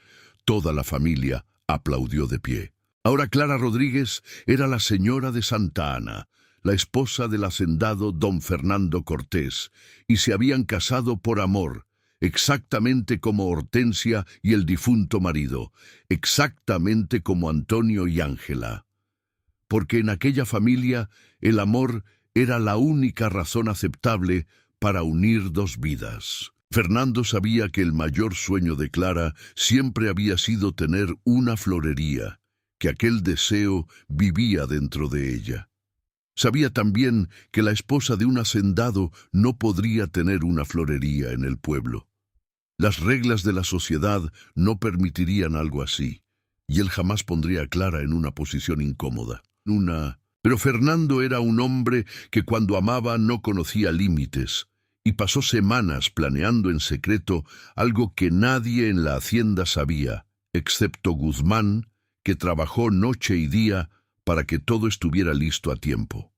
toda la familia aplaudió de pie. Ahora Clara Rodríguez era la señora de Santa Ana, la esposa del hacendado don Fernando Cortés, y se habían casado por amor, exactamente como Hortensia y el difunto marido, exactamente como Antonio y Ángela. Porque en aquella familia el amor era la única razón aceptable para unir dos vidas. Fernando sabía que el mayor sueño de Clara siempre había sido tener una florería, que aquel deseo vivía dentro de ella. Sabía también que la esposa de un hacendado no podría tener una florería en el pueblo. Las reglas de la sociedad no permitirían algo así, y él jamás pondría a Clara en una posición incómoda. Pero Fernando era un hombre que cuando amaba no conocía límites, y pasó semanas planeando en secreto algo que nadie en la hacienda sabía, excepto Guzmán, que trabajó noche y día para que todo estuviera listo a tiempo.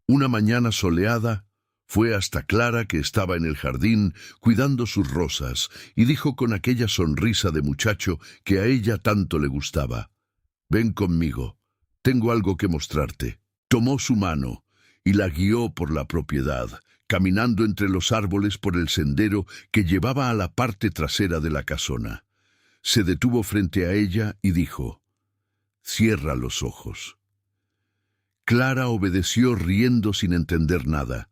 Una mañana soleada, fue hasta Clara, que estaba en el jardín cuidando sus rosas, y dijo con aquella sonrisa de muchacho que a ella tanto le gustaba: «Ven conmigo, tengo algo que mostrarte». Tomó su mano y la guió por la propiedad, caminando entre los árboles por el sendero que llevaba a la parte trasera de la casona. Se detuvo frente a ella y dijo: «Cierra los ojos». Clara obedeció riendo sin entender nada,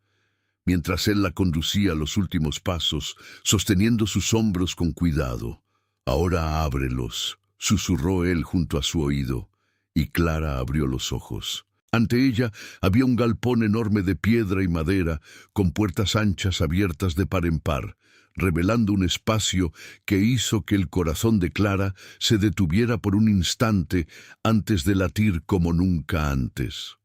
mientras él la conducía los últimos pasos, sosteniendo sus hombros con cuidado. «Ahora ábrelos», susurró él junto a su oído, y Clara abrió los ojos. Ante ella había un galpón enorme de piedra y madera, con puertas anchas abiertas de par en par, revelando un espacio que hizo que el corazón de Clara se detuviera por un instante antes de latir como nunca antes.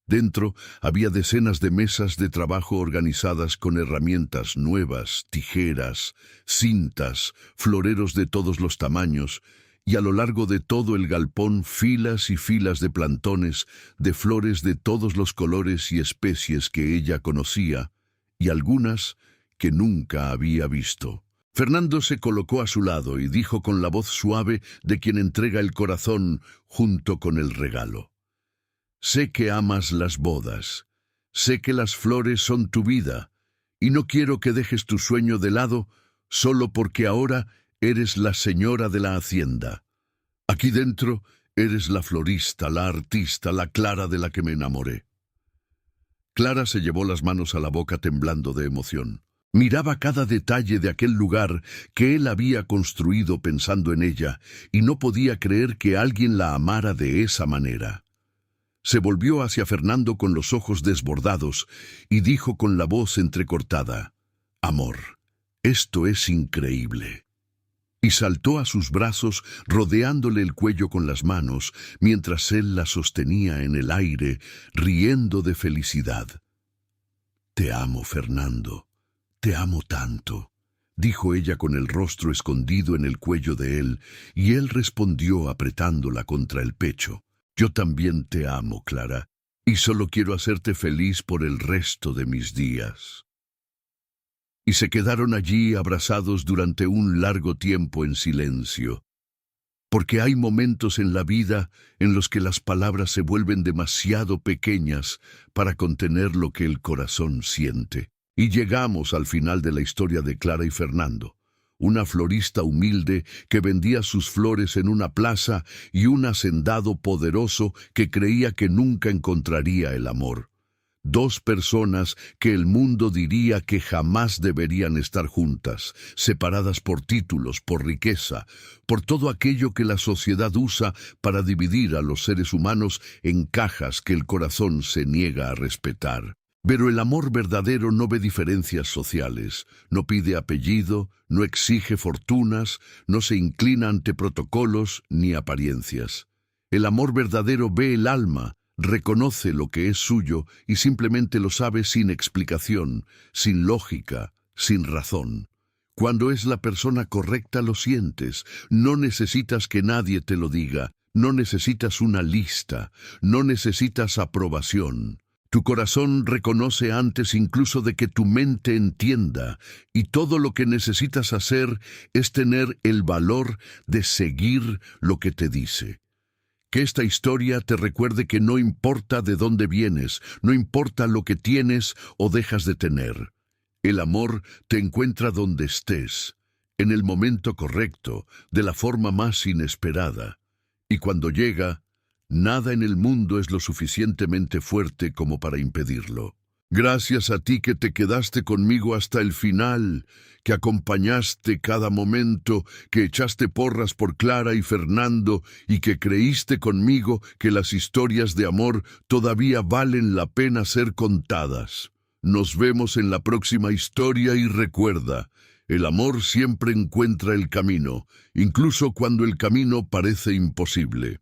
Dentro había decenas de mesas de trabajo organizadas con herramientas nuevas, tijeras, cintas, floreros de todos los tamaños, y a lo largo de todo el galpón filas y filas de plantones de flores de todos los colores y especies que ella conocía, y algunas que nunca había visto. Fernando se colocó a su lado y dijo con la voz suave de quien entrega el corazón junto con el regalo: «Sé que amas las bodas, sé que las flores son tu vida, y no quiero que dejes tu sueño de lado solo porque ahora eres la señora de la hacienda. Aquí dentro eres la florista, la artista, la Clara de la que me enamoré». Clara se llevó las manos a la boca temblando de emoción. Miraba cada detalle de aquel lugar que él había construido pensando en ella, y no podía creer que alguien la amara de esa manera. Se volvió hacia Fernando con los ojos desbordados y dijo con la voz entrecortada: «Amor, esto es increíble». Y saltó a sus brazos, rodeándole el cuello con las manos, mientras él la sostenía en el aire, riendo de felicidad. «Te amo, Fernando, te amo tanto», dijo ella con el rostro escondido en el cuello de él, y él respondió apretándola contra el pecho: «Yo también te amo, Clara, y solo quiero hacerte feliz por el resto de mis días». Y se quedaron allí abrazados durante un largo tiempo en silencio, porque hay momentos en la vida en los que las palabras se vuelven demasiado pequeñas para contener lo que el corazón siente. Y llegamos al final de la historia de Clara y Fernando, una florista humilde que vendía sus flores en una plaza y un hacendado poderoso que creía que nunca encontraría el amor. Dos personas que el mundo diría que jamás deberían estar juntas, separadas por títulos, por riqueza, por todo aquello que la sociedad usa para dividir a los seres humanos en cajas que el corazón se niega a respetar. Pero el amor verdadero no ve diferencias sociales, no pide apellido, no exige fortunas, no se inclina ante protocolos ni apariencias. El amor verdadero ve el alma, reconoce lo que es suyo y simplemente lo sabe sin explicación, sin lógica, sin razón. Cuando es la persona correcta lo sientes, no necesitas que nadie te lo diga, no necesitas una lista, no necesitas aprobación. Tu corazón reconoce antes incluso de que tu mente entienda, y todo lo que necesitas hacer es tener el valor de seguir lo que te dice. Que esta historia te recuerde que no importa de dónde vienes, no importa lo que tienes o dejas de tener. El amor te encuentra donde estés, en el momento correcto, de la forma más inesperada. Y cuando llega, nada en el mundo es lo suficientemente fuerte como para impedirlo. Gracias a ti que te quedaste conmigo hasta el final, que acompañaste cada momento, que echaste porras por Clara y Fernando y que creíste conmigo que las historias de amor todavía valen la pena ser contadas. Nos vemos en la próxima historia y recuerda, el amor siempre encuentra el camino, incluso cuando el camino parece imposible.